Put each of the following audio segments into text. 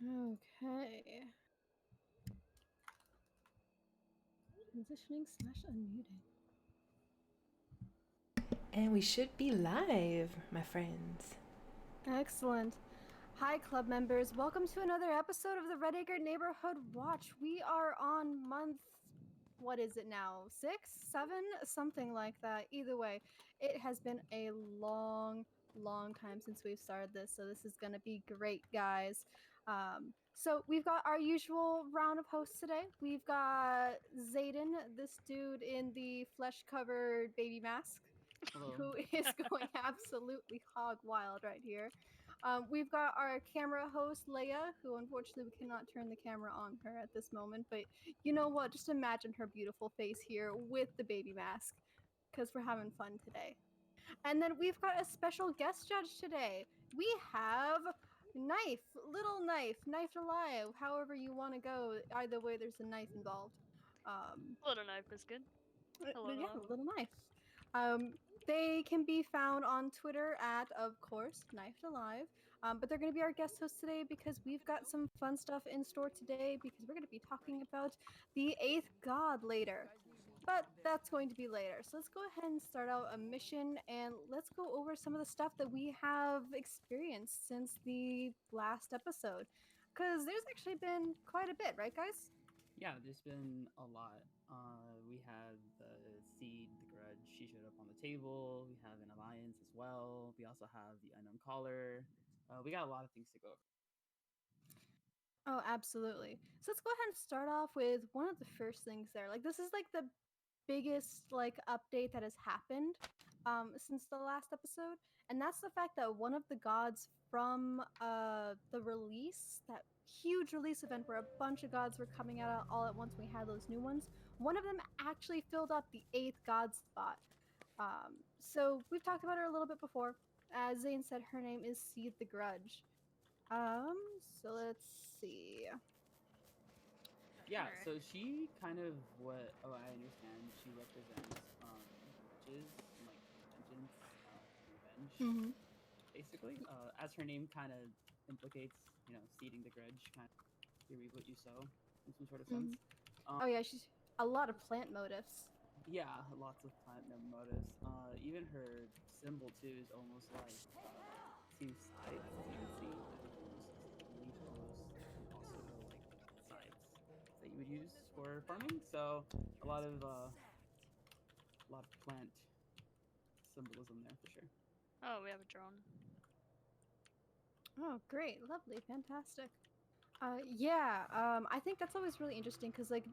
Okay. Transitioning / unmuting. And we should be live, my friends. Excellent. Hi, club members. Welcome to another episode of the Red Acre Neighborhood Watch. We are on month, what is it now? 6, 7, something like that. Either way, it has been a long time since we've started this, so this is going to be great, guys. So we've got our usual round of hosts today. We've got Zayden, this dude in the flesh-covered baby mask. Hello. Who is going absolutely hog wild right here. We've got our camera host, Leia, who unfortunately we cannot turn the camera on her at this moment, but you know what? Just imagine her beautiful face here with the baby mask, because we're having fun today. And then we've got a special guest judge today. We have Knife, Little Knife, Knifed Alive, however you want to go. Either way, there's a knife involved. Little knife is good. Hello, Yeah, hello. Little Knife. They can be found on Twitter at, of course, Knifed Alive. But they're going to be our guest hosts today because we've got some fun stuff in store today because we're going to be talking about the 8th God later. But that's going to be later. So let's go ahead and start out a mission and let's go over some of the stuff that we have experienced since the last episode. Because there's actually been quite a bit, right, guys? Yeah, there's been a lot. We had the Seed, the Grudge. She showed up on the table. We have an alliance as well. We also have the unknown caller. We got a lot of things to go over. Oh, absolutely. So let's go ahead and start off with one of the first things there. Like this is like the biggest like update that has happened since the last episode, and that's the fact that one of the gods from the release, that huge release event where a bunch of gods were coming out all at once, we had those new ones. One of them actually filled up the 8th god spot. So we've talked about her a little bit before. As Zane said, her name is SEED-THE-GRUDGE. So let's see. Yeah, Alright. so she kind of I understand, she represents grudges and like vengeance, revenge, Mm-hmm. basically. As her name kind of implicates, seeding the grudge, kind of you reap what you sow in some sort of sense. Oh yeah, she's a lot of plant motifs. Yeah, lots of platinum motifs. Even her symbol too is almost like two sides, as you can see. Leaf almost, and also like sides that you would use for farming. So a lot of plant symbolism there for sure. Oh, we have a drone. Oh, great, lovely, fantastic. I think that's always really interesting because, like,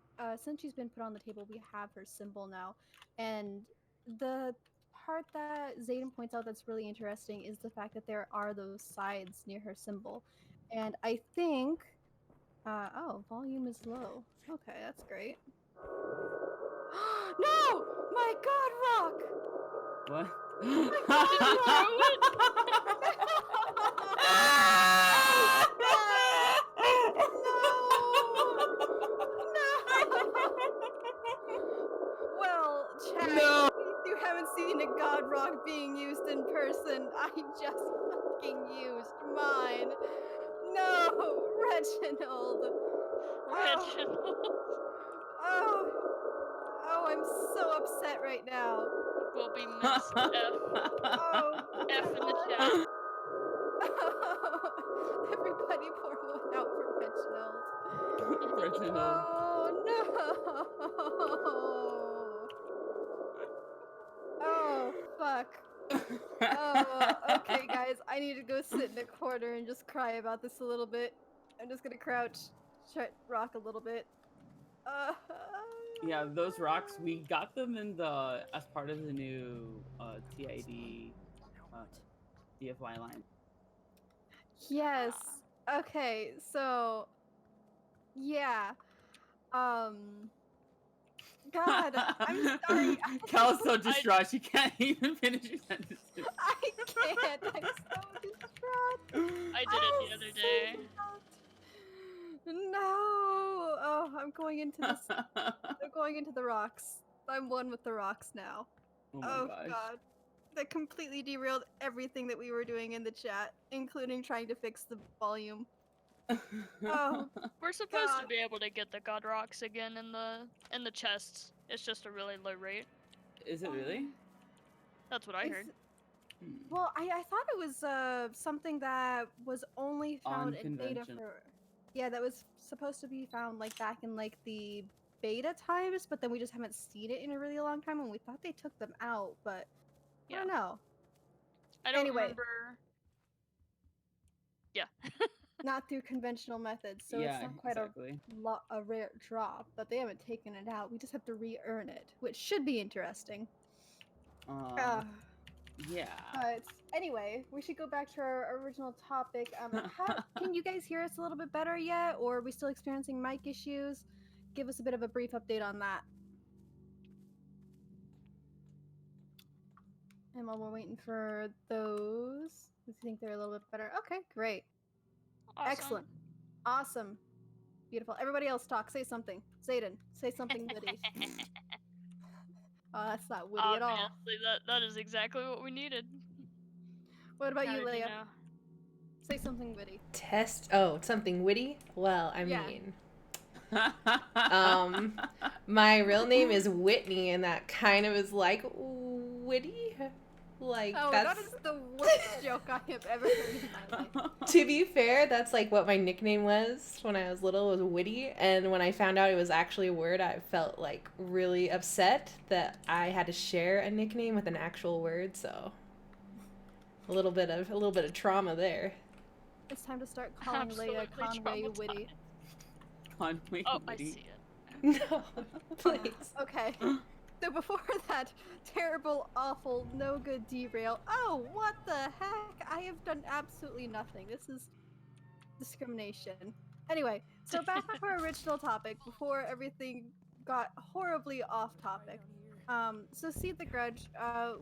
since she's been put on the table, we have her symbol now, and the part that Zayden points out that's really interesting is the fact that there are those sides near her symbol, and I think, oh, volume is low. Okay, that's great. No, my God, Rock! What? My God, Rock! Well, chat, No! if you haven't seen a God Rock being used in person, I just fucking used mine. No, Reginald. Reginald. Oh, I'm so upset right now. Will be missed. Oh, F in the God. chat. Everybody pour one out for Reginald. Reginald. Oh, no. Oh, fuck. Oh, okay, guys. I need to go sit in a corner and just cry about this a little bit. I'm just gonna crouch, rock a little bit. Yeah, those rocks, we got them in the as part of the new TID DFY line. Yes. Okay. So, yeah. Um. God, I'm sorry. Cal's so distraught she can't even finish her sentences. I can't. I'm so distraught. I did it the other day. No. Oh, I'm going into this. I'm going into the rocks. I'm one with the rocks now. Oh my Oh, gosh. God. That completely derailed everything that we were doing in the chat, including trying to fix the volume. Oh, We're supposed to God. be able to get the god rocks again in the chests. It's just a really low rate. Is it really? That's what I heard. Hmm. Well, I thought it was something that was only found in beta Unconventional. for. Yeah, that was supposed to be found like back in like the beta times, but then we just haven't seen it in a really long time, and we thought they took them out, but I Yeah. don't know. I don't Anyway. remember. Yeah. Not through conventional methods, so it's Yeah, not quite exactly. a rare drop, but they haven't taken it out. We just have to re-earn it, which should be interesting. Uh, Yeah. but anyway, we should go back to our original topic. Can you guys hear us a little bit better yet, or are we still experiencing mic issues? Give us a bit of a brief update on that. And while we're waiting for those, I think they're a little bit better. Okay, great. Awesome. Excellent. Awesome. Beautiful. Everybody else talk. Say something. Zayden, say something witty. Oh, that's not witty at all. Obviously, that is exactly what we needed. What about How you, did Leia? know? Say something witty. Something witty? Well, I Yeah. mean, my real name is Whitney, and that kind of is like witty. Like, Oh, that's... that is the worst joke I have ever heard in my life. To be fair, that's like what my nickname was when I was little, was witty. And when I found out it was actually a word, I felt like really upset that I had to share a nickname with an actual word. So a little bit of trauma there. It's time to start calling Leia Absolutely Conway traumatized. witty. Conway Oh, I Witty. see it. No, please. Okay. So before that terrible, awful, no good derail. Oh, what the heck? I have done absolutely nothing. This is discrimination. Anyway, so back to our original topic before everything got horribly off topic. So SEED-THE-GRUDGE,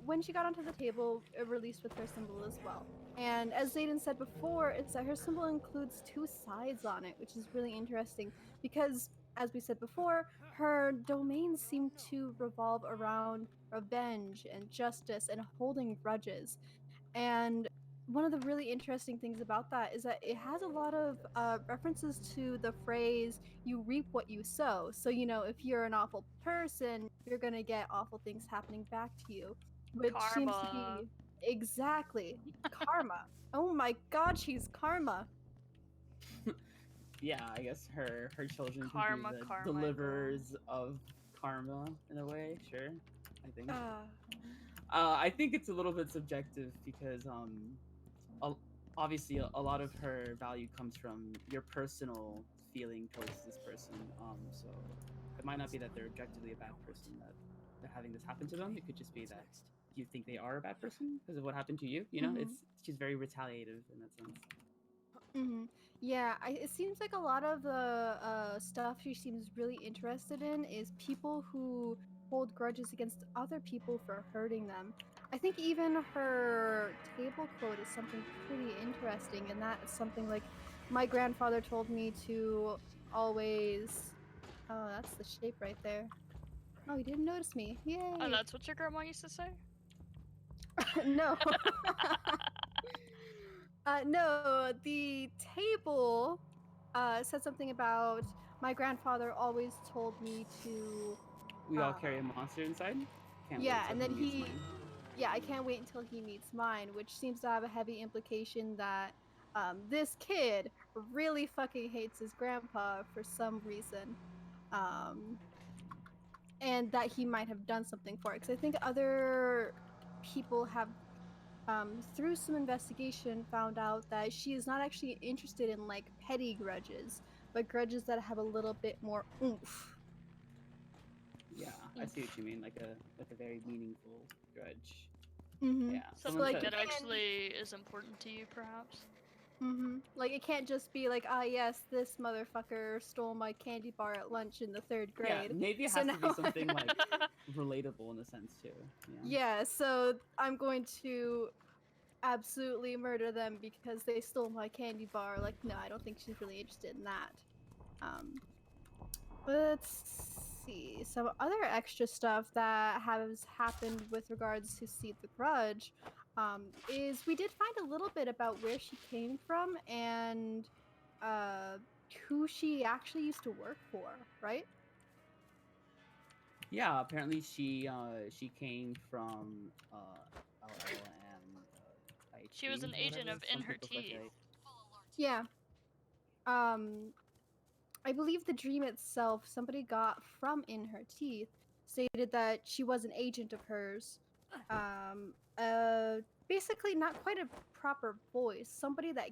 when she got onto the table, it released with her symbol as well. And as Zayden said before, it's that her symbol includes two sides on it, which is really interesting because, as we said before, her domains seem to revolve around revenge and justice and holding grudges. And one of the really interesting things about that is that it has a lot of references to the phrase, you reap what you sow. So, you know, if you're an awful person, you're going to get awful things happening back to you, which seems to Karma. be exactly karma. Oh my god, she's karma. Yeah, I guess her children Karma, can be the karma, deliverers of karma in a way. Sure, I think. Uh, I think it's a little bit subjective because a- obviously a lot of her value comes from your personal feeling towards this person. So it might not be that they're objectively a bad person that they're having this happen to them. It could just be that you think they are a bad person because of what happened to you. You know, mhm. she's very retaliative in that sense. Yeah, it seems like a lot of the stuff she seems really interested in is people who hold grudges against other people for hurting them. I think even her table quote is something pretty interesting, and that is something like my grandfather told me to always. Oh, that's the shape right there. Oh, he didn't notice me. Oh, Yay! that's what your grandma used to say? No. No, the table said something about my grandfather always told me to. We all Uh, carry a monster inside. Can't wait yeah, till and he then meets mine. yeah, I can't wait until he meets mine, which seems to have a heavy implication that this kid really fucking hates his grandpa for some reason. Um, and that he might have done something for it. Because I think other people have through some investigation, found out that she is not actually interested in like petty grudges, but grudges that have a little bit more oomph. Yeah, I see what you mean. Like a very meaningful grudge. Mm-hmm. Yeah, So someone like Something said. it that can't. actually is important to you, perhaps? Mm-hmm. Like it can't just be like, ah, yes, this motherfucker stole my candy bar at lunch in the 3rd Yeah, grade. maybe it So has now, to be something like relatable in a sense too. Yeah. yeah. So I'm going to absolutely murder them because they stole my candy bar. Like, no, I don't think she's really interested in that. Um, Let's see. Some other extra stuff that has happened with regards to SEED-THE-GRUDGE is we did find a little bit about where she came from, and who she actually used to work for, right? Yeah, apparently she came from LL and She was IHT an or agent whatever. of In Something Her to the effect Teeth. that Yeah. Um, I believe the dream itself, somebody got from In Her Teeth, stated that she was an agent of hers. Basically not quite a proper voice. Somebody that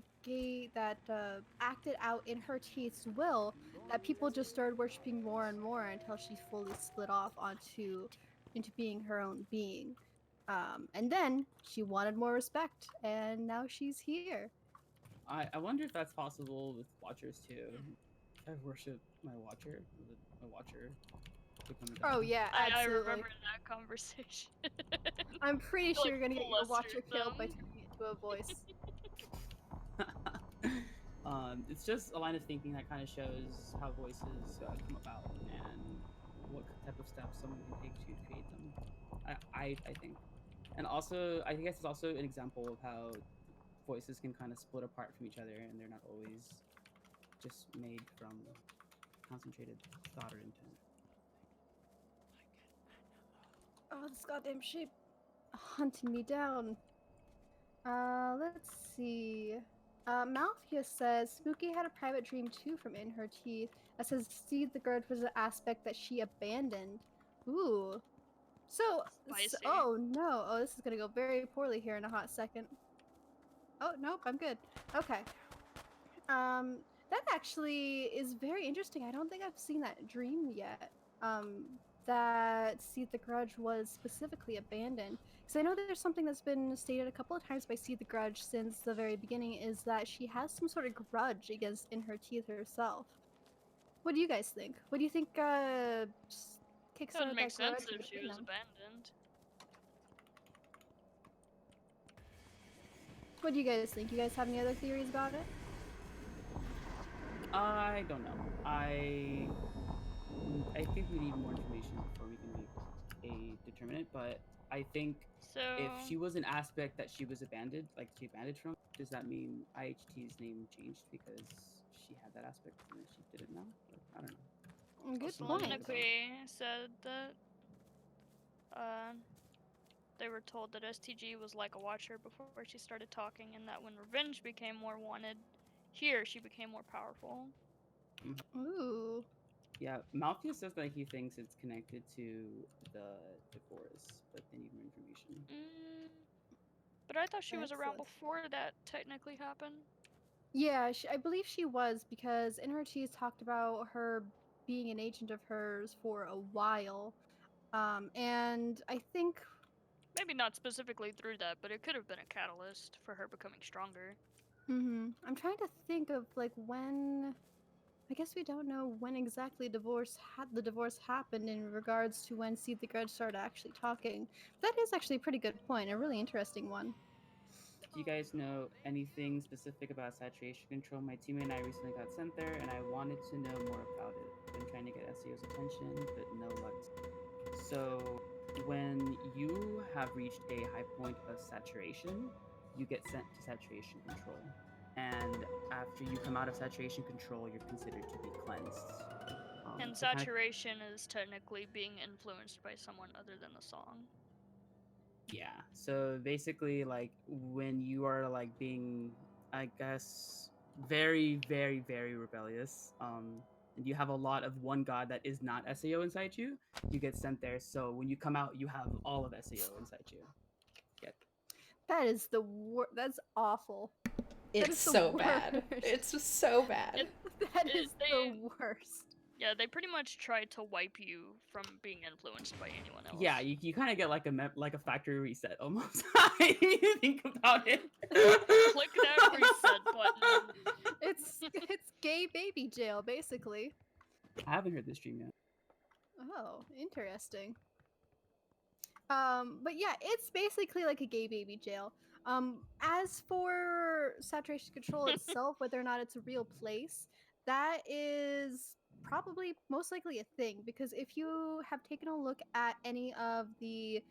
acted out In Her Teeth's will, that people just started worshiping more and more until she fully split off into being her own being. And then she wanted more respect, and now she's here. I wonder if that's possible with watchers too. If I worship my watcher, would my watcher become a Oh god? yeah, I absolutely. remember that conversation. I'm pretty sure Like, you're gonna get your watcher flustered killed by them. turning it into a voice. It's just a line of thinking that kind of shows how voices come about and what type of steps someone can take to create them. I think, and also I guess it's also an example of how voices can kind of split apart from each other, and they're not always just made from concentrated thought or intent. Oh, this goddamn sheep hunting me down. Let's see. Malthus says Spooky had a private dream too from In Her Teeth that says SEED-THE-GRUDGE was an aspect that she abandoned. Ooh. Spicy. Oh no. Oh, this is gonna go very poorly here in a hot second. Oh, nope, I'm good. Okay. That actually is very interesting. I don't think I've seen that dream yet. That SEED-THE-GRUDGE was specifically abandoned. Because I know there's something that's been stated a couple of times by SEED-THE-GRUDGE since the very beginning is that she has some sort of grudge against In Her Teeth herself. What do you guys think? What do you think That would kickstarted make that sense grudge if she between was them? abandoned. What do you guys think? You guys have any other theories about it? I don't know. I think we need more information before we can make a determinant. But I think So if she was an aspect that she was abandoned, like she abandoned from, does that mean IHT's name changed because she had that aspect and then she didn't know? Or, I don't know. Good Something to think point. about. Soliloquy said that they were told that STG was like a watcher before she started talking, and that when revenge became more wanted, here she became more powerful. Ooh. Yeah, Malthus says that he thinks it's connected to the divorce, but they need more information. Mm, but I thought she was around Excellent. before that technically happened. Yeah, I believe she was because In Her Teeth talked about her being an agent of hers for a while. And I think, Maybe not specifically through that, but it could have been a catalyst for her becoming stronger. I'm trying to think of like when. I guess we don't know when exactly the divorce happened in regards to when SEED-THE-GRUDGE started actually talking. That is actually a pretty good point, a really interesting one. Do you guys know anything specific about saturation control? My teammate and I recently got sent there, and I wanted to know more about it. Been trying to get SEO's attention, but no luck. So, when you have reached a high point of saturation, you get sent to saturation control. And after you come out of saturation control, you're considered to be cleansed. And To kind of saturation is technically being influenced by someone other than the song. Yeah. So basically, like when you are like being, I guess, very, very, very rebellious, and you have a lot of one god that is not SAO inside you, you get sent there. So when you come out, you have all of SAO inside you. Yep. That is the worst. That's awful. That It's is the so bad. worst. It's just so bad. That is the worst. Yeah, they pretty much tried to wipe you from being influenced by anyone else. Yeah, you kind of get like like a factory reset almost. If you think about it. Click that reset button. It's gay baby jail, basically. I haven't heard this stream yet. Oh, interesting. But yeah, it's basically like a gay baby jail. As for saturation control itself, whether or not it's a real place, that is probably most likely a thing because if you have taken a look at any of the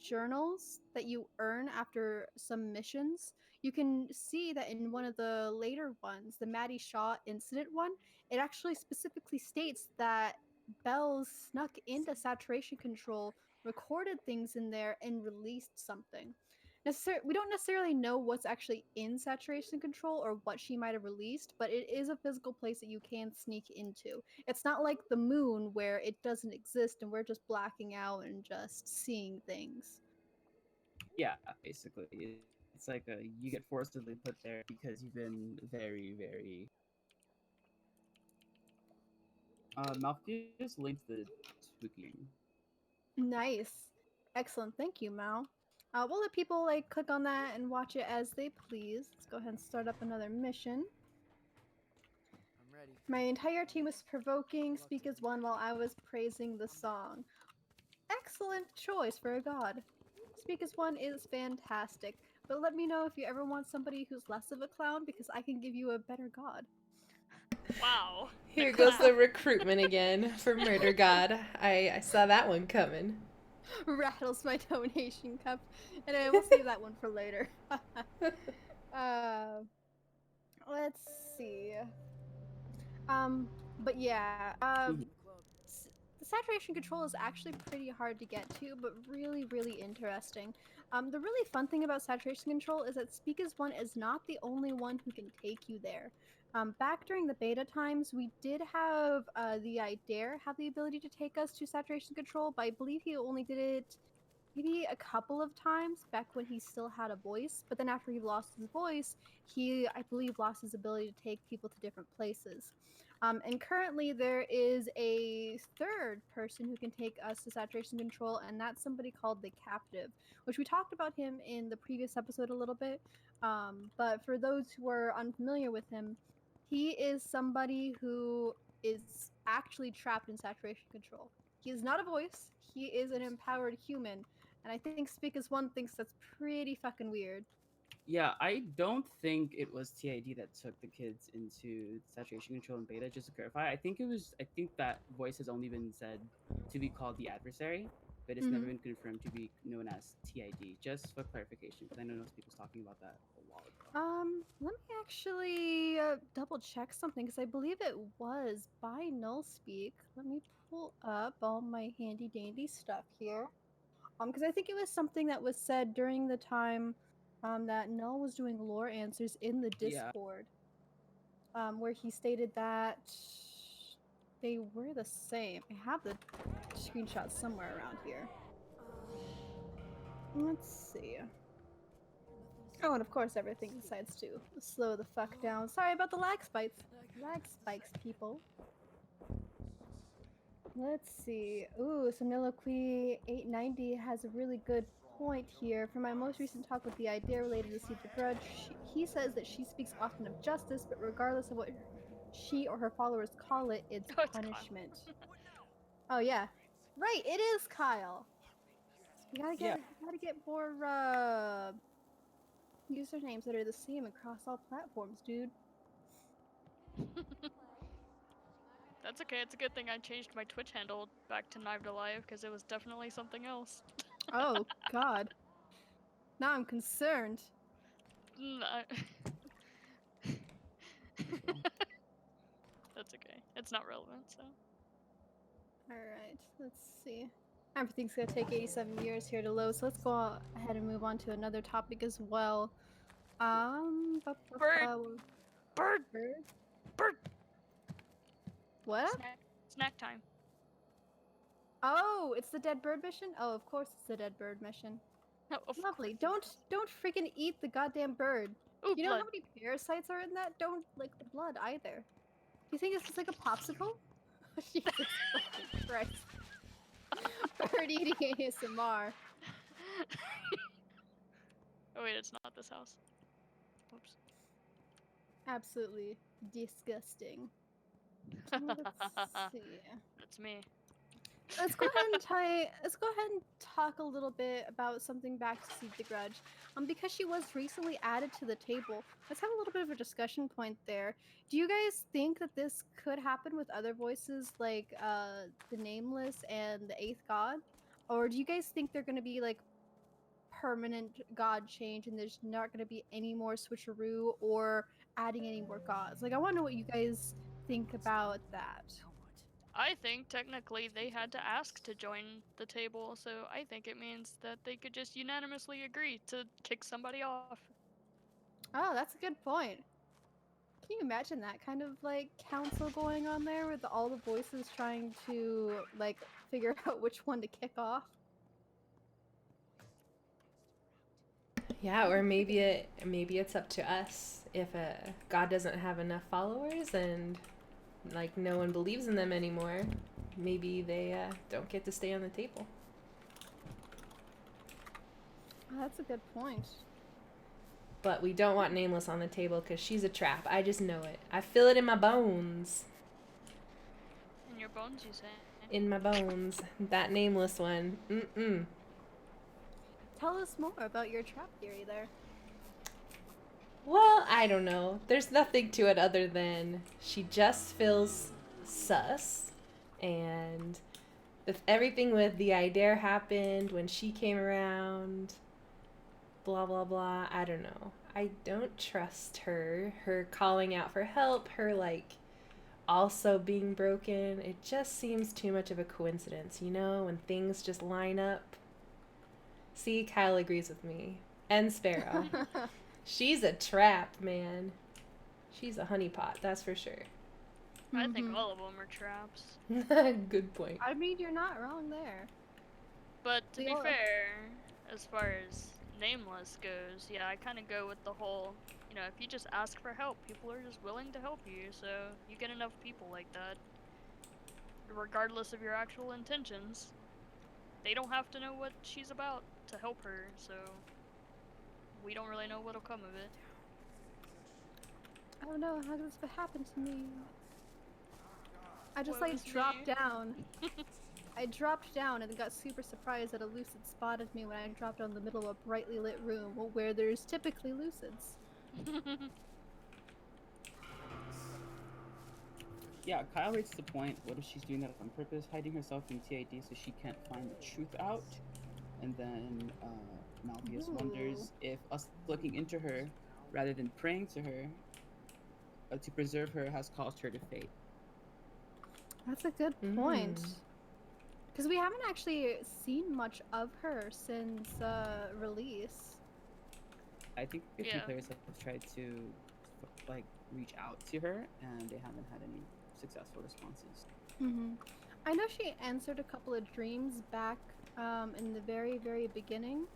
journals that you earn after some missions, you can see that in one of the later ones, the Maddie Shaw incident one, it actually specifically states that Bells snuck into saturation control, recorded things in there, and released something. We don't necessarily know what's actually in saturation control or what she might have released, but it is a physical place that you can sneak into. It's not like the moon where it doesn't exist and we're just blacking out and just seeing things. Yeah, basically, it's like you get forcibly put there because you've been very, very. Malthus linked the spooky. Nice. Excellent. Thank you, Mal. We'll let people like click on that and watch it as they please. Let's go ahead and start up another mission. I'm ready. My entire team was provoking Speak as One while I was praising the song. Excellent choice for a god. Speak as One is fantastic, but let me know if you ever want somebody who's less of a clown because I can give you a better god. Wow. Here goes the recruitment again for Murder God. I saw that one coming. Rattles my donation cup. Anyway, we'll save that one for later. Let's see. But yeah, the saturation control is actually pretty hard to get to, but really, really interesting. The really fun thing about saturation control is that Speak as One is not the only one who can take you there. Back during the beta times, we did have the Idare have the ability to take us to saturation control, but I believe he only did it maybe a couple of times back when he still had a voice. But then after he lost his voice, he, I believe, lost his ability to take people to different places. And currently, there is a third person who can take us to saturation control, and that's somebody called the Captive, which we talked about him in the previous episode a little bit. But for those who are unfamiliar with him, he is somebody who is actually trapped in saturation control. He is not a voice, he is an empowered human, and I think Speak as One thinks that's pretty fucking weird. Yeah, I don't think it was TID that took the kids into saturation control and beta. Just to clarify, I think it was. I think that voice has only been said to be called the adversary, but it's never Mhm. been confirmed to be known as TID. Just for clarification, because I know Speak was talking about that a while ago. Let me actually double check something because I believe it was by Null Speak. Let me pull up all my handy dandy stuff here. Because I think it was something that was said during the time that Null was doing lore answers in the Yeah. Discord, where he stated that they were the same. I have the screenshot somewhere around here. Let's see. Oh, and of course everything decides to slow the fuck down. Sorry about the lag spikes. Lag spikes, people. Let's see. Ooh, Soliloquy 890 has a really good point here. For my most recent talk with the idea related to SEED-THE-GRUDGE, he says that she speaks often of justice, but regardless of what she or her followers call it, it's Oh, it's Kyle. punishment. Oh yeah, right. It is Kyle. Yeah. We gotta get more usernames that are the same across all platforms, dude. That's okay. It's a good thing I changed my Twitch handle back to Knives Alive because it was definitely something else. Oh God. Now I'm concerned. That's okay. It's not relevant, so. Alright, let's see. Everything's gonna take 87 years here to load, so let's go ahead and move on to another topic as well. Bird! Bird! Bird? Bird! What? Snack time. Oh, it's the dead bird mission? Oh, of course it's the dead bird mission. No, of Lovely. course. Don't freaking eat the goddamn bird. Ooh, You know blood. how many parasites are in that? Don't lick the blood either. Do you think this is like a popsicle? Jesus fucking Christ. Bird eating ASMR. Oh wait, it's not this house. Oops. Absolutely disgusting. Let's see. That's me. Let's go ahead and talk a little bit about something back to SEED-THE-GRUDGE. Because she was recently added to the table, let's have a little bit of a discussion point there. Do you guys think that this could happen with other voices like the Nameless and the Eighth God? Or do you guys think they're gonna be like permanent god change and there's not gonna be any more switcheroo or adding any more gods? Like, I want to know what you guys think about that. Now what? I think technically they had to ask to join the table, so I think it means that they could just unanimously agree to kick somebody off. Oh, that's a good point. Can you imagine that kind of like council going on there with all the voices trying to like figure out which one to kick off? Yeah, or maybe it's up to us if God doesn't have enough followers and like no one believes in them anymore. Maybe they don't get to stay on the table. Oh, that's a good point. But we don't want Nameless on the table because she's a trap. I just know it. I feel it in my bones. In your bones, you say? In my bones. That Nameless one. Mm-mm. Tell us more about your trap theory there. Well, I don't know. There's nothing to it other than she just feels sus. And everything with the idea happened when she came around. Blah, blah, blah. I don't know. I don't trust her. Her calling out for help. Her, like, also being broken. It just seems too much of a coincidence, you know? When things just line up. See, Kyle agrees with me. And Sparrow. She's a trap, man. She's a honeypot, that's for sure. I think Mhm. all of them are traps. Good point. I mean, you're not wrong there. But to They be all- fair, as far as Nameless goes, yeah, I kind of go with the whole, you know, if you just ask for help, people are just willing to help you. So you get enough people like that, regardless of your actual intentions. They don't have to know what she's about to help her, so we don't really know what'll come of it. Oh no, how did this happen to me? I just Woe like is dropped me. down. I dropped down and got super surprised that a lucid spotted me when I dropped down in the middle of a brightly lit room where there's typically lucids. Yeah, Kyle raised the point. What if she's doing that on purpose, hiding herself in TID so she can't find the truth out? And then Malvius wonders if us looking into her rather than praying to her to preserve her has caused her to fade. That's a good point. Because we haven't actually seen much of her since release. I think a few Yeah. players have tried to like reach out to her and they haven't had any successful responses. I know she answered a couple of dreams back in the very, very beginning,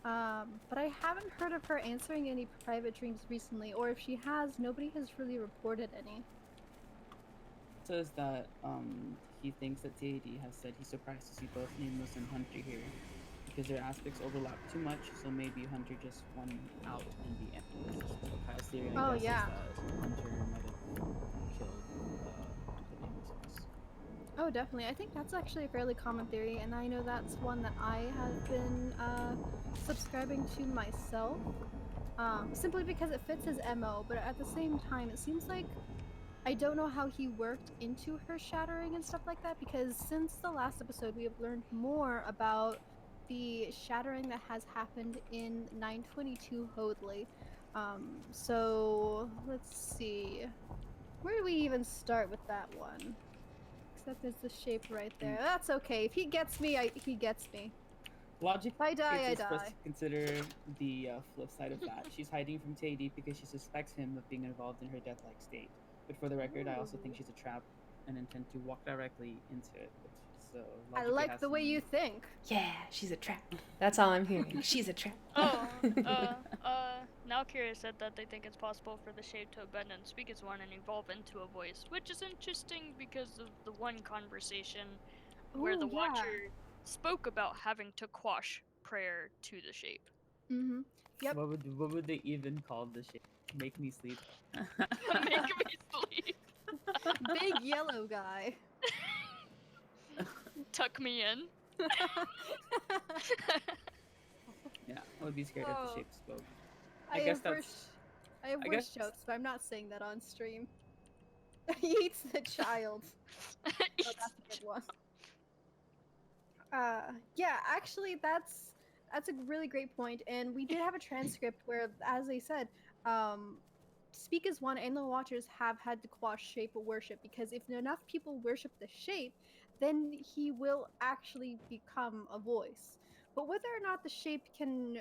but I haven't heard of her answering any private dreams recently, or if she has, nobody has really reported any. Says that he thinks that TAD has said he's surprised to see both Nameless and Hunter here because their aspects overlap too much, so maybe Hunter just won out in the end. So Kyle's theory, I guess, yeah. is that Hunter might have killed the Nameless boss. Oh, definitely. I think that's actually a fairly common theory, and I know that's one that I have been subscribing to myself, simply because it fits his MO, but at the same time, it seems like I don't know how he worked into her shattering and stuff like that, because since the last episode, we have learned more about the shattering that has happened in 922 Hoadley. So let's see. Where do we even start with that one? Except there's the shape right there. That's okay. If he gets me, he gets me. Logic, If I die, I it's just for us die. to consider the flip side of that. She's hiding from TAD because she suspects him of being involved in her death-like state. But for the record, I also think she's a trap and intend to walk directly into it. So I logically like has the to way be- you think. Yeah, she's a trap. That's all I'm hearing. She's a trap. Oh, now Kira said that they think it's possible for the shape to abandon speak as one and evolve into a voice, which is interesting because of the one conversation where the Ooh, yeah. Watcher spoke about having to quash prayer to the shape. Mm-hmm. Yep. What would they even call the shape? Make me sleep. Make me sleep. Big yellow guy. Tuck me in. Yeah, I would be scared if the Oh. shape spoke. I guess have that's- I have I worse guess- jokes, but I'm not saying that on stream. He eats the child. Oh, that's a good one. Yeah, actually, that's a really great point, and we did have a transcript where, as they said, Speak as One and the Watchers have had to quash shape worship because if enough people worship the shape, then he will actually become a voice. But whether or not the shape can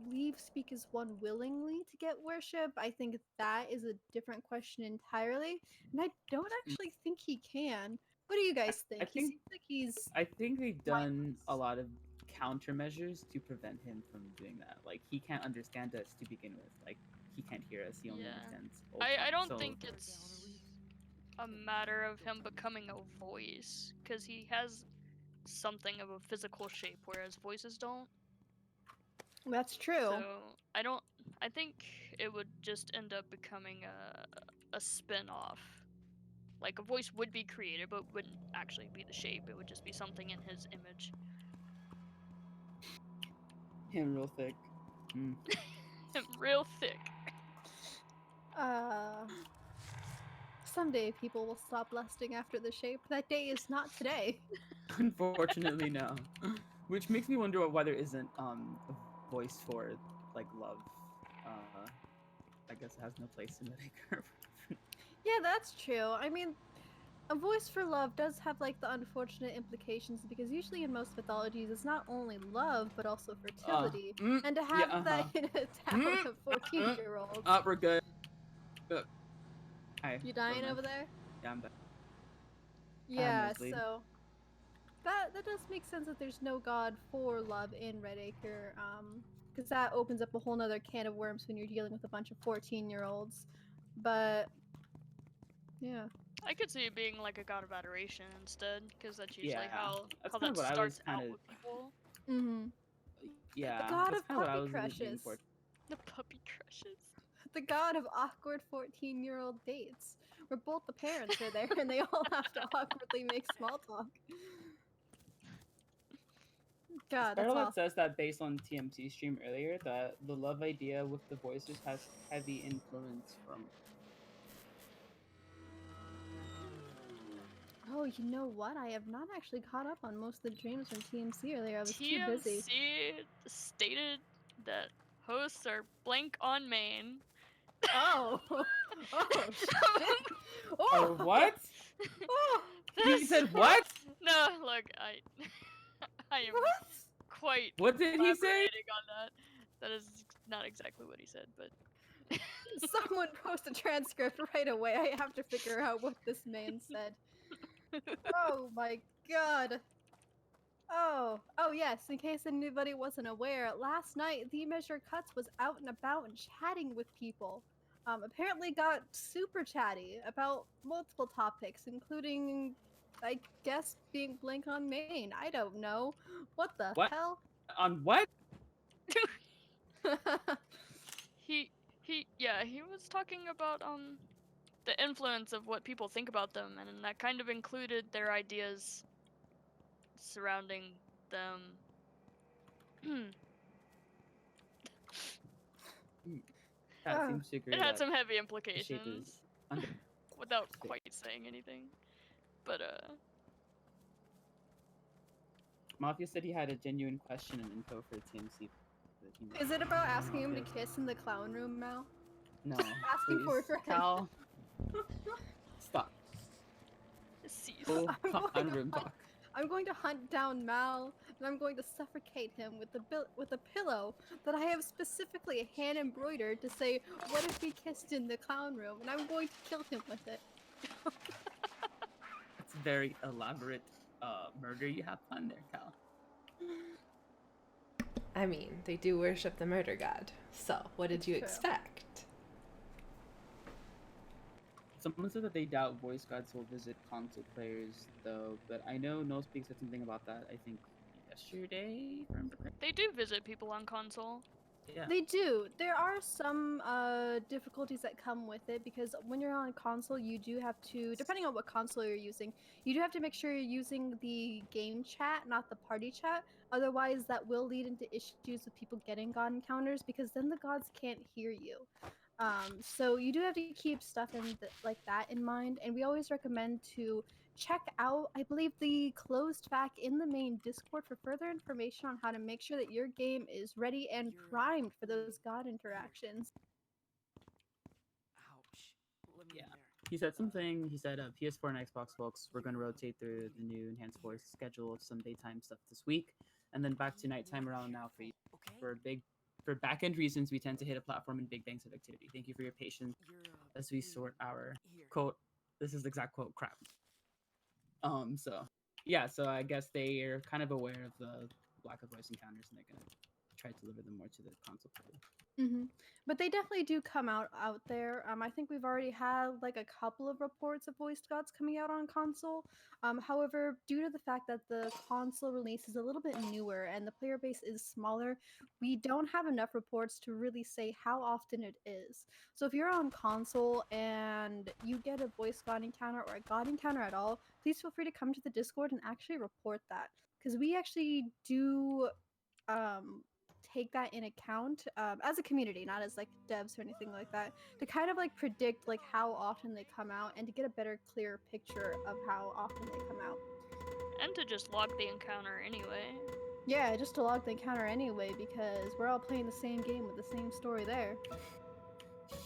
leave Speak as One willingly to get worship, I think that is a different question entirely, and I don't actually think he can. What do you I, guys I think? He think seems like he's I think they've done a mindless. lot of countermeasures to prevent him from doing that. Like he can't understand us to begin with. Like he can't hear us. He only Yeah. understands I Ultron. don't So think it's a matter of him becoming a voice, because he has something of a physical shape, whereas voices don't. That's true. So I don't. I think it would just end up becoming a spin-off. Like a voice would be created, but wouldn't actually be the shape. It would just be something in his image. him real thick. Mm. Real thick. Uh, Someday people will stop lusting after the shape. That day is not today. Unfortunately, no. Which makes me wonder why there isn't a voice for like love. I guess it has no place in Medicare. Yeah, that's true. I mean, a voice for love does have like the unfortunate implications because usually in most mythologies it's not only love but also fertility. And to Yeah, have that in a town of 14-year-olds. we're good. Hi, You never dying mind. over there? Yeah, I'm back. I had Yeah, nosebleed. so that does make sense that there's no god for love in Redacre, because that opens up a whole nother can of worms when you're dealing with a bunch of 14-year-olds. But yeah. I could see it being like a god of adoration instead, because that's usually Yeah, that's how kind of that what I was starts kind out of. with people. Mm-hmm. The Yeah, god that's of kind of what I puppy was really leaning crushes. for. The puppy crushes. The god of awkward 14-year-old dates, where both the parents are there and they all have to awkwardly make small talk. God, that's Scarlett awesome. says that based on TMC stream earlier, that the love idea with the voices has heavy influence from. Oh, you know what? I have not actually caught up on most of the dreams from TMC earlier. I was too busy. TMC stated that hosts are blank on main. Oh, oh shit! Or Oh, what? oh, He This said what? no, look, I am what? quite What did he say? elaborating on that. That is not exactly what he said, but Someone post a transcript right away. I have to figure out what this man said. Oh my god. Oh yes, in case anybody wasn't aware, last night The Measure Cuts was out and about and chatting with people. Apparently got super chatty about multiple topics, including, I guess, being blank on Maine. I don't know. What the What? hell? On what? he he was talking about the influence of what people think about them, and that kind of included their ideas surrounding them. Cat Oh, seems to It agree had that some heavy the shape is implications under. without quite saying anything. But Mafia said he had a genuine question and info for TMC. But he is it about missed. asking him to kiss in the clown room, Mal? No, Asking please, for a friend. Cal, stop. cease. Full I'm going clown to room hunt. talk. I'm going to hunt down Mal, and I'm going to suffocate him with a pillow that I have specifically hand embroidered to say, "What if we kissed in the clown room?" And I'm going to kill him with it. It's a very elaborate murder you have planned there, Cal. I mean, they do worship the murder god. So, what did It's you true. expect? Someone said that they doubt voice gods will visit console players, though, but I know No Speak said something about that, I think, yesterday, if I remember correctly. They do visit people on console. Yeah. They do. There are some difficulties that come with it because when you're on console, you do have to, depending on what console you're using, you do have to make sure you're using the game chat, not the party chat. Otherwise, that will lead into issues with people getting god encounters because then the gods can't hear you. So you do have to keep stuff like that in mind, and we always recommend to check out, I believe, the closed back in the main Discord for further information on how to make sure that your game is ready and primed for those god interactions. Ouch. Let me Yeah. in there. He said something. He said, PS4 and Xbox folks, we're going to rotate through the new enhanced voice schedule of some daytime stuff this week, and then back to nighttime around now for you. Okay. For back-end reasons, we tend to hit a platform in big banks of activity. Thank you for your patience You're as we sort our here. quote. This is the exact quote. Crap. So yeah. So I guess they are kind of aware of the lack of voice encounters, and they're gonna try to deliver them more to the console player. But they definitely do come out there. I think we've already had like a couple of reports of voiced gods coming out on console. However, due to the fact that the console release is a little bit newer and the player base is smaller, we don't have enough reports to really say how often it is. So if you're on console and you get a voice god encounter or a god encounter at all, please feel free to come to the Discord and actually report that, because we actually do um take that in account, as a community, not as like devs or anything like that, to kind of like predict like how often they come out and to get a better, clear picture of how often they come out. And to just log the encounter anyway. Yeah, just to log the encounter anyway, because we're all playing the same game with the same story there.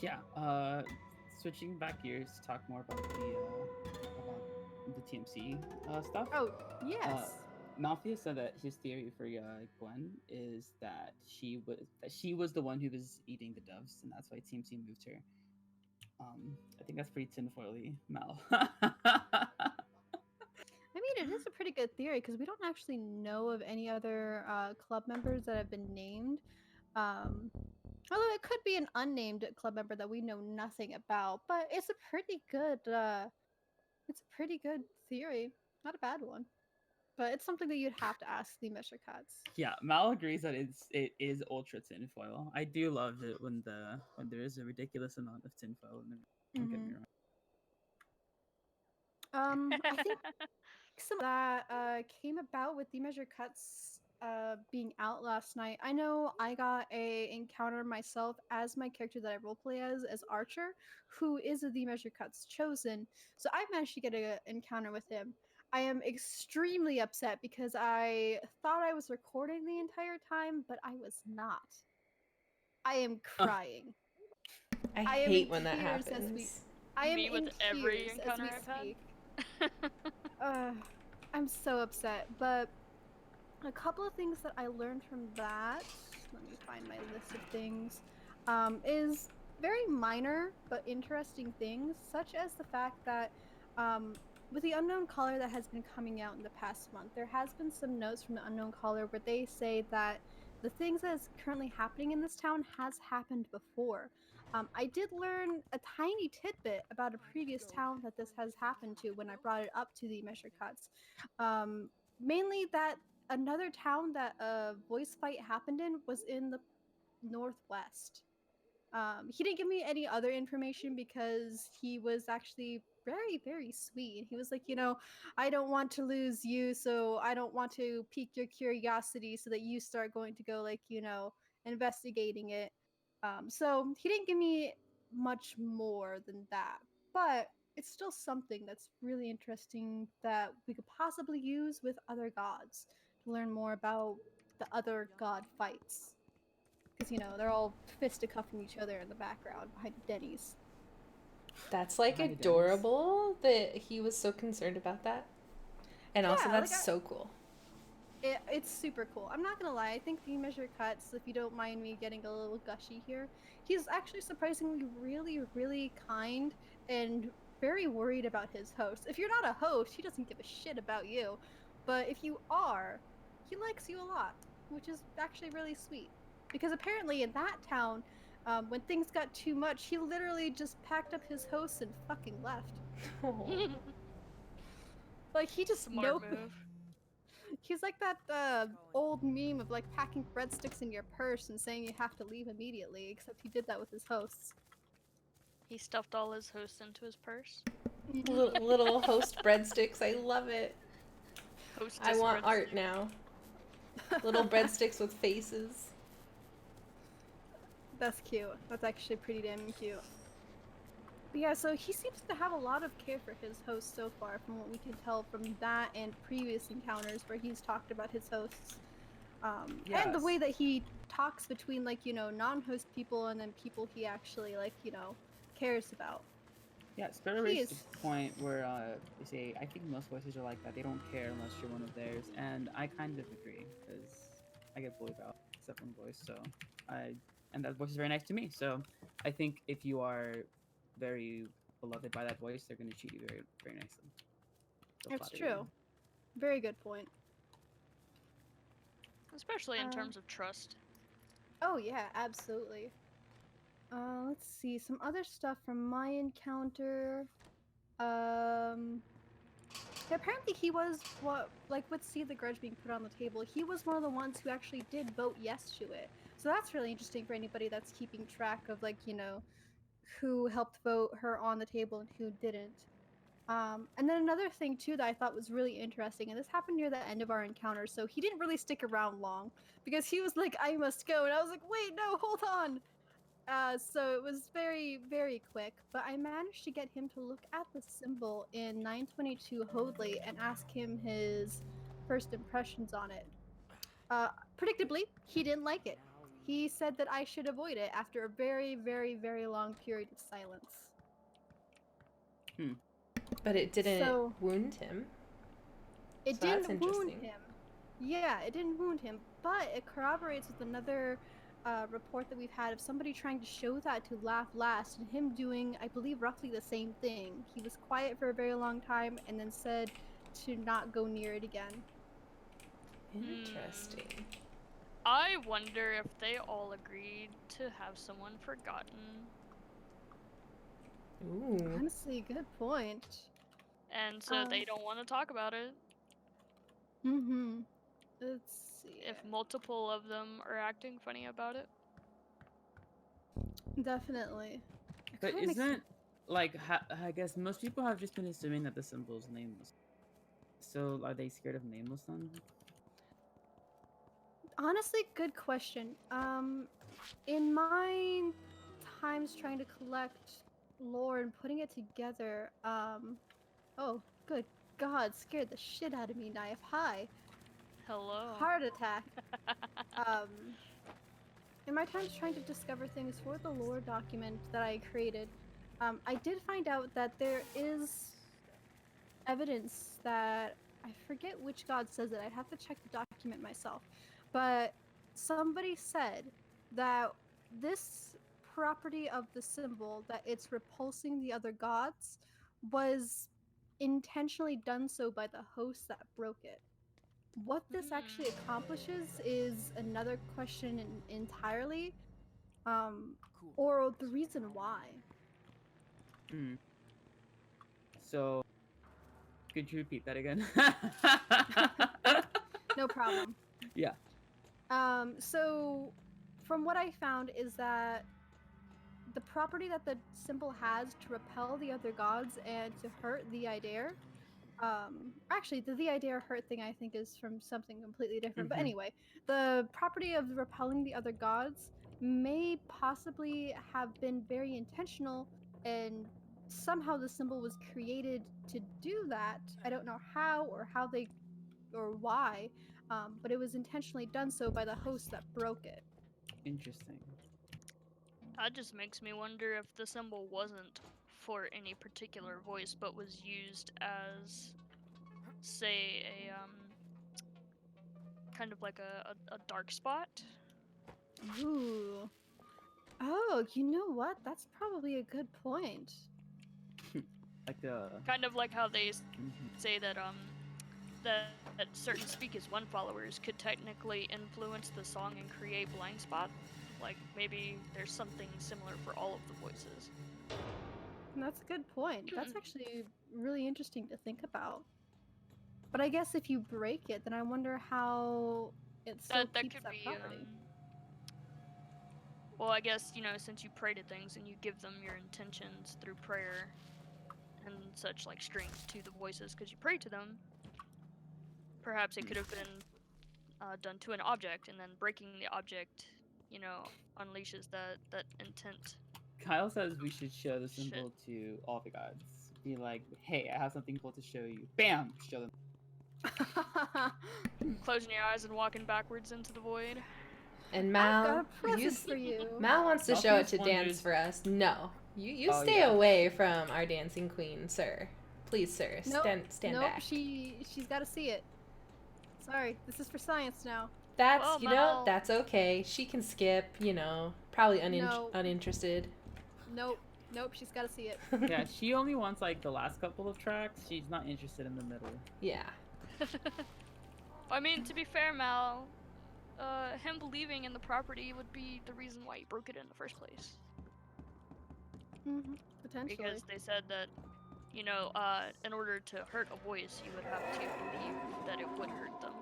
Yeah. Switching back gears to talk more about the TMC stuff. Oh, yes. Malthea said that his theory for Gwen is that she was the one who was eating the doves, and that's why TMC moved her. I think that's pretty tinfoily, Mal. I mean, it is a pretty good theory because we don't actually know of any other club members that have been named. Although it could be an unnamed club member that we know nothing about, but it's a pretty good theory. Not a bad one. But it's something that you'd have to ask the Measure Cuts. Yeah, Mal agrees that it is ultra tinfoil. I do love it when there is a ridiculous amount of tinfoil in the room. Don't get me wrong. I think some of that came about with the Measure Cuts being out last night. I know I got a encounter myself as my character that I roleplay as Archer, who is a the Measure Cuts chosen. So I managed to get an encounter with him. I am extremely upset because I thought I was recording the entire time, but I was not. I am crying. I I am in hate when that tears as we. happens. I am Me with in every tears as encounter we I've speak. had. I'm so upset, but a couple of things that I learned from that, let me find my list of things, is very minor but interesting things, such as the fact that with the Unknown Caller that has been coming out in the past month, there has been some notes from the Unknown Caller where they say that the things that is currently happening in this town has happened before. I did learn a tiny tidbit about a previous town that this has happened to when I brought it up to the Measure Cuts. Mainly that another town that a voice fight happened in was in the northwest. He didn't give me any other information because he was actually very, very sweet. He was like, I don't want to lose you, so I don't want to pique your curiosity so that you start going to go, like, investigating it. So he didn't give me much more than that. But it's still something that's really interesting that we could possibly use with other gods to learn more about the other god fights. Because, they're all fisticuffing each other in the background behind Denny's. That's like Behind the adorable that he was so concerned about that. And also, Yeah, that's so cool. It's super cool. I'm not gonna lie, I think the Measure Cuts, if you don't mind me getting a little gushy here, he's actually surprisingly really, really kind and very worried about his host. If you're not a host, he doesn't give a shit about you. But if you are, he likes you a lot, which is actually really sweet. Because apparently in that town, when things got too much, he literally just packed up his hosts and fucking left. Like, he just Smart knows. move. He's like that old meme of like packing breadsticks in your purse and saying you have to leave immediately, except he did that with his hosts. He stuffed all his hosts into his purse. Little host breadsticks. I love it. Hostess I want breadstick. art now. Little breadsticks with faces. That's cute. That's actually pretty damn cute. But Yeah, so he seems to have a lot of care for his hosts so far, from what we can tell from that and previous encounters where he's talked about his hosts. And the way Yes. that he talks between, like, non-host people and then people he actually, like, cares about. Yeah, Spirit He raised is. a point where they say, I think most voices are like that. They don't care unless you're one of theirs, and I kind of agree because I get bullied about except one voice, so and that voice is very nice to me. So I think if you are very beloved by that voice, they're going to treat you very very nicely. They'll It's flatter you. true. Very good point. Especially in Uh, terms of trust. Oh, yeah, absolutely. Let's see. Some other stuff from my encounter. Yeah, apparently he was with SEED-THE-GRUDGE being put on the table, he was one of the ones who actually did vote yes to it. So that's really interesting for anybody that's keeping track of, like, who helped vote her on the table and who didn't. And then another thing too that I thought was really interesting, and this happened near the end of our encounter, so he didn't really stick around long because he was like, "I must go," and I was like, "Wait, no, hold on." So it was very, very quick, but I managed to get him to look at the symbol in 922 Hoadley and ask him his first impressions on it. Uh, Predictably, he didn't like it. He said that I should avoid it after a very, very, very long period of silence. But it didn't So wound him. it So that's didn't wound interesting. him. Yeah, it didn't wound him, but it corroborates with another report that we've had of somebody trying to show that to laugh last and him doing, I believe, roughly the same thing. He was quiet for a very long time and then said to not go near it again. Interesting. I wonder if they all agreed to have someone forgotten. Ooh. Honestly, good point. And so they don't want to talk about it. Mm-hmm. Let's see. If multiple of them are acting funny about it. Definitely. It But kind of makes isn't like I guess most people have just been assuming that the symbol is nameless. So are they scared of nameless then? honestly good question. In my times trying to collect lore and putting it together, oh, good God, scared the shit out of me, Knife. Hi. Hello. Heart attack. Um, in my times trying to discover things for the lore document that I created, I did find out that there is evidence that I forget which god says it. I'd have to check the document myself. But somebody said that this property of the symbol, that it's repulsing the other gods, was intentionally done so by the host that broke it. What this actually accomplishes is another question entirely, Cool. or the reason why. Hmm. So could you repeat that again? No problem. Yeah. So from what I found is that the property that the symbol has to repel the other gods and to hurt the Idair, actually the Idair hurt thing I think is from something completely different. But Mm-hmm. anyway, the property of repelling the other gods may possibly have been very intentional, and somehow the symbol was created to do that. I don't know how or why, but it was intentionally done so by the host that broke it. Interesting. That just makes me wonder if the symbol wasn't for any particular voice, but was used as, say, a kind of like a dark spot. Ooh. Oh, you know what? That's probably a good point. Like Kind of like how they mhm. say that that certain Speak as One followers could technically influence the song and create blind spot. Like maybe there's something similar for all of the voices. That's a good point. That's actually really interesting to think about. But I guess if you break it, then I wonder how it still That keeps could that be property. well, I guess, since you pray to things and you give them your intentions through prayer and such like strength to the voices because you pray to them, perhaps it could have been done to an object, and then breaking the object, unleashes that intent. Kyle says we should show the symbol to all the gods. Be like, hey, I have something cool to show you. Bam! Show them. Closing your eyes and walking backwards into the void. And I've got Mal, a present for you. Mal wants to show it Malthus to dance wonders- for us. No, you Oh, stay yeah. away from our dancing queen, sir. Please, sir, Nope, stand nope, back. she's got to see it. Sorry, this is for science now. That's Well, you know Mal- that's okay. She can skip. Probably No. uninterested. Nope, she's got to see it. Yeah, she only wants like the last couple of tracks. She's not interested in the middle. Yeah. I mean, to be fair, Mal, him believing in the property would be the reason why he broke it in the first place. Potentially. Because they said that, in order to hurt a voice, you would have to believe that it would hurt them.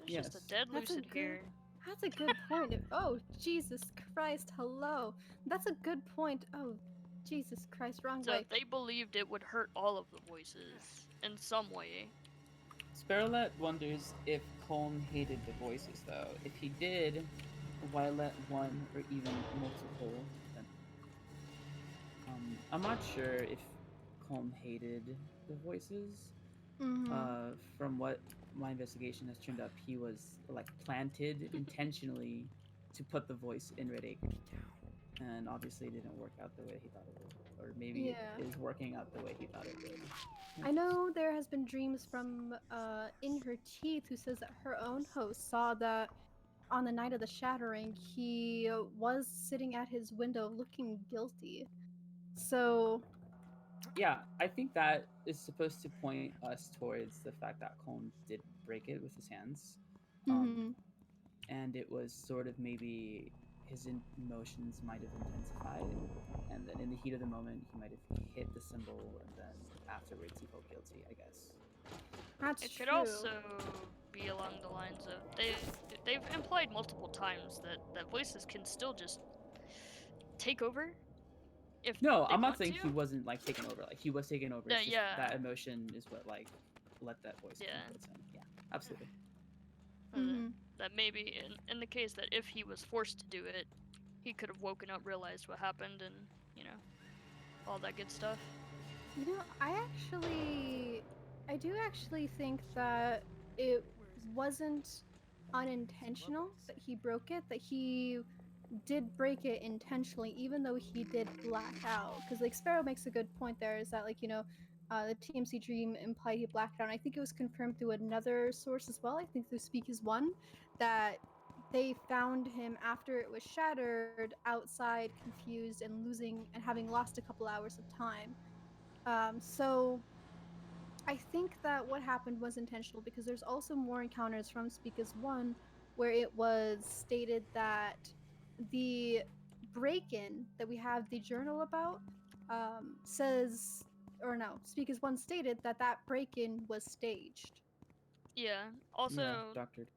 There's just a Yes. dead That's a lucid good- here. That's a good point. Oh, Jesus Christ, hello. That's a good point. Oh, Jesus Christ, wrong So way. if they believed it would hurt all of the voices in some way. Sparrowlet wonders if Colm hated the voices, though. If he did, why let one or even multiple them? I'm not sure if Colm hated the voices. From what my investigation has turned up, he was like planted intentionally to put the voice in Red Acre, and obviously it didn't work out the way he thought it would, or maybe Yeah. it is working out the way he thought it would. I know there has been dreams from In Her Teeth, who says that her own host saw that on the night of the shattering, he was sitting at his window looking guilty. So, Yeah, I think that is supposed to point us towards the fact that Colm did break it with his hands. mhm. And it was sort of maybe his emotions might have intensified, and then in the heat of the moment, he might have hit the symbol, and then afterwards he felt guilty, I guess. That's It true. could also be along the lines of they've implied multiple times that voices can still just take over. If No, they I'm not want saying to. he wasn't like taken over. Like he was taken over. Yeah, It's just yeah. that emotion is what like let that voice Yeah. influence him. Yeah, absolutely. Mhm. That maybe in the case that if he was forced to do it, he could have woken up, realized what happened, and all that good stuff. I do actually think that it wasn't unintentional that he broke it, that he did break it intentionally, even though he did black out. Because, like, Sparrow makes a good point there, is that, like, the TMC dream implied he blacked out. And I think it was confirmed through another source as well, I think through Speak as One, that they found him after it was shattered outside, confused and losing and having lost a couple hours of time. So I think that what happened was intentional, because there's also more encounters from Speak as One where it was stated that the break-in that we have the journal about Speak as One stated that that break-in was staged. Yeah. Also, Yeah, doctored.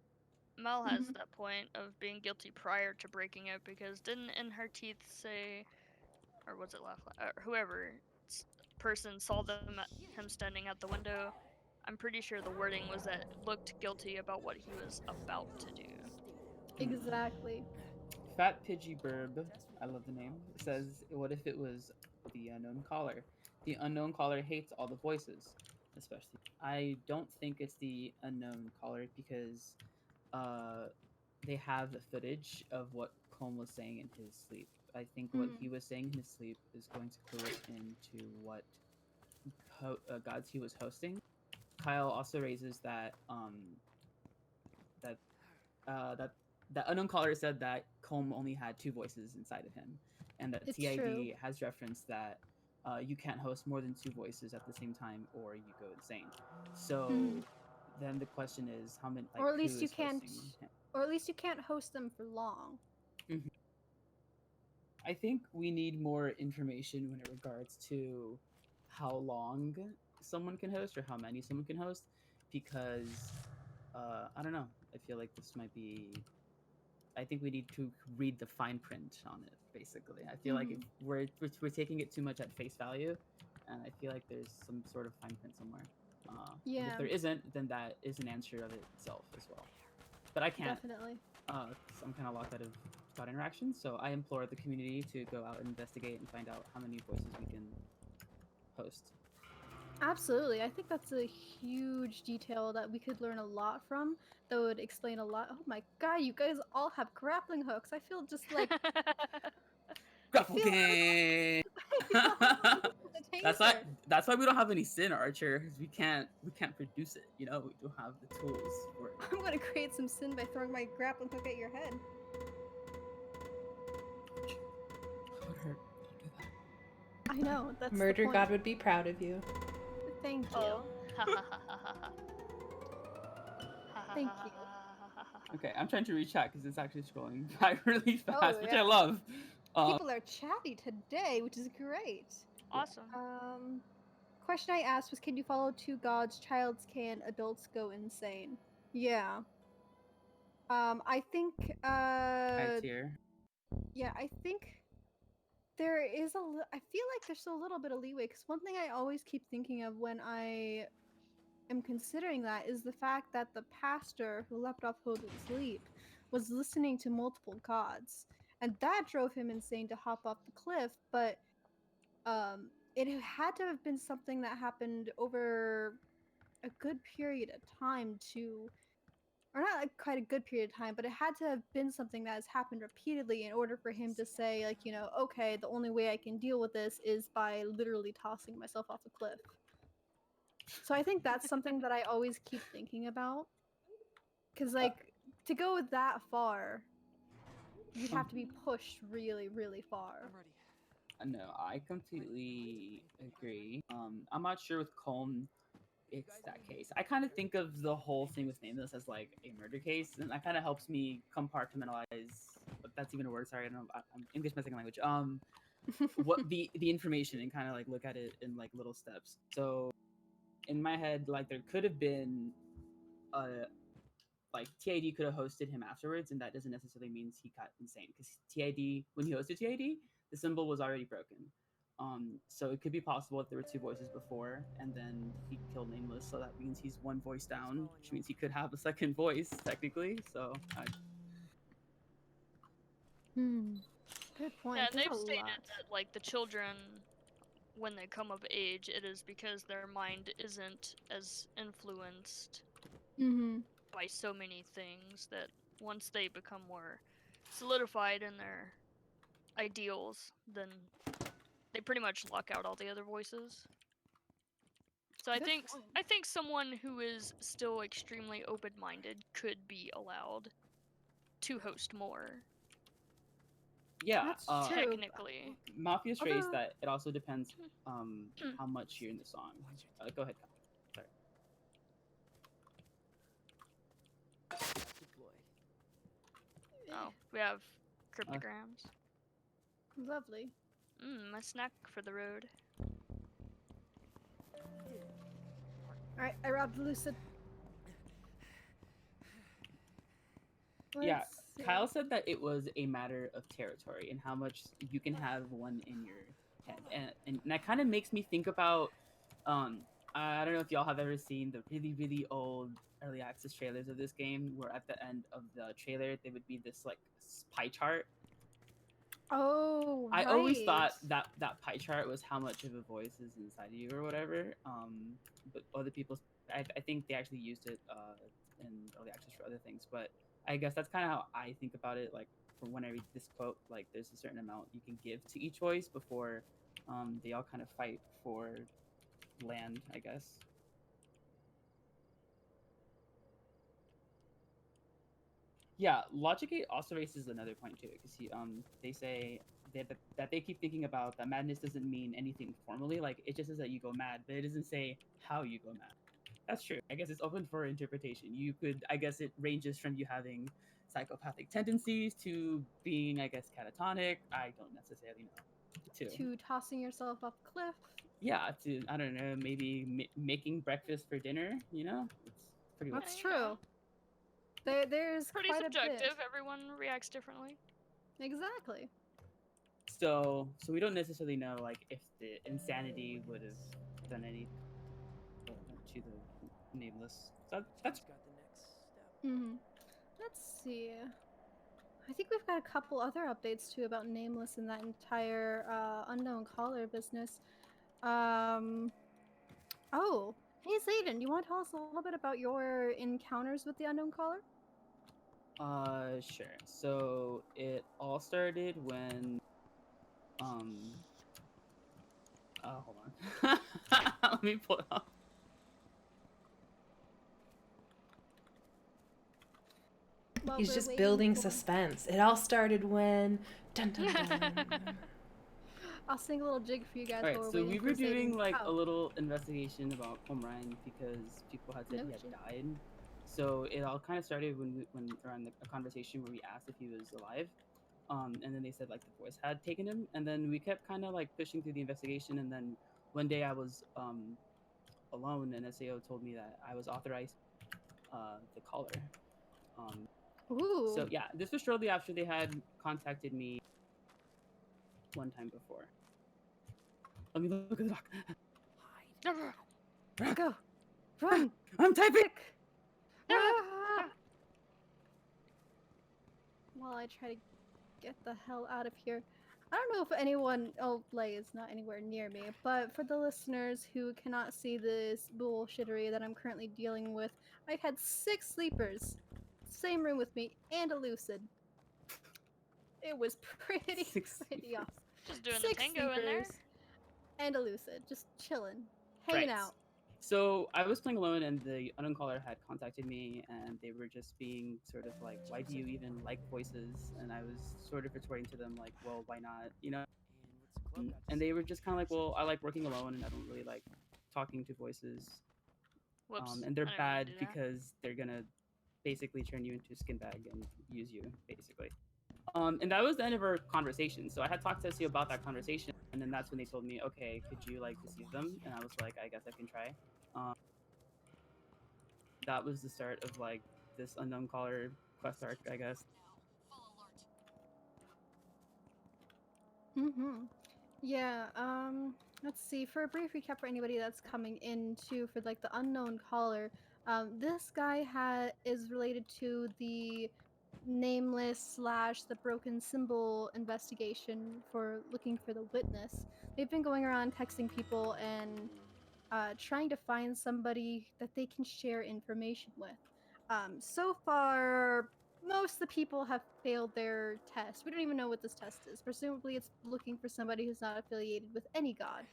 Mel has Mhm. that point of being guilty prior to breaking it, because didn't In Her Teeth say, or was it whoever person saw him standing at the window? I'm pretty sure the wording was that looked guilty about what he was about to do. Exactly. Fat Pidgey Burb, I love the name, says, what if it was the unknown caller? The unknown caller hates all the voices, especially. I don't think it's the unknown caller because they have the footage of what Colm was saying in his sleep. I think what he was saying in his sleep is going to clue us into what gods he was hosting. Kyle also raises that that that the unknown caller said that Colm only had two voices inside of him, and that It's TID true. has referenced that you can't host more than two voices at the same time, or you go insane. So then the question is, how many? Like, Or at least who you is can't hosting him? or at least you can't host them for long. I think we need more information when it regards to how long someone can host or how many someone can host, because I don't know. I feel like this might be. I think we need to read the fine print on it. Basically, I feel like if we're taking it too much at face value, and I feel like there's some sort of fine print somewhere. And Yeah. if there isn't, then that is an answer of itself as well. But I can't. Definitely. 'Cause I'm kind of locked out of god interactions. So I implore the community to go out and investigate and find out how many voices we can host. Absolutely. I think that's a huge detail that we could learn a lot from. That would explain a lot. Oh my god, you guys all have grappling hooks. I feel just like I Grapple feel game. I feel out of place with a That's why taser. that's why we don't have any sin archer, because we can't produce it. You know, we don't have the tools for it. I'm gonna create some sin by throwing my grappling hook at your head. That would hurt. Don't do that. I know, that's Murder the point. God would be proud of you. Thank you. Oh. Thank you. Okay, I'm trying to read chat because it's actually scrolling by really fast, Oh, which yeah. I love. People are chatty today, which is great. Awesome. Question I asked was, can you follow two gods? Childs can, adults go insane. Yeah. I think, High tier. yeah, I think there is I feel like there's still a little bit of leeway, because one thing I always keep thinking of when I am considering that is the fact that the pastor who leapt off Hodin's Sleep was listening to multiple gods, and that drove him insane to hop off the cliff. But it had to have been something that happened over a good period of time to, or not like quite a good period of time, but it had to have been something that has happened repeatedly in order for him to say, like, you know, okay, the only way I can deal with this is by literally tossing myself off a cliff. So I think that's something that I always keep thinking about, because like to go that far, you'd have to be pushed really, really far. I'm ready. No, I completely agree. I'm not sure with Colm it's that case. I kind of think of the whole thing with Nameless as like a murder case, and that kind of helps me compartmentalize. But that's even a word. Sorry, I'm English my second language. What the information and kind of like look at it in like little steps. So in my head, like there could have been like TID could have hosted him afterwards, and that doesn't necessarily mean he got insane, because TID, when he hosted TID, the symbol was already broken. So it could be possible that there were two voices before, and then he killed Nameless, so that means he's one voice down, which means he could have a second voice technically. So Good point. Yeah, There's they've a stated lot. that like the children, when they come of age, it is because their mind isn't as influenced by so many things, that once they become more solidified in their ideals, then they pretty much lock out all the other voices. So Good point. I think someone who is still extremely open-minded could be allowed to host more. yeah, That's true. Technically. Mafia strays Although- that it also depends how much you're in the song. Go ahead. Sorry. Deployed. Oh, we have cryptograms. Lovely. My snack for the road. Alright, I robbed Lucid. Yeah, Let's see. Kyle said that it was a matter of territory and how much you can have one in your head, and that kind of makes me think about I don't know if y'all have ever seen the really old early access trailers of this game, where at the end of the trailer there would be this like pie chart. Oh, I right. always thought that that pie chart was how much of a voice is inside of you or whatever. But other people, I think they actually used it in early access for other things. But I guess that's kind of how I think about it. Like from when I read this quote, like there's a certain amount you can give to each voice before they all kind of fight for land, I guess. Yeah, Logic Gate also raises another point too, because they say that they keep thinking about that madness doesn't mean anything formally. Like it just says that you go mad, but it doesn't say how you go mad. That's true. I guess it's open for interpretation. You could, I guess it ranges from you having psychopathic tendencies to being, I guess, catatonic. I don't necessarily know. To tossing yourself off a cliff. Yeah, to, I don't know, maybe making breakfast for dinner. You know, it's pretty. That's Yeah, true. There's pretty quite subjective. a bit. Everyone reacts differently. Exactly. So we don't necessarily know like if the insanity would have done any to the Nameless. So that's Got the next step. Let's see. I think we've got a couple other updates too about Nameless and that entire unknown caller business. Oh, hey Zayden, you want to tell us a little bit about your encounters with the unknown caller? Sure. So it all started when um hold on. Let me pull it up. While He's we're just waiting building for- suspense. It all started when dun dun dun. I'll sing a little jig for you guys Alright, while we're so waiting we for were Zayden. doing like a Oh, little investigation about Ryan because people had said no he had shit. died. So it all kind of started when around a conversation where we asked if he was alive. And then they said like the boys had taken him, and then we kept kind of like pushing through the investigation, and then one day I was alone, and SAO told me that I was authorized the caller. Ooh. So yeah, this was shortly after they had contacted me one time before. Let me look at the doc. Go. Run. I'm typing. Quick. Ah! While I try to get the hell out of here. I don't know if anyone. Oh, Lay is not anywhere near me. But for the listeners who cannot see this bullshittery that I'm currently dealing with, I've had 6 sleepers, same room with me, and a lucid. It was pretty Six awesome. Just doing 6 the tango in there. sleepers and a lucid, just chilling, hanging out. So I was playing alone, and the unknown caller had contacted me, and they were just being sort of like, "Why do you even like voices?" And I was sort of retorting to them like, "Well, why not?" You know. And they were just kind of like, "Well, I like working alone, and I don't really like talking to voices." Whoops. And they're I didn't mean to bad do that. because they're gonna basically turn you into a skin bag and use you, basically. And that was the end of our conversation. So I had talked to SEO about that conversation, and then that's when they told me, "Okay, could you like deceive them?" And I was like, "I guess I can try." That was the start of like this unknown caller quest arc, I guess. Mm-hmm. Yeah, let's see. For a brief recap for anybody that's coming into for like the unknown caller, this guy is related to the nameless slash the broken symbol investigation for looking for the witness. They've been going around texting people and trying to find somebody that they can share information with. So far, most of the people have failed their test. We don't even know what this test is. Presumably, it's looking for somebody who's not affiliated with any god.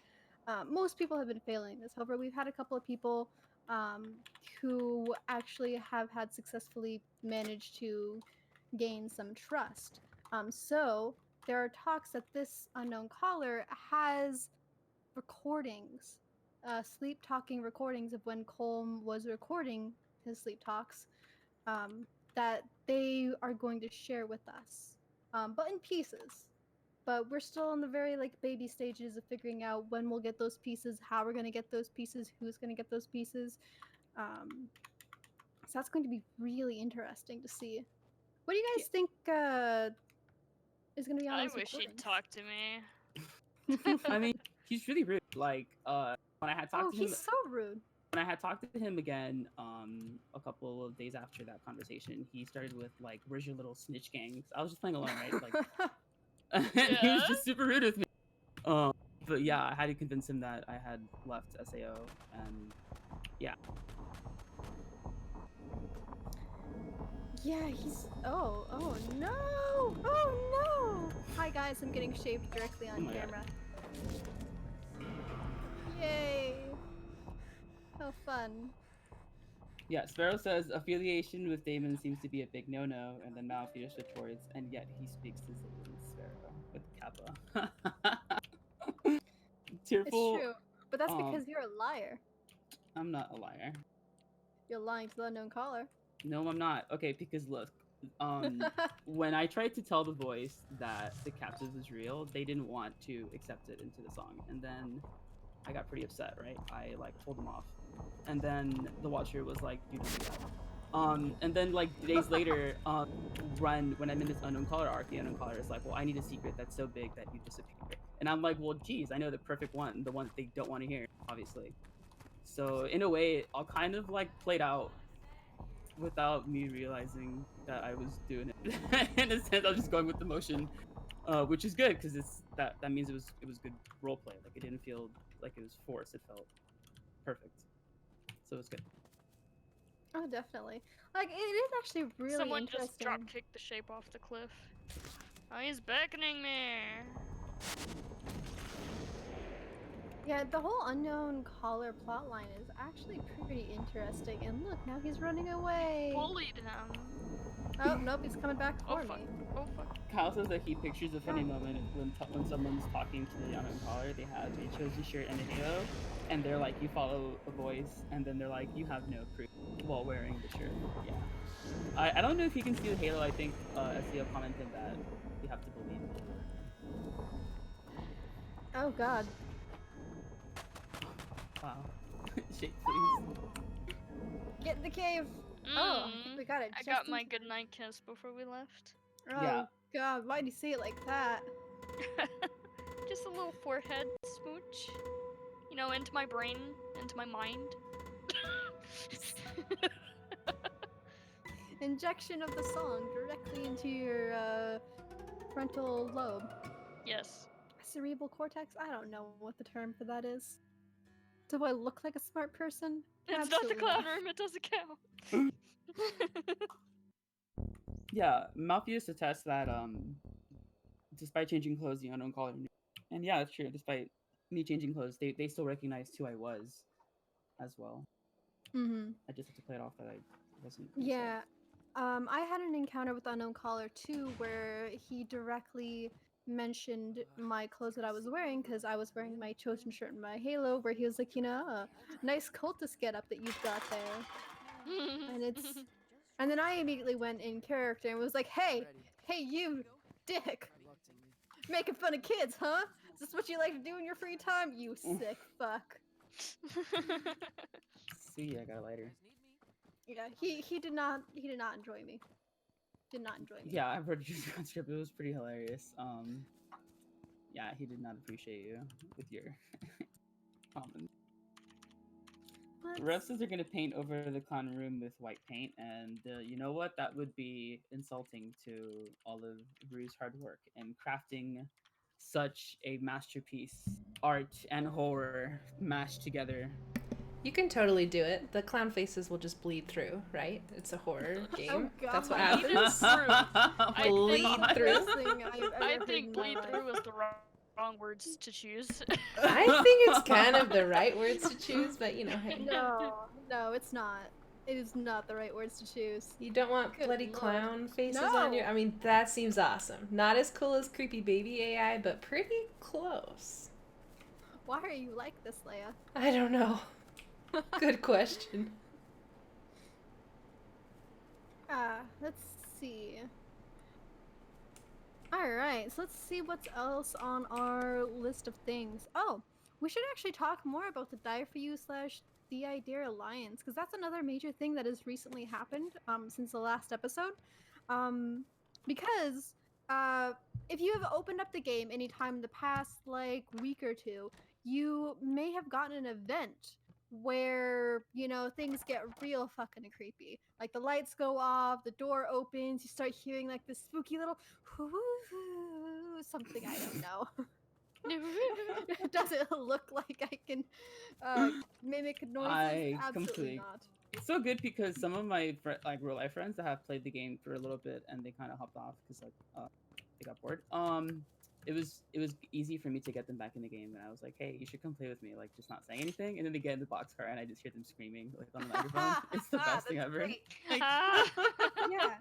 Most people have been failing this. However, we've had a couple of people who actually have had successfully managed to gain some trust. So there are talks that this unknown caller has recordings, sleep talking recordings of when Colm was recording his sleep talks, that they are going to share with us, but in pieces. But we're still in the very like baby stages of figuring out when we'll get those pieces, how we're gonna get those pieces, who's gonna get those pieces. So that's going to be really interesting to see. What do you guys think is gonna be on I those wish he'd recordings? talk to me. I mean, he's really rude. Like, when I had talked Oh, to him, he's so rude. when I had talked to him again, a couple of days after that conversation, he started with like, "Where's your little snitch gangs?" I was just playing alone, right? Like, and he was Yeah? just super rude with me. But yeah, I had to convince him that I had left SAO, and yeah. Yeah, he's. Oh no! Oh no! Hi guys, I'm getting shaved directly Oh on my God. camera. Yay! How fun. Yeah, Sparrow says affiliation with Damon seems to be a big no-no, and then Malpheus retorts, and yet he speaks to Zayden Sparrow with Kappa. It's Tearful. true, but that's because you're a liar. I'm not a liar. You're lying to the unknown caller. No, I'm not. Okay, because look, when I tried to tell the voice that the captive was real, they didn't want to accept it into the song, and then I got pretty upset, right? I like told them off, and then the watcher was like, "You don't do that." And then like days later, when I'm in this unknown caller arc, the unknown caller is like, "Well, I need a secret that's so big that you disappear," and I'm like, "Well, geez, I know the perfect one, the one that they don't want to hear, obviously." So in a way, it all kind of like played out without me realizing that I was doing it. In a sense, I was just going with the motion, which is good because that means it was good role play. Like it didn't feel like it was forced. It felt perfect. So it's good. Oh, definitely. Like, it is actually really Someone interesting. just drop kicked the shape off the cliff. Oh, he's beckoning me. Yeah, the whole unknown caller plotline is actually pretty interesting. And look, now he's running away. Bullied him. Oh, nope, he's coming back Oh for fuck. me. Oh fuck. Kyle says that he pictures a funny moment when someone's talking to the unknown caller. They chose your shirt and a halo, and they're like, you follow a voice, and then they're like, you have no proof while wearing the shirt. Yeah. I don't know if you can see the halo. I think SEO commented that you have to believe me. Oh, God. Wow. Shake, please. Get in the cave. Oh, I think we got it. I just got in my time. goodnight kiss before we left. Oh, Yeah. God, why'd you say it like that? Just a little forehead smooch. You know, into my brain, into my mind. Injection of the song directly into your frontal lobe. Yes. Cerebral cortex? I don't know what the term for that is. Do I look like a smart person? It's not the Absolutely clown room, it doesn't count. Yeah, Malpheus attests that despite changing clothes, the unknown caller knew. And yeah, that's true. Despite me changing clothes, they still recognized who I was as well. Mm-hmm. I just have to play it off that I wasn't. Yeah. I had an encounter with Unknown Caller too, where he directly mentioned my clothes that I was wearing because I was wearing my chosen shirt and my halo. Where he was like, nice cultist get up that you've got there, and then I immediately went in character and was like, hey, you, dick, making fun of kids, huh? Is this what you like to do in your free time? You sick fuck. See, I got a lighter. Yeah, he did not enjoy me. Did not enjoy me. Yeah, I've read your transcript. It was pretty hilarious. Yeah, he did not appreciate you with your comments. Rev says they're gonna paint over the clown room with white paint, and you know what? That would be insulting to all of Rue's hard work in crafting such a masterpiece, art and horror mashed together. You can totally do it. The clown faces will just bleed through, right? It's a horror game. God. That's what Bleed happens. through. Bleed through. I think bleed through is the wrong words to choose. I think it's kind of the right words to choose, but hey. No, it's not. It is not the right words to choose. You don't want Good bloody Lord. clown faces on you? No. I mean, that seems awesome. Not as cool as creepy baby AI, but pretty close. Why are you like this, Leia? I don't know. Good question. Let's see. Alright, so let's see what's else on our list of things. Oh, we should actually talk more about the Die For You / The Idea Alliance, because that's another major thing that has recently happened since the last episode. Because if you have opened up the game anytime in the past week or two, you may have gotten an event where things get real fucking creepy. Like the lights go off, the door opens, you start hearing this spooky little something, I don't know. Does it look like I can mimic noises? I Absolutely completely. not. It's so good because some of my real life friends that have played the game for a little bit and they kind of hopped off because they got bored. It was easy for me to get them back in the game, and I was like, hey, you should come play with me, just not saying anything, and then they get in the boxcar and I just hear them screaming on the microphone. It's the best thing ever. Yeah.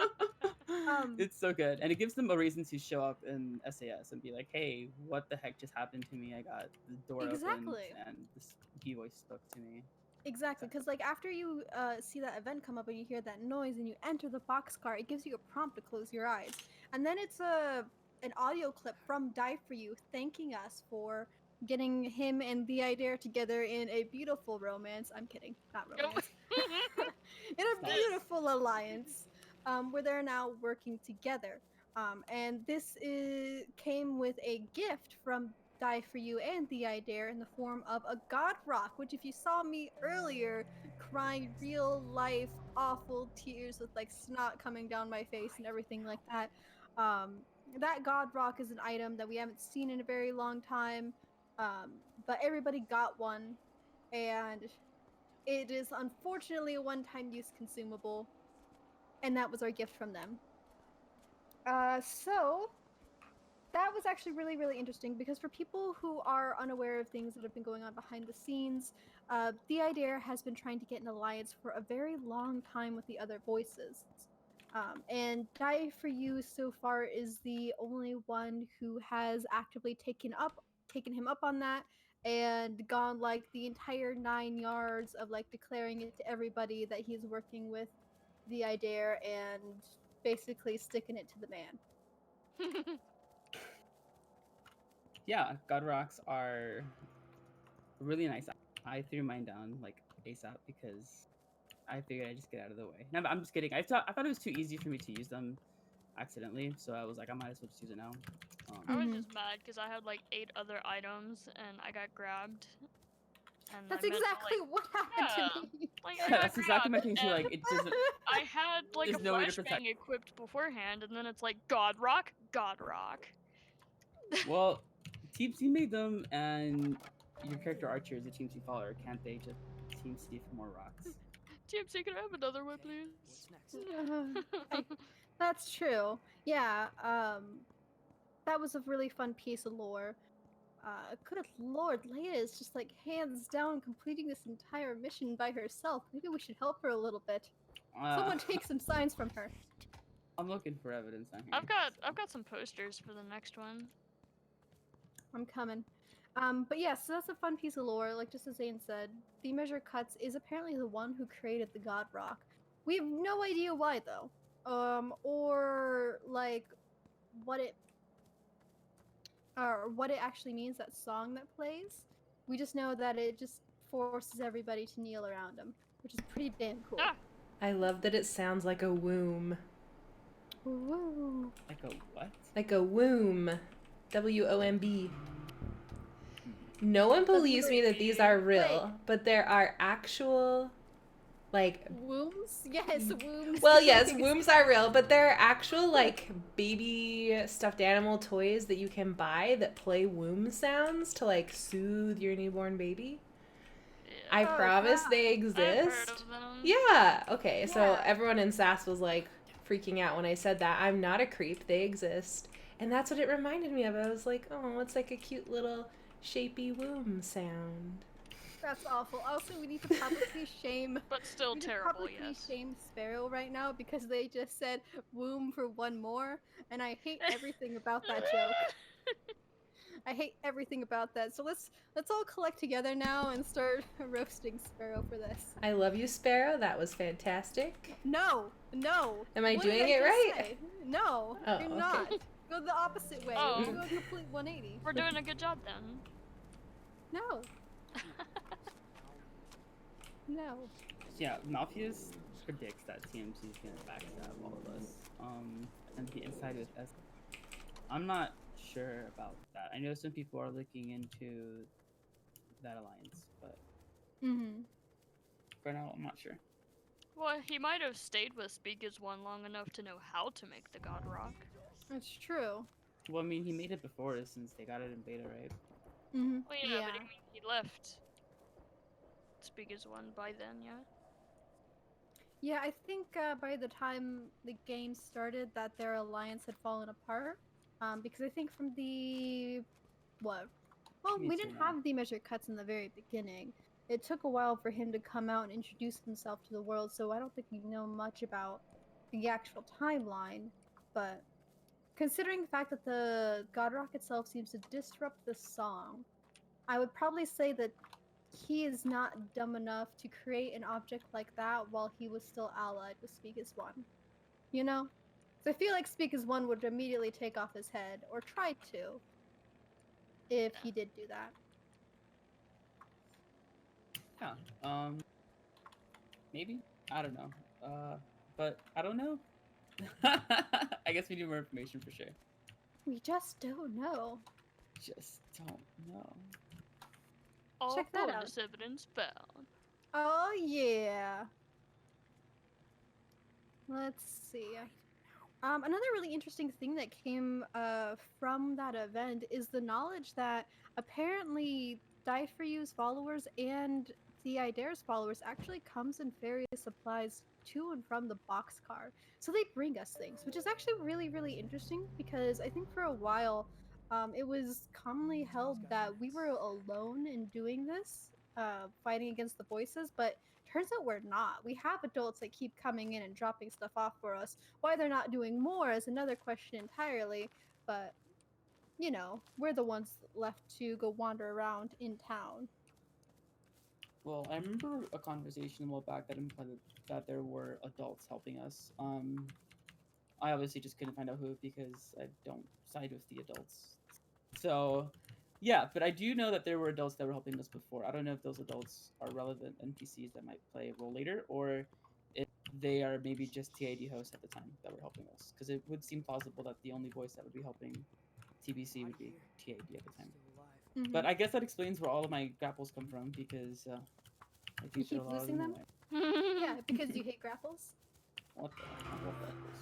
It's so good, and it gives them a reason to show up in SAS and be like, hey, what the heck just happened to me? I got the door opened and this key voice spoke to me. Exactly, because after you see that event come up and you hear that noise and you enter the boxcar, it gives you a prompt to close your eyes, and then it's an audio clip from Die For You thanking us for getting him and the idea together in a beautiful romance. I'm kidding, not romance. In a beautiful alliance, where they're now working together. And this came with a gift from die for you and the idea in the form of a god rock, which if you saw me earlier crying real life awful tears with like snot coming down my face and everything like that, um, that god rock is an item that we haven't seen in a very long time, but everybody got one, and it is unfortunately a one-time use consumable, and that was our gift from them. So that was actually really, really interesting because for people who are unaware of things that have been going on behind the scenes, the idea has been trying to get an alliance for a very long time with the other voices. And Die for You so far is the only one who has actively taken him up on that and gone like the entire 9 yards of like declaring it to everybody that he's working with the idea and basically sticking it to the man. Yeah, God rocks are really nice. I threw mine down like ASAP because I figured I'd just get out of the way. No, I'm just kidding. I thought it was too easy for me to use them accidentally, so I was like, I might as well just use it now. I was Mhm. just mad because I had like 8 other items and I got grabbed. And That's I meant to, exactly like, what happened yeah, to me. like Yeah, I got that's exactly my grabbed thing too. and Like, it doesn't. I had like There's a no way to protect. flashbang equipped beforehand, and then it's like God Rock, God Rock. Well, Team C made them, and your character Archer is a Team C follower. Can't they just Team C for more rocks? TMC, can I have another one, Okay, please? what's next? That's true. Yeah, that was a really fun piece of lore. Good lord, Leia is just like hands down completing this entire mission by herself. Maybe we should help her a little bit. Uh, Someone take some signs from her. I'm looking for evidence on here. I've got some posters for the next one. I'm coming. But yeah, so that's a fun piece of lore. Like just as Zane said, the Measure Cuts is apparently the one who created the God Rock. We have no idea why though. Or like what it or what it actually means, that song that plays. We just know that it just forces everybody to kneel around him, which is pretty damn cool. Ah, I love that it sounds like a womb. Woo. Like a what? Like a womb. WOMB. No one believes me that these are real, but there are actual, like, Wombs? Yes, wombs. well, yes, wombs are real, but there are actual, like, baby stuffed animal toys that you can buy that play womb sounds to, like, soothe your newborn baby. yeah. I Oh, promise God. they I've heard exist. of them. Yeah, okay, so Yeah. everyone in SAS was, like, freaking out when I said that. I'm not a creep, they exist. And that's what it reminded me of. I was like, oh, it's like a cute little shapy womb sound. That's awful. Also, we need to publicly shame. But still We need to terrible, publicly yes. shame Sparrow right now because they just said womb for one more, and I hate everything about that joke. I hate everything about that. So let's all collect together now and start roasting Sparrow for this. I love you, Sparrow. That was fantastic. No, no. Am I What did doing it just right? say? No, Oh, you're okay. not. Go the opposite way. Oh. Go a complete 180. We're doing a good job then. No, no. Yeah, Malpheus predicts that TMC is gonna backstab all of us. And be inside with S. I'm not sure about that. I know some people are looking into that alliance, but Mm-hmm. for now, I'm not sure. Well, he might have stayed with Speak as One long enough to know how to make the God Rock. That's true. Well, I mean, he made it before us since they got it in beta, right? Mm-hmm. Well, yeah, but I mean, he left Speak as One by then, yeah? Yeah, I think by the time the game started that their alliance had fallen apart. Because I think from the what? Well, Me we too didn't now. have the Measure Cuts in the very beginning. It took a while for him to come out and introduce himself to the world, so I don't think we know much about the actual timeline. But considering the fact that the God Rock itself seems to disrupt the song, I would probably say that he is not dumb enough to create an object like that while he was still allied with Speak as One. You know? So I feel like Speak as One would immediately take off his head, or try to, if he did do that. Yeah. Maybe. I don't know. But I don't know. I guess we need more information for sure. We just don't know. just don't know. All Check that out. bonus evidence found. Oh yeah. Let's see. Another really interesting thing that came from that event is the knowledge that apparently Die For You's followers and the Idare's followers actually comes in various supplies to and from the boxcar. So they bring us things, which is actually really, really interesting because I think for a while it was commonly held that we were alone in doing this, fighting against the voices, but turns out we're not. We have adults that keep coming in and dropping stuff off for us. Why they're not doing more is another question entirely, but you know, we're the ones left to go wander around in town. Well, I remember a conversation a while back that implied that there were adults helping us. I obviously just couldn't find out who because I don't side with the adults. So, yeah, but I do know that there were adults that were helping us before. I don't know if those adults are relevant NPCs that might play a role later, or if they are maybe just TAD hosts at the time that were helping us. Because it would seem plausible that the only voice that would be helping TBC would be TAD at the time. Mm-hmm. But I guess that explains where all of my grapples come from because I You do throw keep a lot of losing them them? away. Yeah, because you hate grapples. What the? I love grapples.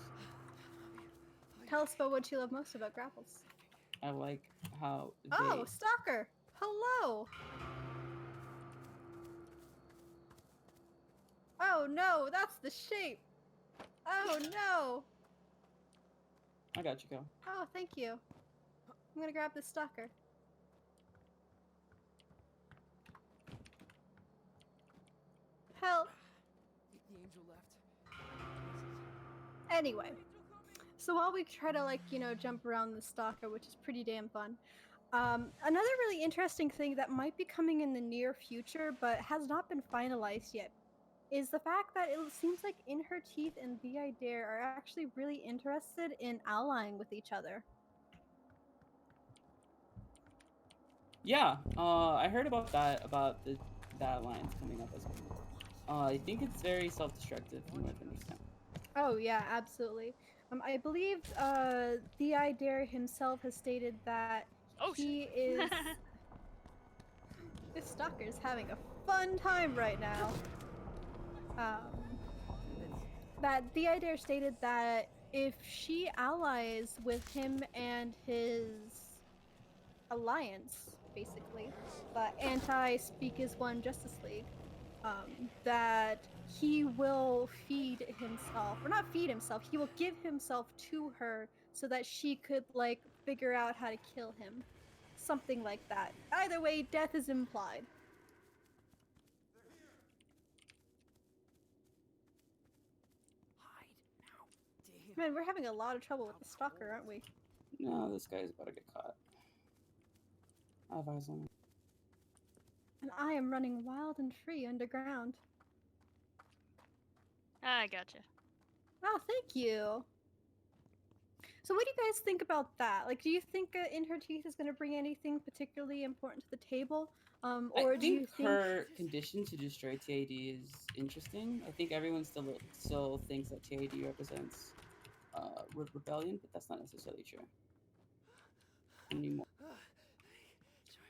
Tell us about what you love most about grapples. I like how they. Oh, Stalker! Hello! Oh no, that's the shape! Oh no! I got you, Cal. Oh, thank you. I'm gonna grab this stalker. Help! The angel left. Anyway, so while we try to, like, you know, jump around the stalker, which is pretty damn fun, another really interesting thing that might be coming in the near future but has not been finalized yet is the fact that it seems like In Her Teeth and The Idea are actually really interested in allying with each other. Yeah, I heard about that that alliance coming up as well. I think it's very self-destructive from what I understand. Oh yeah, absolutely. I believe The Idea himself has stated that Oh shit. he is this stalker is having a fun time right now. That The Idea stated that if she allies with him and his alliance, basically, the anti-Speak as One Justice League, that he will feed himself, or not feed himself, he will give himself to her so that she could, like, figure out how to kill him. Something like that. Either way, death is implied. Hide now. Damn. Man, we're having a lot of trouble with the stalker, aren't we? No, this guy's about to get caught. I have eyes on him. And I am running wild and free underground. I gotcha. Oh, thank you. So what do you guys think about that? Like, do you think In Her Teeth is going to bring anything particularly important to the table? Or I do you think think... her condition to destroy TAD is interesting. I think everyone still thinks that TAD represents rebellion, but that's not necessarily true anymore.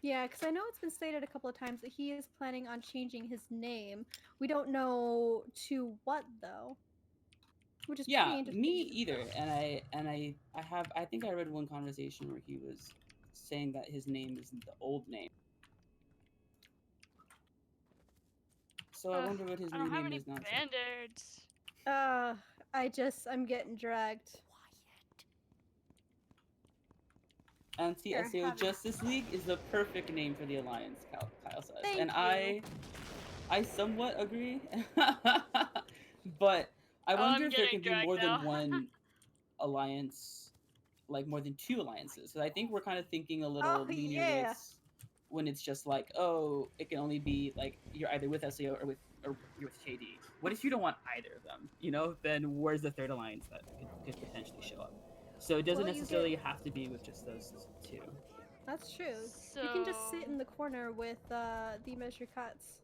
Yeah, because I know it's been stated a couple of times that he is planning on changing his name. We don't know to what, though. Which is pretty Yeah, interesting. me either. I think I read one conversation where he was saying that his name isn't the old name. So I wonder what his I new don't have name any is now. band-aids. I'm getting dragged. Here, Anti-SEO have it. Justice League is the perfect name for the alliance, Kyle says. Thank And you. I somewhat agree. But I Oh, wonder I'm if there getting can be dragged more now. than one alliance, like more than two alliances. So I think we're kind of thinking a little Oh, linear yeah. when it's just like, oh, it can only be like you're either with SEO or you're with KD. What if you don't want either of them? You know, then where's the third alliance that could potentially show up? So it doesn't Well, necessarily have to be with just those two. That's true. So You can just sit in the corner with the measure cuts.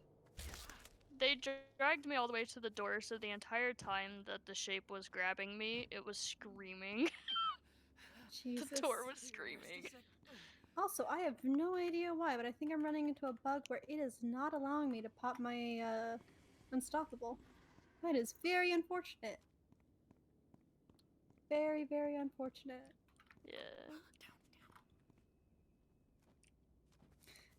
they dragged me all the way to the door, so the entire time that the shape was grabbing me, it was screaming. Jesus. The door was screaming. Also, I have no idea why, but I think I'm running into a bug where it is not allowing me to pop my unstoppable. That is very unfortunate. Very, very unfortunate. Yeah.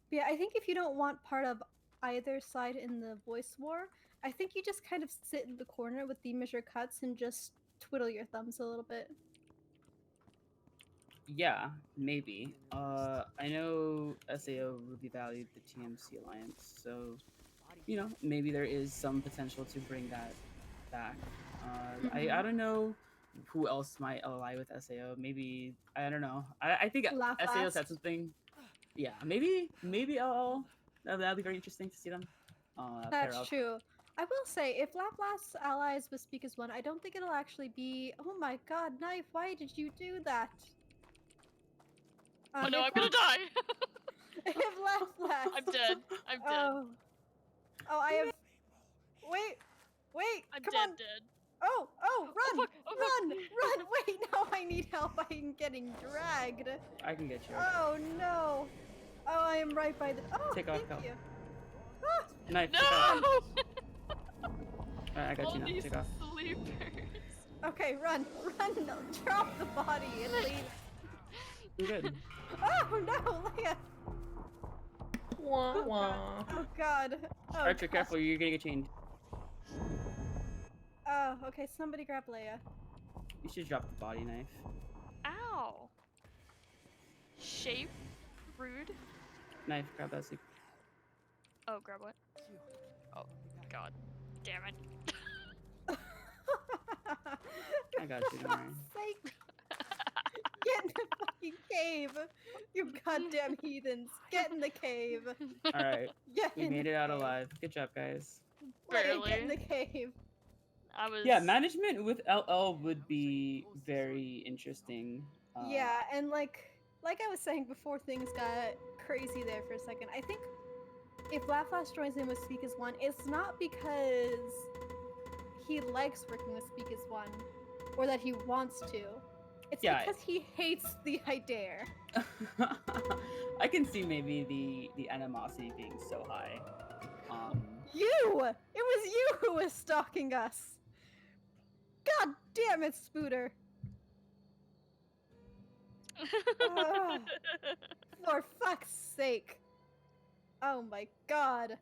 But yeah, I think if you don't want part of either side in the voice war, I think you just kind of sit in the corner with the measure cuts and just twiddle your thumbs a little bit. Yeah, maybe. I know SAO really valued the TMC alliance, so maybe there is some potential to bring that back. I don't know who else might ally with SAO. Maybe I don't know. I think Laugh SAO said last. something. Yeah, maybe LL. That'd be very interesting to see them pair That's up. true. I will say, if Laplace allies with Speak as One, I don't think it'll actually be. Oh my god, Knife, why did you do that? Oh no, If I'm gonna die! if Laplace. I'm dead. I'm dead. Oh, I have. Wait, I'm come dead, on. dead. Oh, Oh run, fuck! Oh fuck! run! Wait, no, I need help. I'm getting dragged. I can get you. Oh no. Oh, I am right by the. Oh, Take off, thank Cal. you. Ah! Knife, take off. No! Alright, I got All you now. these Take off. sleepers. Okay, run, no, drop the body and leave. I'm good. Oh no, Leia. Wah Oh god. wah. Oh god. Oh, Archer, god. careful, you're gonna get chained. Oh, okay, somebody grab Leia. You should drop the body knife. Ow. Shape. Rude. Knife, grab that sleep. Oh, grab what? Oh, god. Damn it. I got you, don't worry. Sake. Get in the fucking cave. You goddamn heathens. Get in the cave. Alright, Get we in made the it out cave. alive. Good job, guys. Leia, get in Barely. the cave. I was. Yeah, management with LL would be very interesting. Yeah, and like I was saying before things got crazy there for a second, I think if Laplace joins in with Speak as One, it's not because he likes working with Speak as One or that he wants to. It's Yeah. because he hates the idea. I can see maybe the animosity being so high. You! It was you who was stalking us! God damn it, Spooter! Ugh. For fuck's sake! Oh my god.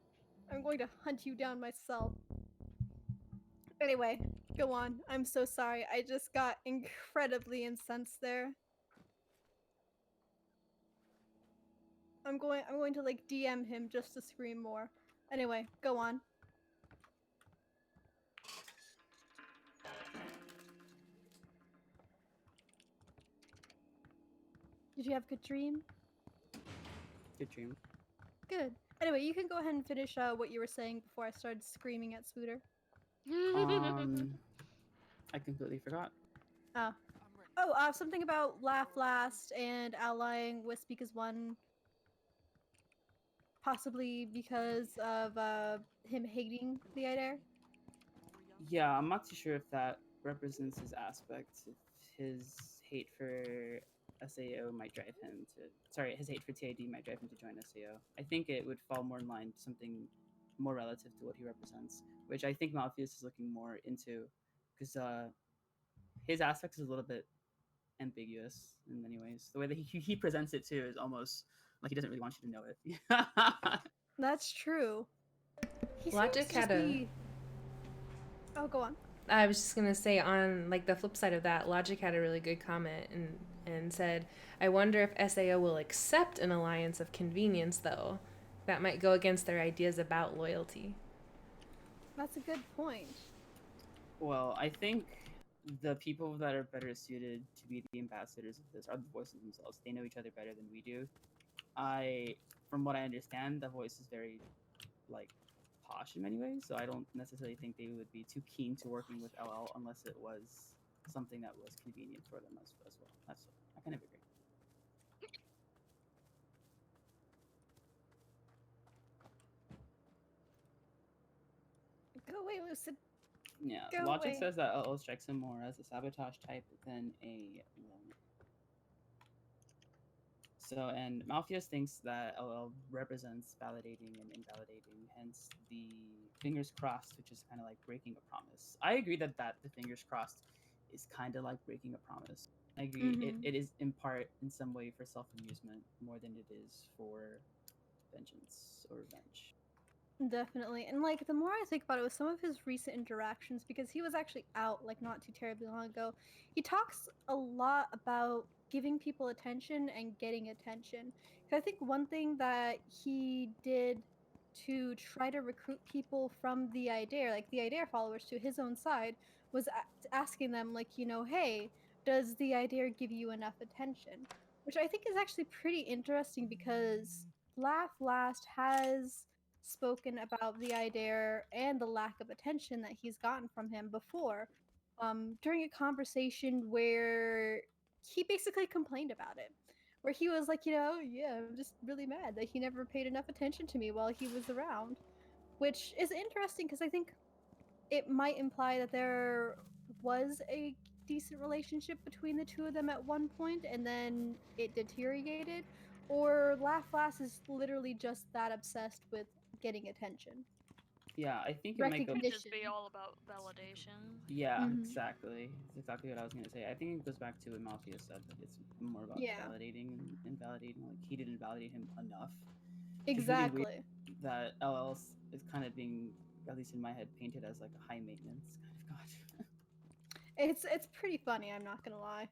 I'm going to hunt you down myself. Anyway, go on. I'm so sorry. I just got incredibly incensed there. I'm going to like DM him just to scream more. Anyway, go on. Did you have a good dream? Good dream. Good. Anyway, you can go ahead and finish what you were saying before I started screaming at Spooter. I completely forgot. Something about Laugh Last and allying with Speak as One. Possibly because of him hating the idea. Yeah, I'm not too sure if that represents his aspect. If his hate for SAO might drive him to. Sorry, his hate for TID might drive him to join SAO. I think it would fall more in line to something more relative to what he represents, which I think Malpheus is looking more into, because his aspect is a little bit ambiguous in many ways. The way that he presents it too is almost like he doesn't really want you to know it. That's true. He Logic seems to just had a. be... Oh, go on. I was just gonna say, on like the flip side of that, Logic had a really good comment and said, "I wonder if SAO will accept an alliance of convenience, though. That might go against their ideas about loyalty." That's a good point. Well, I think the people that are better suited to be the ambassadors of this are the voices themselves. They know each other better than we do. From what I understand, the voice is very like posh in many ways, so I don't necessarily think they would be too keen to working with LL unless it was something that was convenient for them as well. I kind of agree. Go away, Lucid. Yeah, Go Logic away. says that LL strikes him more as a sabotage type than a So, and Malpheus thinks that LL represents validating and invalidating, hence the fingers crossed, which is kind of like breaking a promise. I agree that the fingers crossed is kind of like breaking a promise. I agree. Mm-hmm. It is in part, in some way, for self amusement more than it is for vengeance or revenge. Definitely. And like the more I think about it with some of his recent interactions, because he was actually out like not too terribly long ago, he talks a lot about giving people attention and getting attention. 'Cause I think one thing that he did to try to recruit people from the idea, like the idea followers to his own side, was asking them like, hey, does the idea give you enough attention? Which I think is actually pretty interesting because Laugh Last has spoken about the idea and the lack of attention that he's gotten from him before, during a conversation where he basically complained about it. Where he was like, yeah, I'm just really mad that he never paid enough attention to me while he was around. Which is interesting because I think it might imply that there was a decent relationship between the two of them at one point and then it deteriorated, or Laugh Last is literally just that obsessed with getting attention, Yeah, I think it might go. Could just be recognition. all about validation. Yeah, Hmm. exactly. It's exactly what I was gonna say. I think it goes back to what Mafia said, that it's more about Yeah, validating and invalidating. Like, he didn't validate him enough, which is really weird. exactly. That LL is kind of being, at least in my head, painted as like a high maintenance kind of god. It's pretty funny, I'm not gonna lie.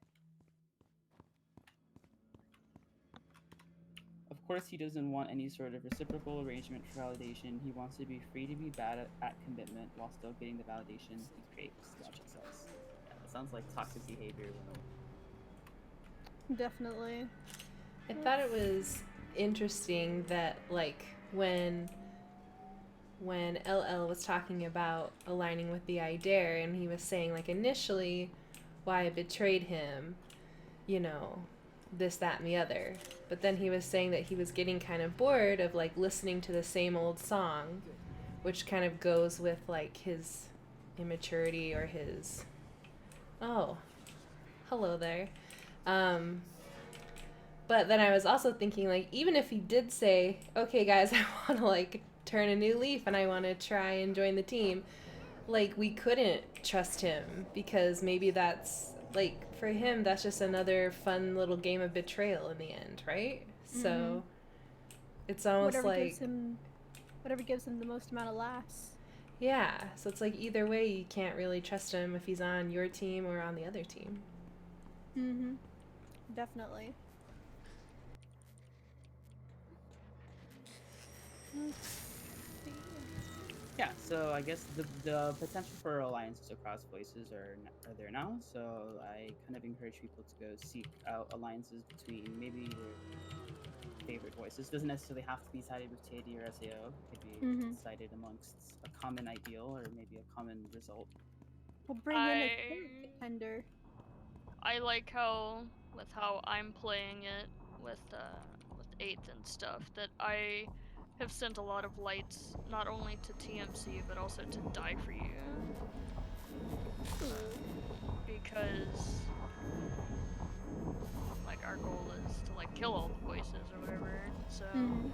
Of course, he doesn't want any sort of reciprocal arrangement for validation. He wants to be free to be bad at commitment while still getting the validation he craves. Logic says. Yeah, that sounds like toxic behavior. Definitely. I thought it was interesting that like when LL was talking about aligning with the idea and he was saying like initially why I betrayed him, you know, this, that, and the other. But then he was saying that he was getting kind of bored of like listening to the same old song, which kind of goes with like his immaturity or his, oh, hello there. But then I was also thinking like even if he did say, okay guys, I want to like turn a new leaf and I want to try and join the team, like we couldn't trust him because maybe that's like for him that's just another fun little game of betrayal in the end, right? Hmm. So it's almost Whatever like gives him, whatever gives him the most amount of laughs. yeah, so it's like either way you can't really trust him if he's on your team or on the other team. Hmm. Definitely. Let's see. Yeah, so I guess the potential for alliances across voices are there now. So I kind of encourage people to go seek out alliances between maybe their favorite voices. Doesn't necessarily have to be sided with TAD or SAO. It could be Hmm. sided amongst a common ideal or maybe a common result. We'll bring in a third I contender. I like how with how I'm playing it with 8th and stuff that I have sent a lot of lights not only to TMC but also to Die For You because like our goal is to like kill all the voices or whatever. So Hmm.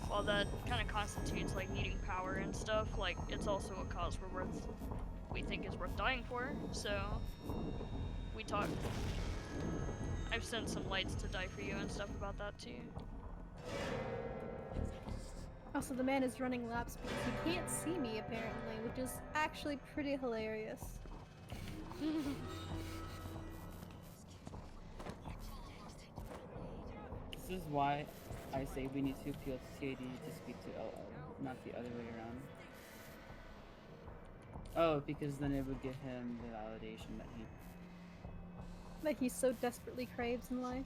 while that kind of constitutes like needing power and stuff, like it's also a cause we think is worth dying for. So we talk. I've sent some lights to Die For You and stuff about that too. Also, the man is running laps because he can't see me apparently, which is actually pretty hilarious. This is why I say we need to appeal to TAD to speak to LL, not the other way around. Oh, because then it would give him the validation that He so desperately craves in life.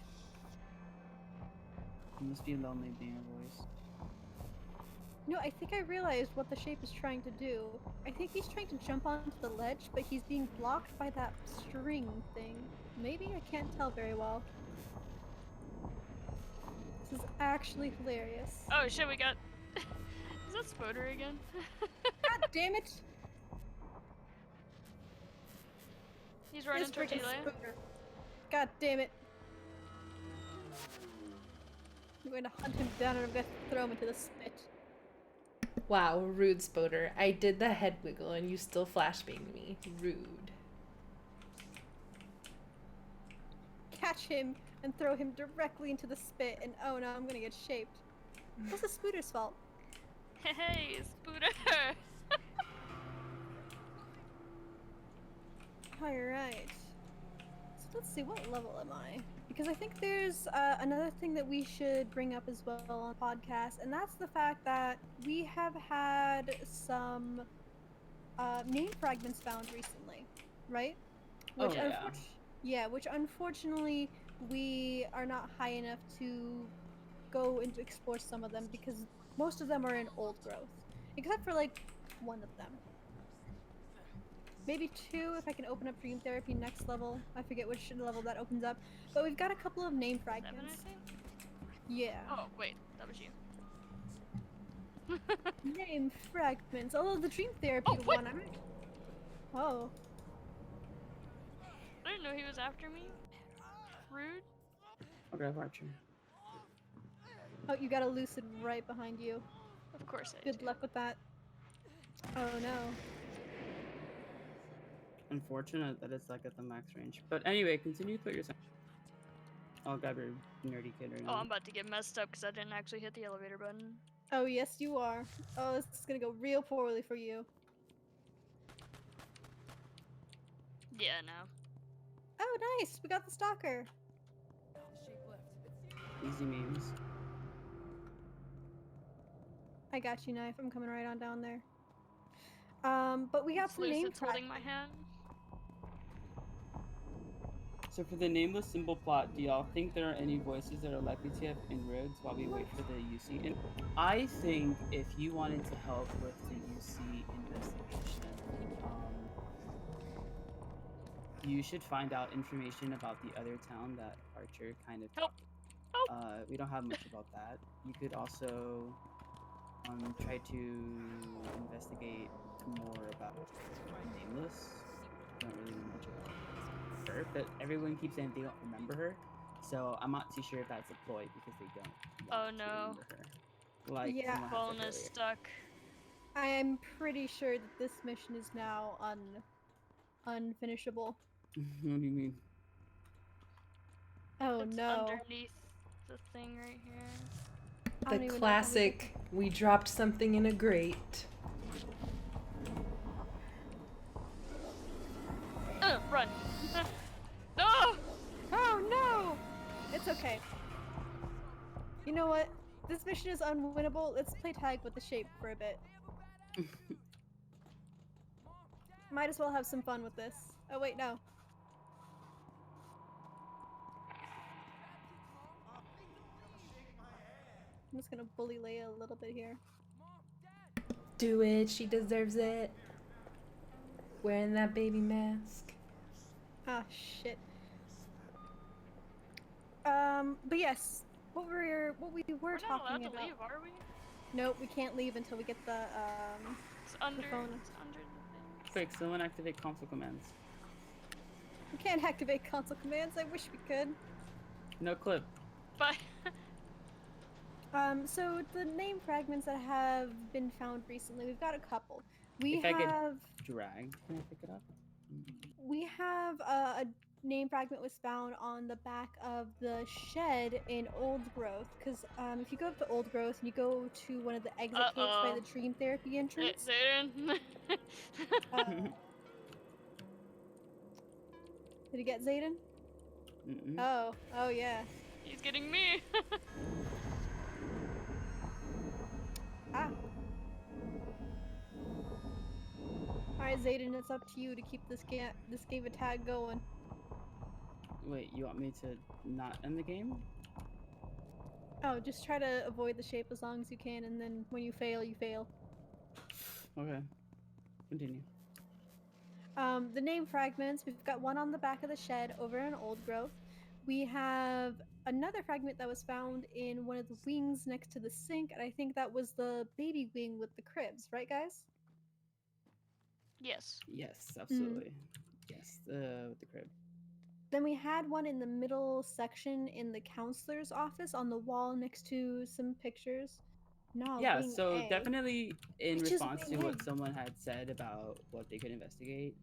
he must be lonely being a voice. No, I think I realized what the shape is trying to do. I think he's trying to jump onto the ledge, but he's being blocked by that string thing. Maybe? I can't tell very well. This is actually hilarious. Oh shit, we got. Is that Spoder again? God damn it! He's running This towards freaking Elia. spooker. God damn it. I'm going to hunt him down and I'm going to throw him into the spit. Wow, rude, Spoder. I did the head wiggle and you still flashbanged me. Rude. Catch him and throw him directly into the spit, and oh no, I'm gonna get shaped. This is Spooder's fault. Hey, Spooder! Alright. So let's see, what level am I? Because I think there's another thing that we should bring up as well on the podcast, and that's the fact that we have had some name fragments found recently, right? Oh, Which yeah. which unfortunately we are not high enough to go and explore some of them because most of them are in old growth, except for like one of them. Maybe two if I can open up dream therapy next level. I forget which level that opens up, but we've got a couple of name 7, fragments. I think? Yeah. Oh, wait, that was you. Name fragments. Although the dream therapy Oh, what? one, oh, I didn't know he was after me. Rude. Okay, Archer. oh, you got a lucid right behind you. Of course I Good do. luck with that. Oh no. Unfortunate that it's like at the max range. But anyway, continue with what you're saying. I'll grab your nerdy kid right Oh, now. I'm about to get messed up because I didn't actually hit the elevator button. Oh yes, you are. Oh, this is gonna go real poorly for you. Yeah, no. Oh, nice. We got the stalker. The shape left. Easy memes. I got you, knife. I'm coming right on down there. But we got some name Lucid's holding my fragments. hand. So for the nameless symbol plot, do y'all think there are any voices that are likely to have inroads while we wait for the UC? And I think if you wanted to help with the UC investigation, you should find out information about the other town that Archer kind of. Help! Help! We don't have much about that. You could also try to investigate more about Nameless. Don't really know much about her, but everyone keeps saying they don't remember her. So I'm not too sure if that's a ploy because they don't Oh, want to no. remember her. Like Yeah. someone had Phone said is earlier. stuck. I am pretty sure that this mission is now unfinishable. What do you mean? Oh It's no. underneath the thing right here. I The don't even know how we get classic, we dropped something in a grate. Run! No! Oh no! It's okay. You know what? This mission is unwinnable. Let's play tag with the shape for a bit. Might as well have some fun with this. Oh wait, no. I'm just gonna bully Leia a little bit here. Do it, she deserves it. Wearing that baby mask. Ah, shit. But yes, what we were We're not allowed talking to about. leave, are we? Nope, we can't leave until we get the It's under. phone. It's under the thing. Quick, someone activate console commands. We can't activate console commands. I wish we could. No clip. But So the name fragments that have been found recently, we've got a couple. We If I could have drag, can I pick it up? a name fragment was found on the back of the shed in Old Growth. Because if you go up to Old Growth and you go to one of the exit caves by the dream therapy entrance, Zayden. uh, did you get Zayden? Mm-mm. Oh yeah. He's getting me. Ah. Alright, Zayden, it's up to you to keep this game of tag going. Wait, you want me to not end the game? Oh, just try to avoid the shape as long as you can, and then when you fail, you fail. Okay. Continue. The name fragments, we've got one on the back of the shed over in Old Growth. We have another fragment that was found in one of the wings next to the sink, and I think that was the baby wing with the cribs, right, guys? Yes. Yes, absolutely. Yes, with the crib. Then we had one in the middle section in the counselor's office on the wall next to some pictures. No, Yeah, wing so A. definitely in Which is response to wing what A. someone had said about what they could investigate,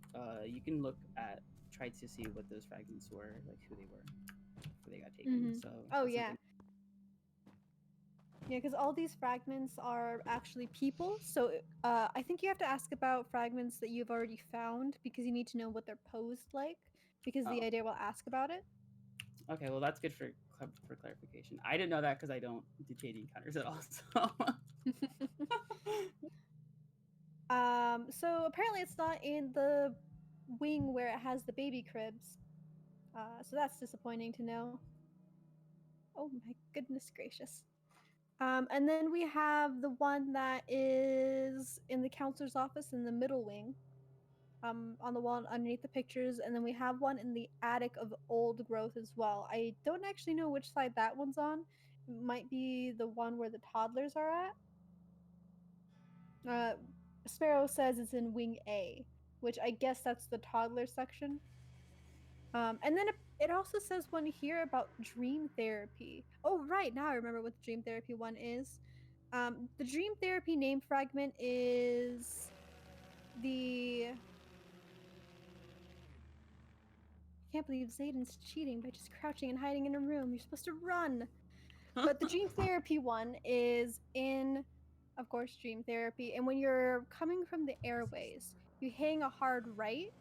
you can try to see what those fragments were, like who they were before they got taken. Mm-hmm. So Oh that's yeah. something. Yeah, because all these fragments are actually people. So I think you have to ask about fragments that you've already found because you need to know what they're posed like. Because the Oh, idea will ask about it. okay. Well, that's good for clarification. I didn't know that because I don't do TAD encounters at all. So apparently it's not in the wing where it has the baby cribs. So that's disappointing to know. Oh my goodness gracious. And then we have the one that is in the counselor's office in the middle wing, on the wall underneath the pictures, and then we have one in the attic of old growth as well. I don't actually know which side that one's on. It might be the one where the toddlers are at. Sparrow says it's in wing A, which I guess that's the toddler section. And then it also says one here about dream therapy. Oh, right, now I remember what the dream therapy one is. The dream therapy name fragment is the. I can't believe Zayden's cheating by just crouching and hiding in a room. You're supposed to run. But the dream therapy one is in, of course, dream therapy. And when you're coming from the airways, you hang a hard right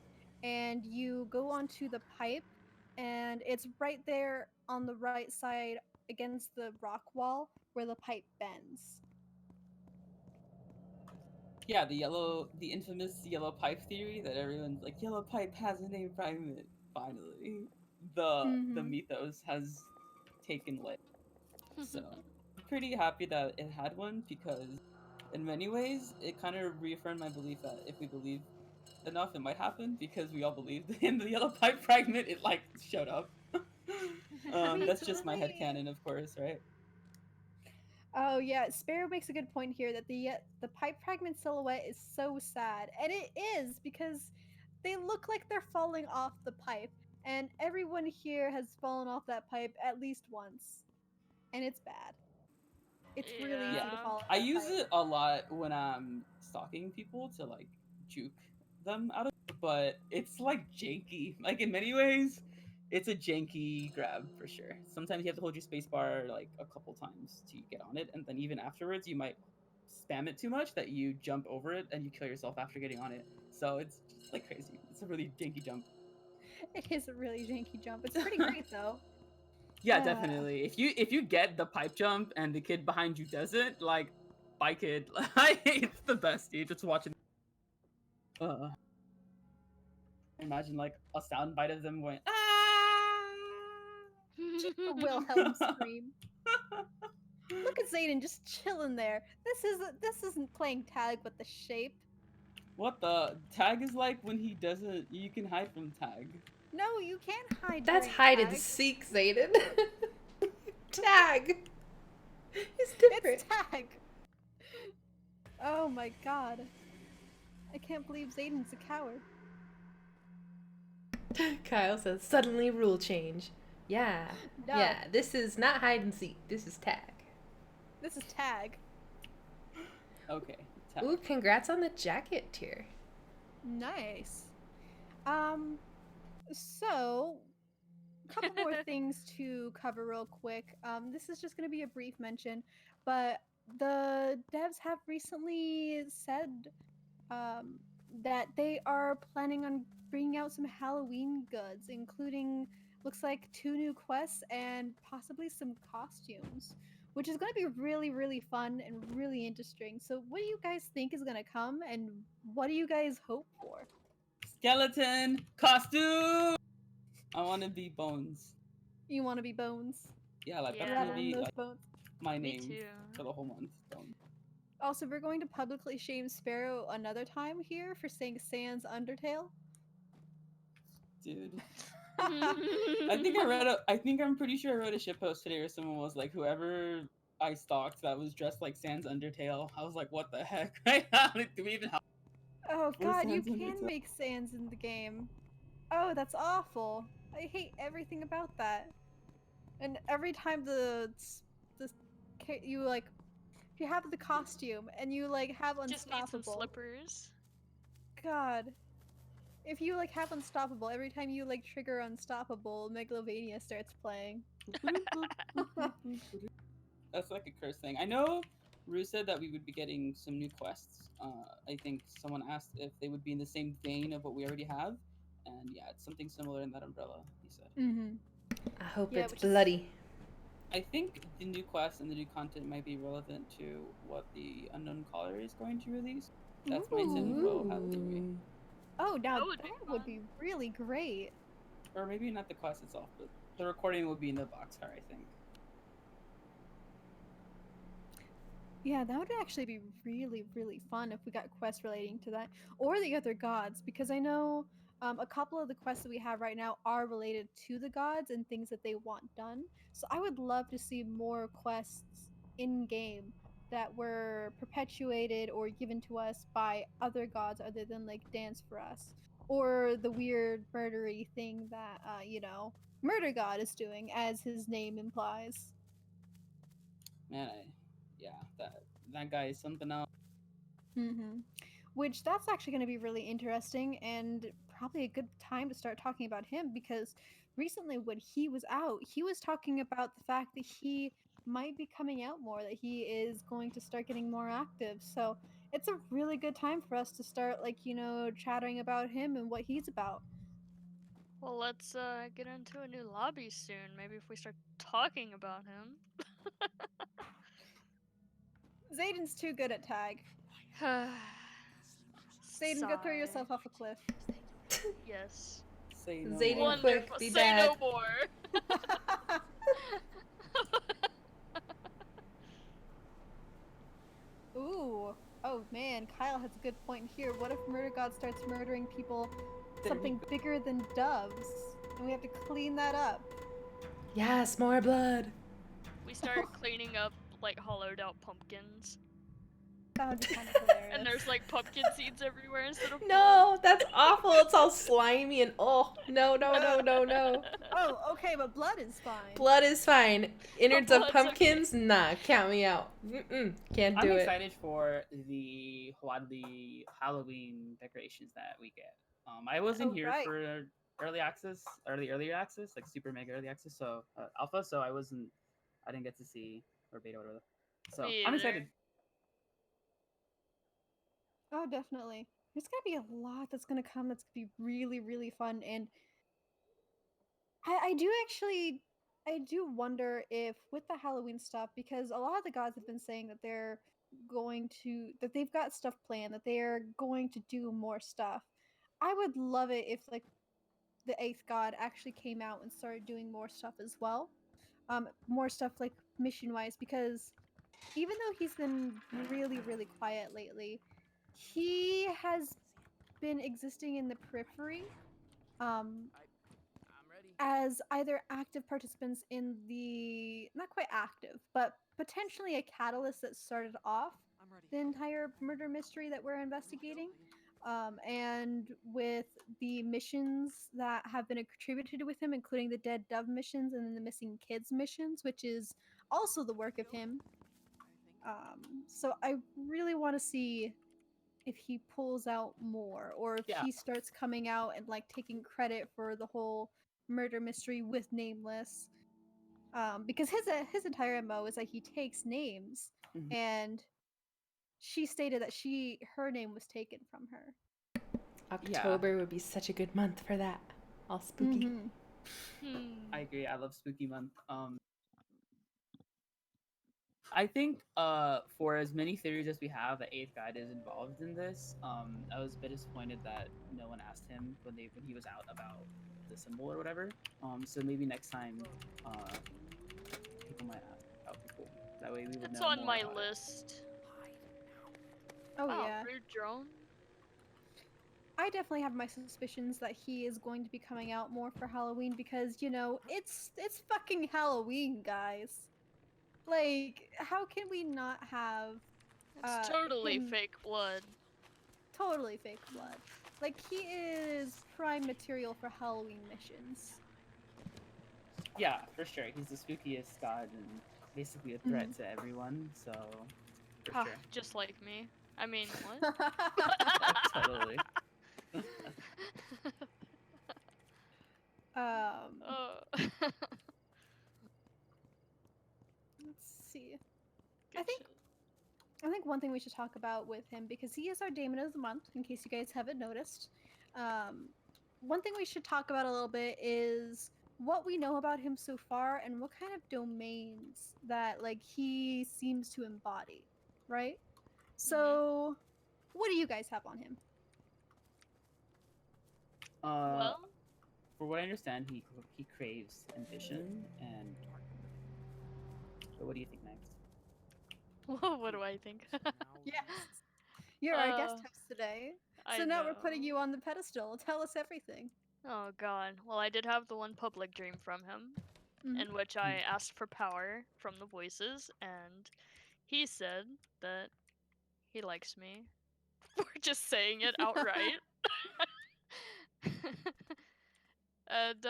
and you go onto the pipe, and it's right there on the right side against the rock wall where the pipe bends. Yeah, the infamous yellow pipe theory that everyone's like, yellow pipe has a name fragment. Finally, the Mm-hmm. mythos has taken life. So I'm pretty happy that it had one because, in many ways, it kind of reaffirmed my belief that if we believe enough, it might happen because we all believed in the yellow pipe fragment. It like showed up. We That's just my believe. headcanon, of course, right? Oh yeah, Sparrow makes a good point here that the pipe fragment silhouette is so sad, and it is because they look like they're falling off the pipe, and everyone here has fallen off that pipe at least once, and it's bad. It's really Yeah, easy to Yeah. fall off I that use pipe. it a lot when I'm stalking people to like juke them out of it, but it's like janky. Like in many ways, it's a janky grab for sure. Sometimes you have to hold your space bar like a couple times to get on it, and then even afterwards you might spam it too much that you jump over it and you kill yourself after getting on it. So it's just like crazy. It's a really janky jump. It is a really janky jump. It's pretty great though. Yeah, Uh, definitely. If you get the pipe jump and the kid behind you doesn't, like, bye kid. Like, it's the best, dude. Just watching. Uh, Imagine like a sound bite of them going just the Wilhelm scream. Look at Zayden just chilling there. This isn't playing tag with the shape. What the tag is like when he doesn't. You can hide from tag. No, you can't hide That's during hide and tag. seek, Zayden. Tag. It's different. It's tag. Oh my god. I can't believe Zayden's a coward. Kyle says, suddenly rule change. Yeah. No, Yeah, this is not hide and seek. This is tag. this is tag. Okay. Tag. Ooh, congrats on the jacket tier. Nice. So a couple more things to cover real quick. This is just going to be a brief mention, but the devs have recently said um, that they are planning on bringing out some Halloween goods, including looks like 2 new quests and possibly some costumes, which is going to be really, really fun and really interesting. So, what do you guys think is going to come, and what do you guys hope for? Skeleton costume. I want to be Bones. You want to be Bones? Yeah, like that's gonna Rattle in be those like bones. my Me name too. for the whole month. Bones. Also, we're going to publicly shame Sparrow another time here for saying Sans Undertale. Dude. I think I'm pretty sure I wrote a shitpost today where someone was like, whoever I stalked that was dressed like Sans Undertale. I was like, what the heck? Do we even have Oh for god, you Sans can Undertale? make Sans in the game. Oh, that's awful. I hate everything about that. And every time you like, if you have the costume and you like have Just need some unstoppable. slippers. God. If you like have unstoppable, every time you like trigger unstoppable, Megalovania starts playing. That's like a curse thing. I know Rue said that we would be getting some new quests. I think someone asked if they would be in the same vein of what we already have. And yeah, it's something similar in that umbrella, he said. Mm-hmm. I hope Yeah, it's which is- bloody. I think the new quests and the new content might be relevant to what the Unknown Caller is going to release. That's my tinfoil hat theory. Ooh. Oh, now That would be would fun. be really great. Or maybe not the quest itself, but the recording will be in the boxcar, I think. Yeah, that would actually be really, really fun if we got quests relating to that. Or the other gods, because I know a couple of the quests that we have right now are related to the gods and things that they want done. So I would love to see more quests in game that were perpetuated or given to us by other gods other than like Dance for Us. Or the weird murdery thing that, Murder God is doing, as his name implies. Man, that guy is something else. Mm-hmm. Which that's actually going to be really interesting and probably a good time to start talking about him because recently when he was out, he was talking about the fact that he might be coming out more, that he is going to start getting more active. So it's a really good time for us to start, like, chattering about him and what he's about. Well, let's get into a new lobby soon. Maybe if we start talking about him. Zayden's too good at tag. Zayden, go throw Sigh. yourself off a cliff. Yes. Say no Zayden, more. quick, Wonderful. be Say bad. no more. Ooh. Oh man, Kyle has a good point here. What if Murder God starts murdering people something bigger than doves? And we have to clean that up. Yes, more blood. We start cleaning up like hollowed out pumpkins. That would be kind of hilarious. And there's like pumpkin seeds everywhere instead of blood. No, that's awful. It's all slimy and no. Oh, okay, but blood is fine. Blood is fine. Innards of blood's pumpkins? Nah, count me out. Can't I'm do it. excited for the Halloween decorations that we get. I wasn't Oh, here right. for earlier access, like super mega early access, so alpha. So I didn't get to see or beta whatever. So Me I'm either. excited. Oh, definitely. There's gonna be a lot that's gonna come that's gonna be really, really fun, and I do wonder if with the Halloween stuff, because a lot of the gods have been saying that that they've got stuff planned, that they're going to do more stuff. I would love it if like the eighth god actually came out and started doing more stuff as well. More stuff like mission wise, because even though he's been really, really quiet lately, he has been existing in the periphery. Um, I'm ready. as either active participants in the not quite active, but potentially a catalyst that started off I'm ready. the entire murder mystery that we're investigating. And with the missions that have been attributed with him, including the Dead Dove missions and then the Missing Kids missions, which is also the work of him. I think. So I really want to see if he pulls out more or if Yeah. he starts coming out and like taking credit for the whole murder mystery with Nameless, because his entire MO is that he takes names, Mhm. and she stated that her name was taken from her. October would be such a good month for that. All spooky. I agree. I love spooky month. I think for as many theories as we have, the eighth guide is involved in this. I was a bit disappointed that no one asked him when he was out about the symbol or whatever. So maybe next time, people might ask. That would be cool. That way we would It's know on more my about it. list. Oh Wow, yeah, rude drone. I definitely have my suspicions that he is going to be coming out more for Halloween because it's fucking Halloween, guys. Like, how can we not have It's totally him fake blood. totally fake blood? Like, he is prime material for Halloween missions. Yeah, for sure. He's the spookiest god and basically a threat to everyone. So, for Ah, sure. just like me. I mean, what? Totally. Oh. Let's see. Good think- shit. I think one thing we should talk about with him, because he is our Daemon of the Month, in case you guys haven't noticed. One thing we should talk about a little bit is what we know about him so far and what kind of domains that like he seems to embody, right? So, what do you guys have on him? Uh, Well, for what I understand, he craves ambition and. But what do you think next? what do I think? Yes. You're our guest Uh, host today. I So now we're know. putting you on the pedestal. Tell us everything. Oh god. Well, I did have the one public dream from him, Mhm. in which I asked for power from the voices, and he said that he likes me for just saying it outright. And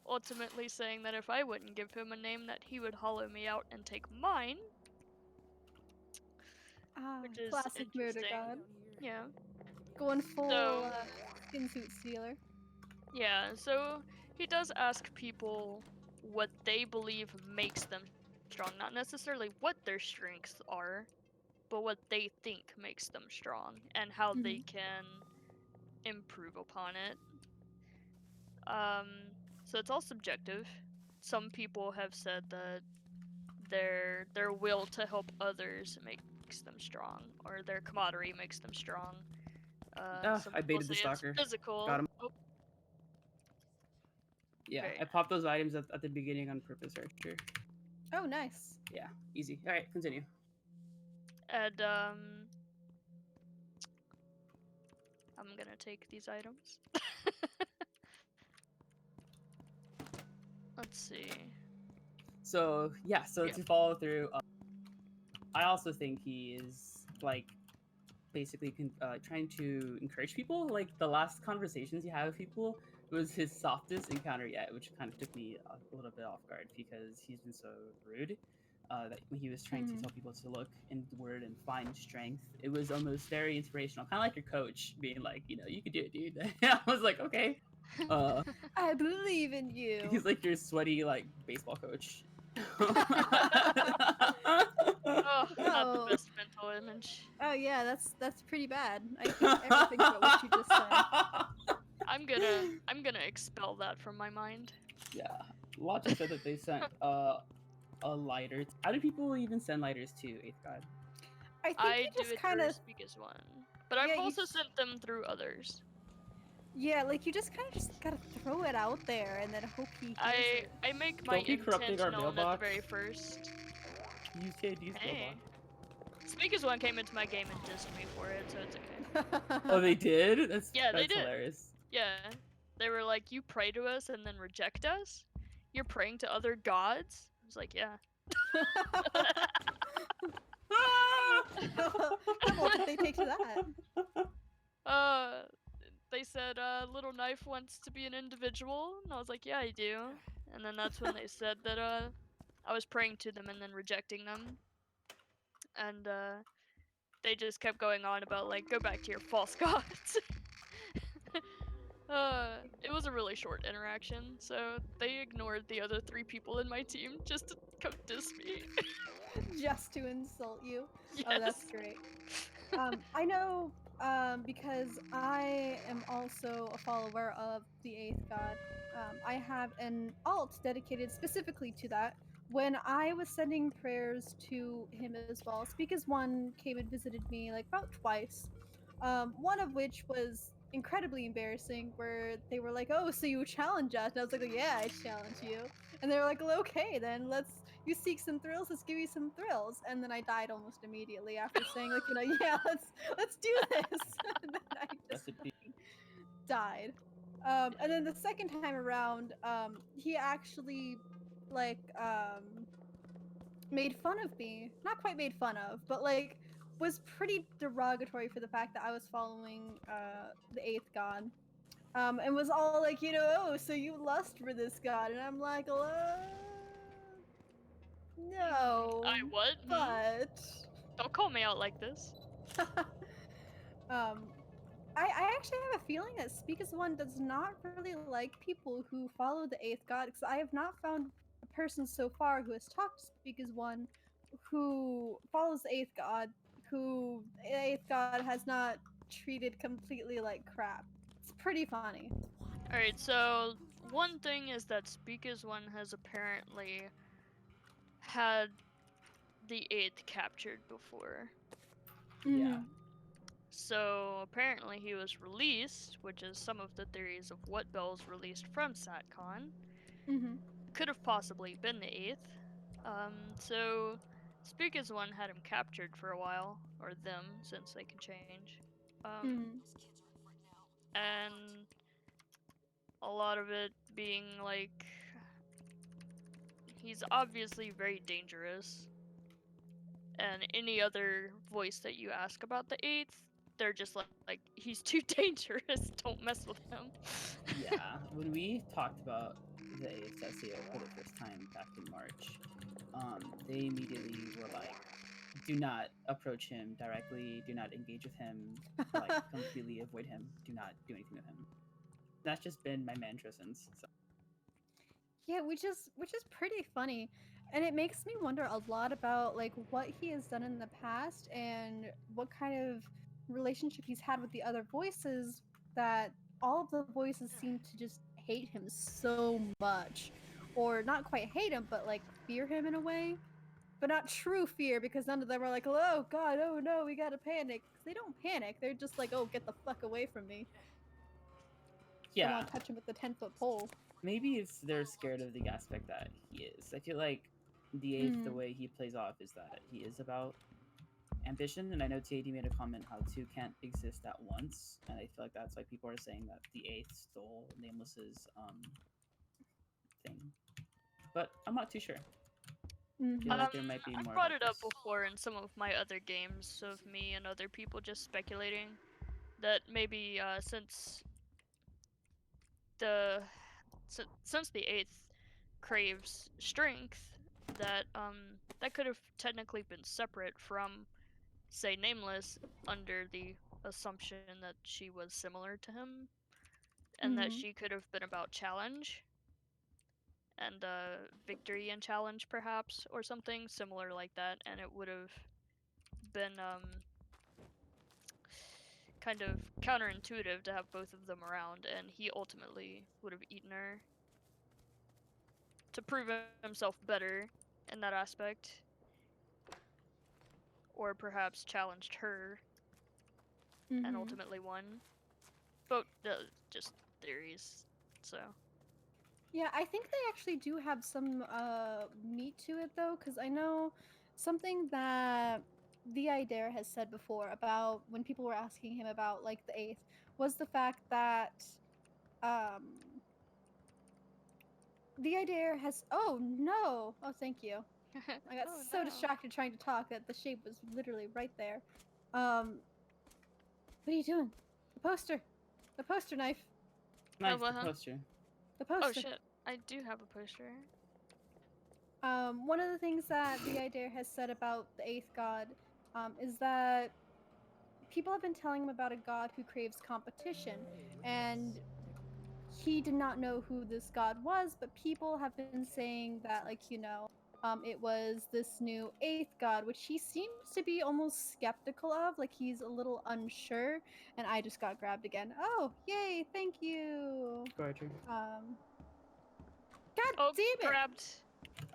ultimately saying that if I wouldn't give him a name, that he would hollow me out and take mine, which is Classic murder interesting. god. Yeah. Going full So skin suit stealer. yeah, so he does ask people what they believe makes them strong, not necessarily what their strengths are, but what they think makes them strong and how they can improve upon it. So it's all subjective. Some people have said that their will to help others makes them strong, or their camaraderie makes them strong. Some I people baited the say it's stalker. physical. Got him. Oh, Yeah, very I popped those items at the beginning on purpose, Archer. Oh, nice. Yeah, easy. All right, continue. And I'm gonna take these items. Let's see. So yeah, so Yeah. to follow through, I also think he is like basically trying to encourage people. Like the last conversations he had with people was his softest encounter yet, which kind of took me a little bit off guard because he's been so rude. That when he was trying to tell people to look inward and find strength, it was almost very inspirational, kind of like your coach being like, you could do it, dude. I was like, okay. I believe in you. He's like your sweaty like baseball coach. Oh, not the Oh. best mental image. Oh yeah, that's pretty bad. I hate everything about what you just said. I'm gonna expel that from my mind. Yeah, Logic said that they sent a lighter. How do people even send lighters to Eighth God? I think I you do just it kind through of Speak One, but I've Yeah, you also just- sent them through others. like you just kind of just gotta throw it out there and then hope he hears it. I make my Don't be corrupting intent our known at the mailbox. very first. Use KD's Hey. mailbox. Speak One came into my game and dissed me for it, so it's okay. Oh, they did? That's They did. hilarious. Yeah. They were like, you pray to us and then reject us? You're praying to other gods? I was like, yeah. What did they take to that? They said, Little Knife wants to be an individual, and I was like, yeah, I do. And then that's when they said that, I was praying to them and then rejecting them. And, they just kept going on about, like, go back to your false gods. It was a really short interaction, so they ignored the other 3 people in my team just to come diss me. Just to insult you. Yes. Oh, that's great. I know because I am also a follower of the Eighth God. I have an alt dedicated specifically to that. When I was sending prayers to him as well, Speak as One came and visited me like about twice. One of which was incredibly embarrassing, where they were like, "Oh, so you challenge us?" And I was like, "Oh, yeah, I challenge you." And they were like, well, "Okay, then you seek some thrills. Let's give you some thrills." And then I died almost immediately after saying, like, "Yeah, let's do this." And then I just died. And then the second time around, he actually like made fun of me. Not quite made fun of, but like was pretty derogatory for the fact that I was following the Eighth God. and was all like, oh, so you lust for this god, and I'm like, no, I what? but Don't call me out like this. um, I actually have a feeling that Speak as One does not really like people who follow the eighth god, because I have not found a person so far who has talked to Speak as One who follows the eighth god, who the eighth god has not treated completely like crap. It's pretty funny. Alright, so one thing is that Speaker's One has apparently had the 8th captured before. Yeah. So apparently he was released, which is some of the theories of what Bell's released from SatCon. Mm-hmm. Could have possibly been the 8th. So Speaker's One had him captured for a while, or them, since they can change. And a lot of it being like, he's obviously very dangerous. And any other voice that you ask about the 8th, they're just like he's too dangerous, don't mess with him. Yeah, when we talked about the ASSAO for the first time back in March, they immediately were like, do not approach him directly, do not engage with him, like completely avoid him, do not do anything with him. That's just been my mantra since. So. Yeah, which is pretty funny, and it makes me wonder a lot about like what he has done in the past and what kind of relationship he's had with the other voices, that all of the voices seem to just hate him so much, or not quite hate him, but like fear him in a way, but not true fear, because none of them are like, oh god, oh no, we gotta panic. 'Cause they don't panic, they're just like, oh, get the fuck away from me. Don't Yeah, want to touch him with the 10-foot pole. maybe it's they're scared of the aspect that he is. I feel like the 8th, the way he plays off is that he is about ambition, and I know TAD made a comment how two can't exist at once, and I feel like that's why people are saying that the 8th stole Nameless's thing. But I'm not too sure. I feel like there might be I've more brought about it up this. before in some of my other games of me and other people just speculating that maybe since the 8th craves strength, that that could have technically been separate from, say, Nameless, under the assumption that she was similar to him, and that she could have been about challenge and victory and challenge, perhaps, or something similar like that, and it would have been kind of counterintuitive to have both of them around, and he ultimately would have eaten her to prove himself better in that aspect, or perhaps challenged her and ultimately won. But just theories, so. Yeah, I think they actually do have some meat to it though, because I know something that the Idare has said before about when people were asking him about like the eighth was the fact that um the Idare has thank you. I got Oh, so no. distracted trying to talk that the shape was literally right there. What are you doing? The poster knife. Nice, what, the huh? poster. The poster. Oh shit, I do have a poster. One of the things that the Idare has said about the eighth god is that people have been telling him about a god who craves competition, and he did not know who this god was, but people have been saying that, like, it was this new eighth god, which he seems to be almost skeptical of, like he's a little unsure. And I just got grabbed again. Oh, yay! Thank you. Go ahead, Trey. God Oh, damn it! grabbed.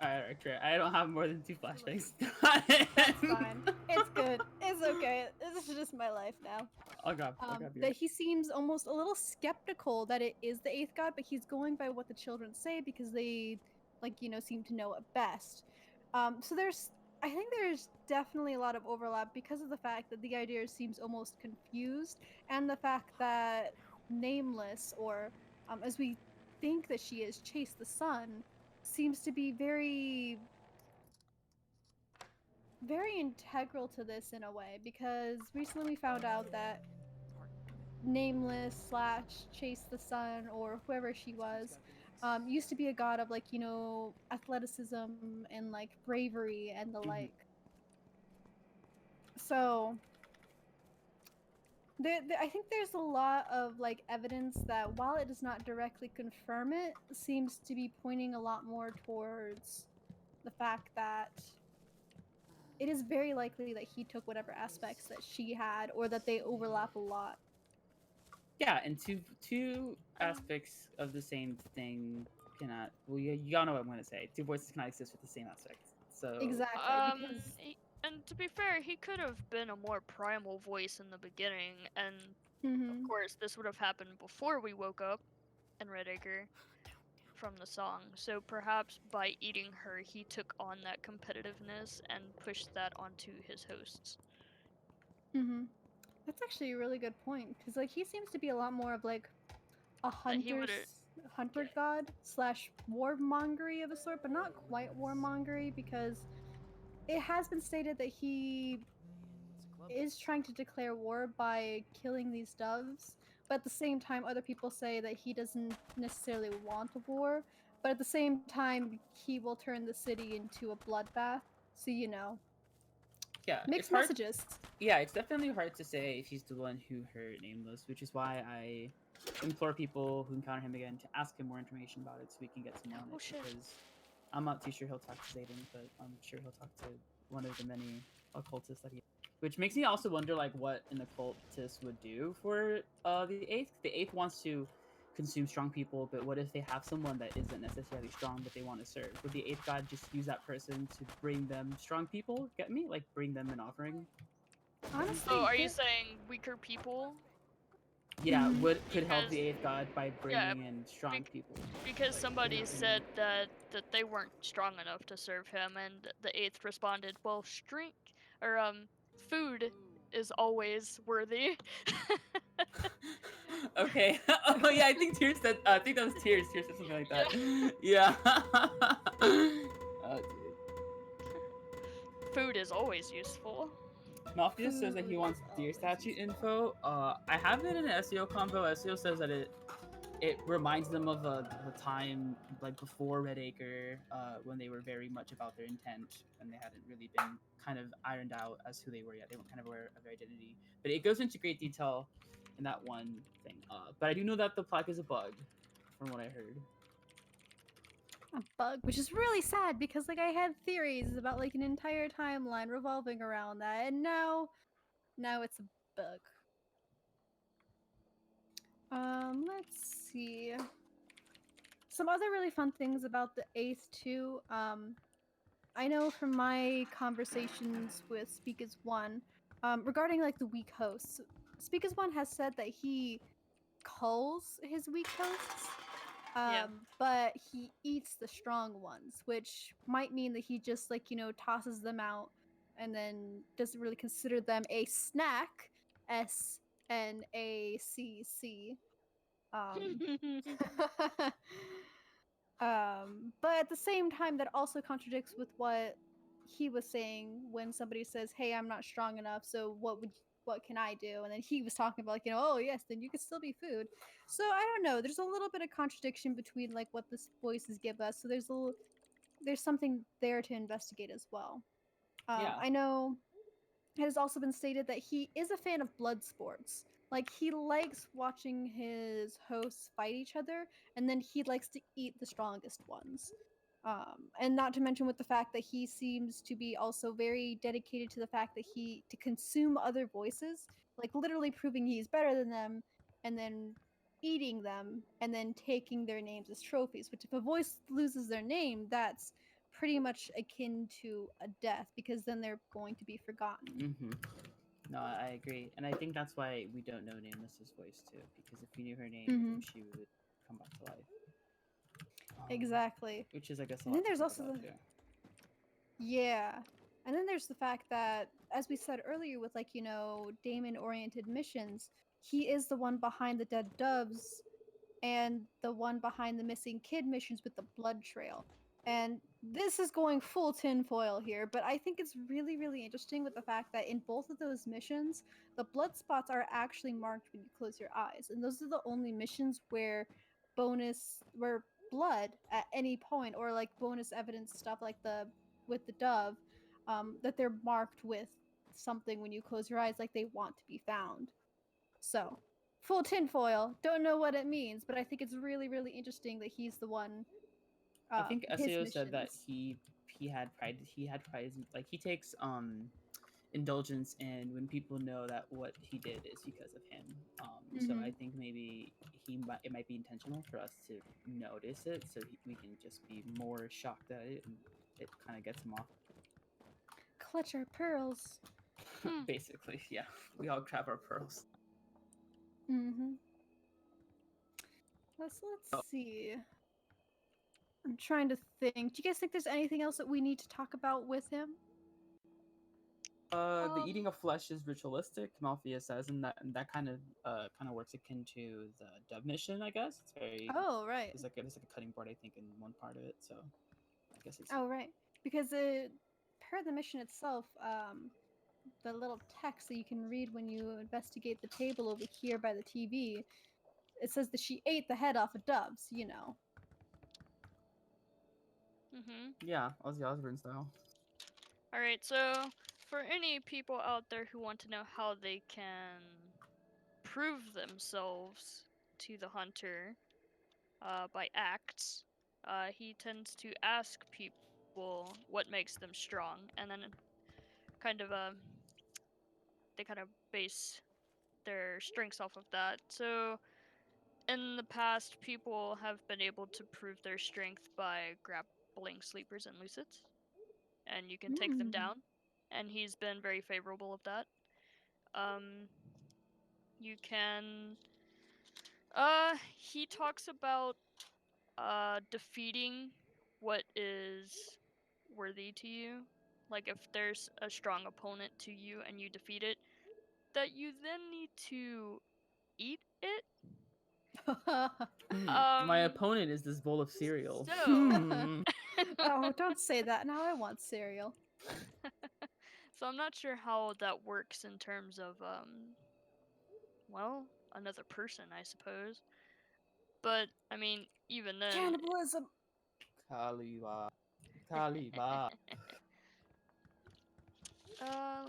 Alright, Trey. I don't have more than 2 flashbangs. That's fine. It's good. It's okay. This is just my life now. I'll grab That yours. he seems almost a little skeptical that it is the eighth god, but he's going by what the children say because they, seem to know it best. So I think there's definitely a lot of overlap because of the fact that the idea seems almost confused, and the fact that Nameless, or as we think that she is, Chase the Sun, seems to be very very integral to this in a way, because recently we found out that Nameless slash Chase the Sun or whoever she was, used to be a god of like athleticism and like bravery and the like. So I think there's a lot of like evidence that while it does not directly confirm it, seems to be pointing a lot more towards the fact that it is very likely that he took whatever aspects that she had or that they overlap a lot. Yeah, and two aspects of the same thing cannot. Well, y'all know what I'm gonna say. Two voices cannot exist with the same aspects. So Exactly, because And to be fair, he could have been a more primal voice in the beginning, and of course, this would have happened before we woke up in Red Acre from the song. So perhaps by eating her, he took on that competitiveness and pushed that onto his hosts. That's actually a really good point because like he seems to be a lot more of like a hunter god slash warmongery of a sort, but not quite warmongery because it has been stated that he is trying to declare war by killing these doves, but at the same time other people say that he doesn't necessarily want a war, but at the same time he will turn the city into a bloodbath. So yeah, it's mixed hard. messages. Yeah, it's definitely hurt to say if he's the one who hurt Nameless, which is why I implore people who encounter him again to ask him more information about it so we can get some more on it. Because I'm not too sure he'll talk to Zayden, but I'm sure he'll talk to one of the many occultists that he. Which makes me also wonder, like, what an occultist would do for the Eighth. The Eighth wants to consume strong people, but what if they have someone that isn't necessarily strong but they want to serve? Would the Eighth God just use that person to bring them strong people? Get me? Like, bring them an offering? Honestly, Oh, are you saying weaker people? Yeah, could help the Eighth God by bringing in strong people. Because Like, somebody said that they weren't strong enough to serve him, and the Eighth responded, "Well, food is always worthy." Okay. Oh yeah, I think Tears said. I think that was Tears. Tears said something like that. Yeah. Oh, dude. Food is always useful. Mafia says that he wants deer statue info. I have it in an SEO combo. SEO says that it reminds them of a time like before Red Acre, when they were very much about their intent and they hadn't really been kind of ironed out as who they were yet. They weren't kind of aware of their identity. But it goes into great detail in that one thing. But I do know that the plaque is a bug, from what I heard. A bug, which is really sad because like I had theories about like an entire timeline revolving around that, and now it's a bug. Let's see. Some other really fun things about the Eighth too. I know from my conversations with Speak as One, regarding like the weak hosts. Speak as One has said that he culls his weak hosts, but he eats the strong ones, which might mean that he just like tosses them out and then doesn't really consider them a snack. SNACC. Um, but at the same time, that also contradicts with what he was saying when somebody says, "Hey, I'm not strong enough, so what can I do?" And then he was talking about like, "Oh yes, then you could still be food." So I don't know. There's a little bit of contradiction between like what the voices give us. So there's something there to investigate as well. Yeah. I know it has also been stated that he is a fan of blood sports. Like he likes watching his hosts fight each other, and then he likes to eat the strongest ones. And not to mention with the fact that he seems to be also very dedicated to the fact that he to consume other voices, like literally proving he's better than them, and then eating them, and then taking their names as trophies. Which if a voice loses their name, that's pretty much akin to a death because then they're going to be forgotten. Mm-hmm. No, I agree, and I think that's why we don't know Nameless's voice too. Because if we knew her name, she would come back to life. Exactly. Which is, I guess, a And lot then to there's think also about the too. yeah. And then there's the fact that, as we said earlier, with like, Damon oriented missions, he is the one behind the dead doves and the one behind the missing kid missions with the blood trail. And this is going full tinfoil here, but I think it's really, really interesting with the fact that in both of those missions, the blood spots are actually marked when you close your eyes. And those are the only missions where blood at any point, or like bonus evidence stuff like with the dove, that they're marked with something when you close your eyes, like they want to be found. So, full tinfoil, don't know what it means, but I think it's really, really interesting that he's the one. I think His Sao said that missions. he had pride. He had pride. Like he takes indulgence in when people know that what he did is because of him. So I think maybe it might be intentional for us to notice it, so we can just be more shocked at it, and it kind of gets him off. Clutch our pearls. Basically, yeah, we all grab our pearls. Let's see. I'm trying to think. Do you guys think there's anything else that we need to talk about with him? The eating of flesh is ritualistic. Malphia says, and that kind of works akin to the dub mission, I guess. It's very Right. There's like a cutting board, I think, in one part of it. So I guess it's right. Because per the mission itself, the little text that you can read when you investigate the table over here by the TV, it says that she ate the head off of doves. Yeah, Ozzy Osbourne style. Alright, so for any people out there who want to know how they can prove themselves to the hunter by acts, he tends to ask people what makes them strong, and then they kind of base their strengths off of that. So in the past, people have been able to prove their strength by grappling sleepers and lucids, and you can take them down, and he's been very favorable of that. You can he talks about defeating what is worthy to you. Like if there's a strong opponent to you and you defeat it, that you then need to eat it. My opponent is this bowl of cereal. So oh, don't say that. Now I want cereal. so I'm not sure how that works in terms of well, another person, I suppose. But I mean, even then, Cannibalism. Kaliwa.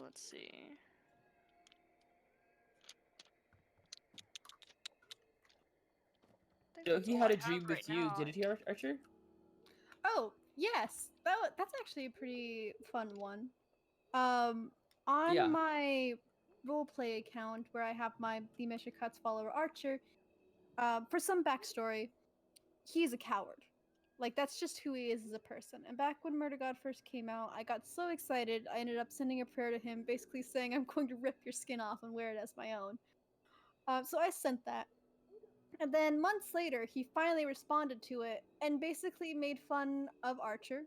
let's see. So he had a dream with you. Did it hear Archer? Oh, yes. That's actually a pretty fun one. On my roleplay account where I have the Misha Cuts follower Archer, for some backstory, he's a coward. Like, that's just who he is as a person. And back when Murder God first came out, I got so excited, I ended up sending a prayer to him, basically saying, I'm going to rip your skin off and wear it as my own. So I sent that. And then months later, he finally responded to it and basically made fun of Archer,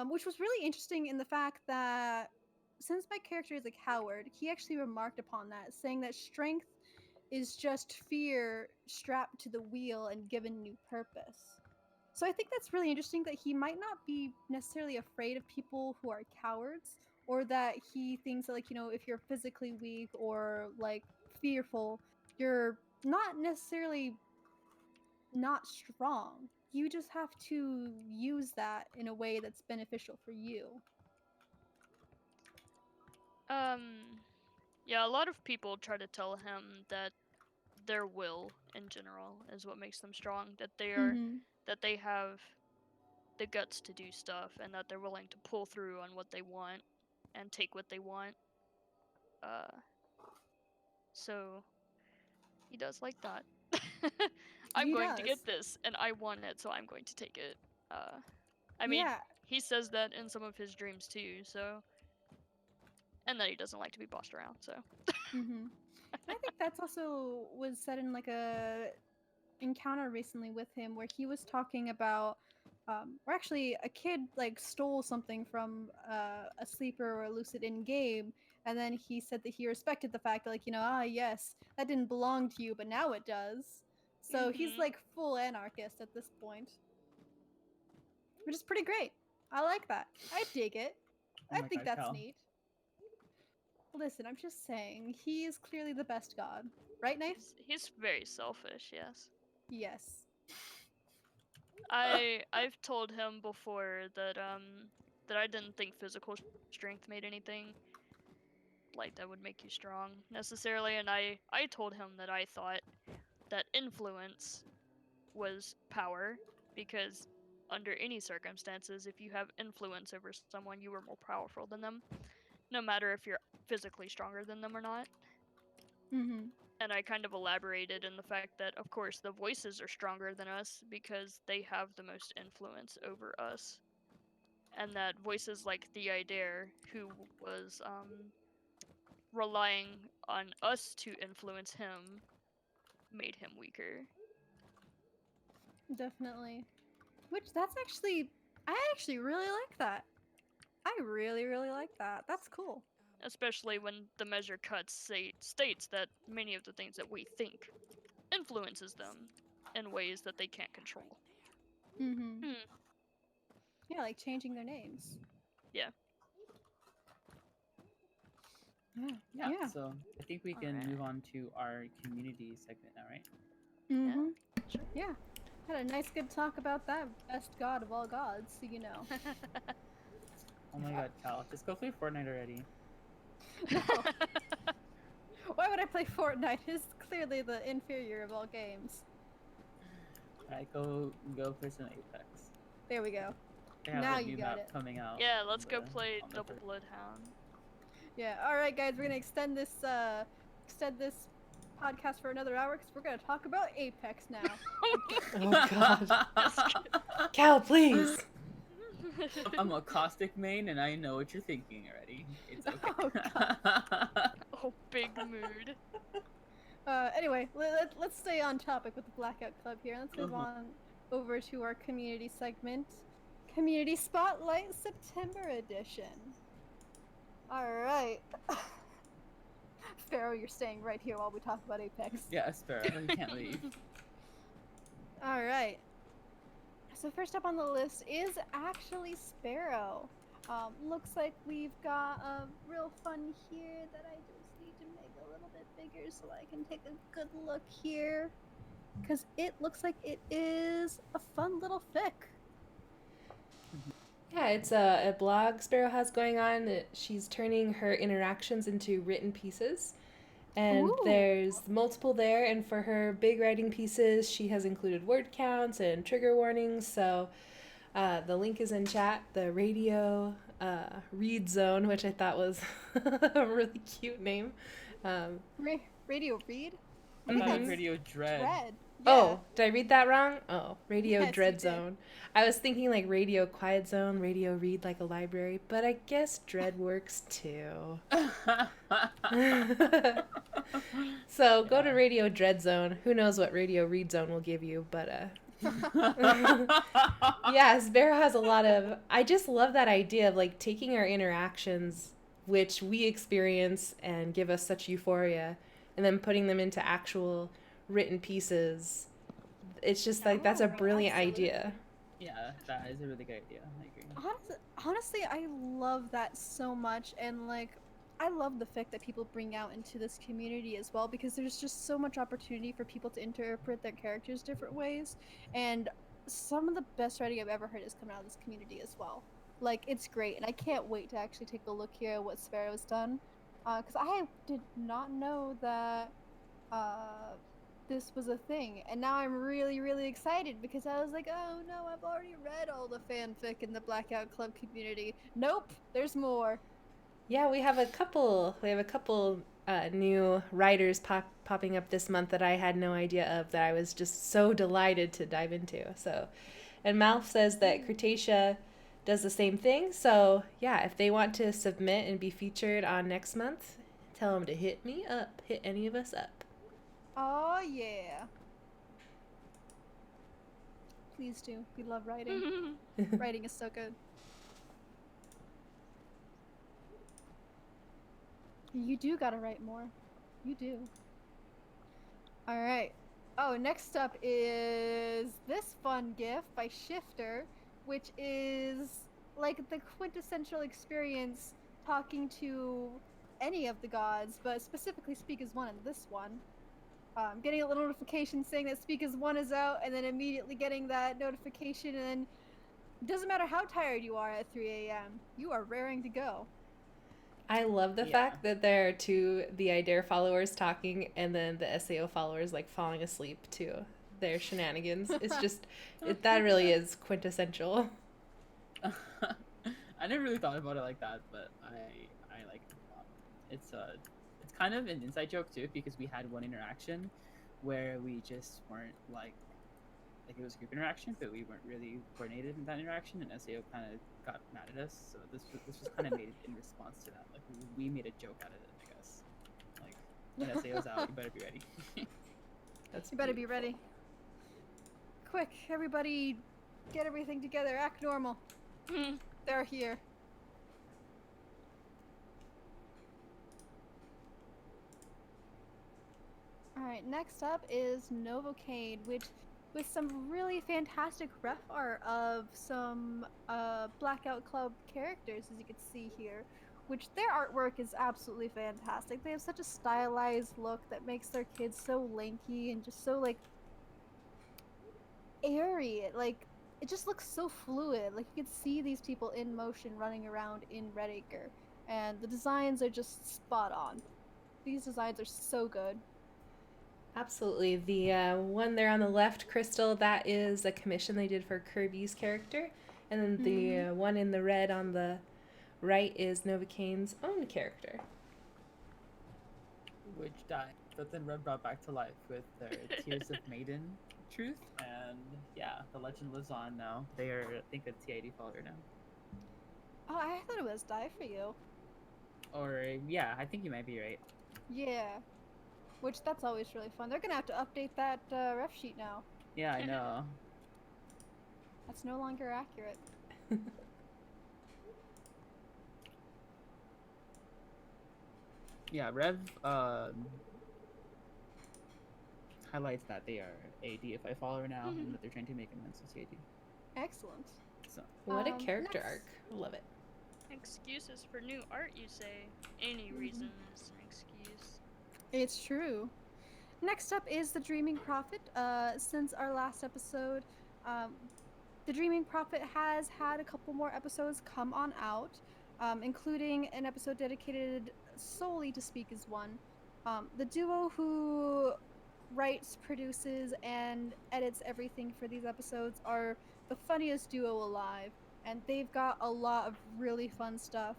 which was really interesting in the fact that since my character is a coward, he actually remarked upon that, saying that strength is just fear strapped to the wheel and given new purpose. So I think that's really interesting that he might not be necessarily afraid of people who are cowards, or that he thinks that, like, if you're physically weak or like fearful, you're not necessarily not strong. You just have to use that in a way that's beneficial for you. Yeah, a lot of people try to tell him that their will in general is what makes them strong, that they have the guts to do stuff, and that they're willing to pull through on what they want and take what they want. So he does like that. I'm going to get this, and I want it, so I'm going to take it. I mean, he says that in some of his dreams too, so. And that he doesn't like to be bossed around, so. I think that's also was said in like a encounter recently with him where he was talking about or actually a kid like stole something from a sleeper or a lucid in game, and then he said that he respected the fact that, like, yes, that didn't belong to you, but now it does. So he's like full anarchist at this point. which is pretty great. I like that. I dig it. Oh I my think God, that's Cal. neat. Listen, I'm just saying, he is clearly the best god. Right, Knife? He's very selfish, yes. Yes. I've told him before that I didn't think physical strength made anything like that would make you strong necessarily, and I told him that I thought that influence was power, because under any circumstances, if you have influence over someone, you are more powerful than them, no matter if you're physically stronger than them or not. Mm-hmm. And I kind of elaborated in the fact that, of course, the voices are stronger than us because they have the most influence over us. And that voices like the Idare, who was relying on us to influence him, made him weaker. Definitely. Which I actually really like that. I really, really like that. That's cool. Especially when the measure cuts states that many of the things that we think influences them in ways that they can't control. Mm-hmm. Hmm. Yeah, like changing their names. Yeah. Yeah, Yeah. so I think we can Alright. move on to our community segment now, right? Mm-hmm. Sure. Yeah. Had a nice good talk about that best god of all gods, so you know. Oh my God, Cal, just go play Fortnite already. No. Why would I play Fortnite? It's clearly the inferior of all games. Alright, go play some Apex. There we go. They have Now a you new got map it. coming out. Yeah, let's go on the- play on the Double third. Bloodhound. Yeah. All right, guys, we're gonna extend this podcast for another hour because we're gonna talk about Apex now. Oh God. Cal, please. I'm a caustic main, and I know what you're thinking already. It's okay. Oh, God. Oh, big mood. Anyway, let's stay on topic with the Blackout Club here. Let's move Uh-huh. on over to our community segment, Community Spotlight September Edition. All right. Pharaoh, you're staying right here while we talk about Apex. Yeah, Sparrow, you can't leave. All right. So first up on the list is actually Sparrow. Looks like we've got a real fun here that I just need to make a little bit bigger so I can take a good look here. Because it looks like it is a fun little fic. Yeah, it's a blog Sparrow has going on. She's turning her interactions into written pieces. And Ooh. there's multiple there. And for her big writing pieces, she has included word counts and trigger warnings. So the link is in chat. The radio read zone, which I thought was a really cute name. Radio Read? I thought it was Radio Dread. Dread. Oh, did I read that wrong? Oh, Radio Yes, you Dread did. Zone. I was thinking like Radio Quiet Zone, Radio Read like a library, but I guess Dread works too. So go to Radio Dread Zone. Who knows what Radio Read Zone will give you, but yeah, Sparrow has a lot of. I just love that idea of like taking our interactions, which we experience and give us such euphoria, and then putting them into actual written pieces. It's just like that's a brilliant idea. Yeah, that is a really good idea. I agree. Honestly, I love that so much, and like, I love the fic that people bring out into this community as well, because there's just so much opportunity for people to interpret their characters different ways, and some of the best writing I've ever heard is coming out of this community as well. Like, it's great, and I can't wait to actually take a look here at what Sparrow's done, because I did not know that this was a thing, and now I'm really, really excited because I was like, oh no, I've already read all the fanfic in the Blackout Club community. Nope, there's more. Yeah, we have a couple. New writers popping up this month that I had no idea of, that I was just so delighted to dive into. So, and Malf says that Cretaceous does the same thing. So yeah, if they want to submit and be featured on next month, tell them to hit me up. Hit any of us up. Oh yeah. Please do. We love writing. Writing is so good. You do gotta write more. You do. Alright. Oh, next up is this fun GIF by Shifter. which is like the quintessential experience talking to any of the gods, but specifically Speak as One in this one. Getting a little notification saying that Speak as One is out, and then immediately getting that notification, and then doesn't matter how tired you are at 3 a.m., you are raring to go. I love the Yeah. fact that there are two the IDARE followers talking and then the SAO followers like falling asleep to their shenanigans. It's just that really is quintessential. I never really thought about it like that, but I like it a lot. It's kind of an inside joke too, because we had one interaction where we just weren't like it was a group interaction, but we weren't really coordinated in that interaction, and SAO kind of got mad at us. So this was kind of made in response to that. Like we made a joke out of it, I guess. Like when SAO's out, you better be ready. That's You better be beautiful. ready. Quick, everybody, get everything together. Act normal. They're here. Alright, next up is Novocaine, which with some really fantastic ref art of some Blackout Club characters, as you can see here, which their artwork is absolutely fantastic. They have such a stylized look that makes their kids so lanky and just so, like, airy. Like, it just looks so fluid. Like, you can see these people in motion running around in Redacre, and the designs are just spot on. These designs are so good. Absolutely. The one there on the left, Crystal, that is a commission they did for Kirby's character. And then the one in the red on the right is Novocaine's own character. Which died, but then Red brought back to life with their Tears of Maiden truth, and yeah, the legend lives on now. They are, I think, a TID follower now. Oh, I thought it was Die For You. Or yeah, I think you might be right. Yeah. Which, that's always really fun. They're gonna have to update that ref sheet now. Yeah, I know. That's no longer accurate. Yeah, Rev highlights that they are a DFI follower now, and that they're trying to make amends to TID. Excellent. So What a character next. arc. Love it. Excuses for new art, you say? Any reason is an excuse. It's true. Next up is the Dreaming Prophet. Since our last episode, the Dreaming Prophet has had a couple more episodes come on out, including an episode dedicated solely to Speak as One. The duo who writes, produces, and edits everything for these episodes are the funniest duo alive, and they've got a lot of really fun stuff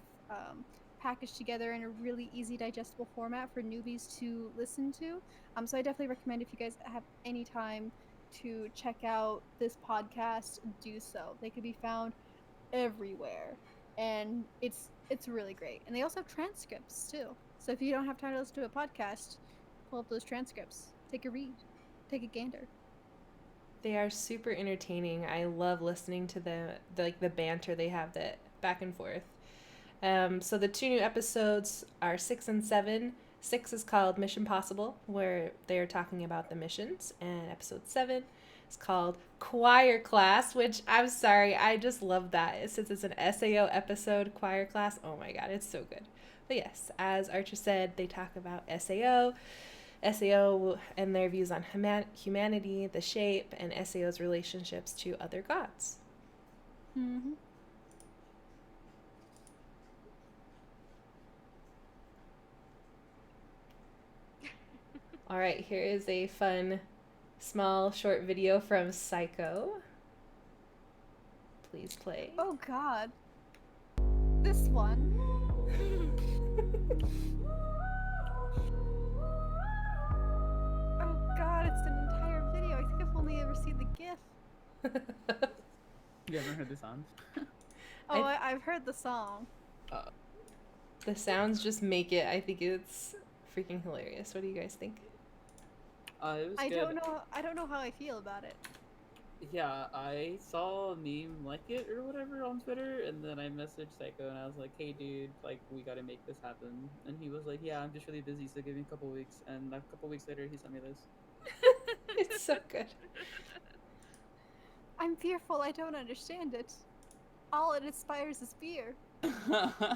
packaged together in a really easy digestible format for newbies to listen to. So I definitely recommend, if you guys have any time to check out this podcast, do so. They can be found everywhere, and it's really great. And they also have transcripts too. So if you don't have time to listen to a podcast, pull up those transcripts, take a read, take a gander. They are super entertaining. I love listening to the banter they have that back and forth. So the two new episodes are 6 and 7. 6 is called Mission Possible, where they are talking about the missions, and episode 7 is called Choir Class, which I'm sorry, I just love that. Since it's an SAO episode, choir class, oh my god, it's so good. But yes, as Archer said, they talk about SAO and their views on humanity, the shape, and SAO's relationships to other gods. Mm-hmm. All right, here is a fun, small, short video from Psycho. Please play. Oh god. This one. Oh god, it's an entire video. I think I've only ever seen the GIF. you haven't heard the song? Oh, I've heard the song. The sounds just make it. I think it's freaking hilarious. What do you guys think? It was I good. don't know how I feel about it. Yeah, I saw a meme like it or whatever on Twitter, and then I messaged Psycho and I was like, "Hey, dude, like we gotta make this happen." And he was like, "Yeah, I'm just really busy, so give me a couple weeks." And a couple weeks later, he sent me this. It's so good. I'm fearful I don't understand it. All it inspires is fear.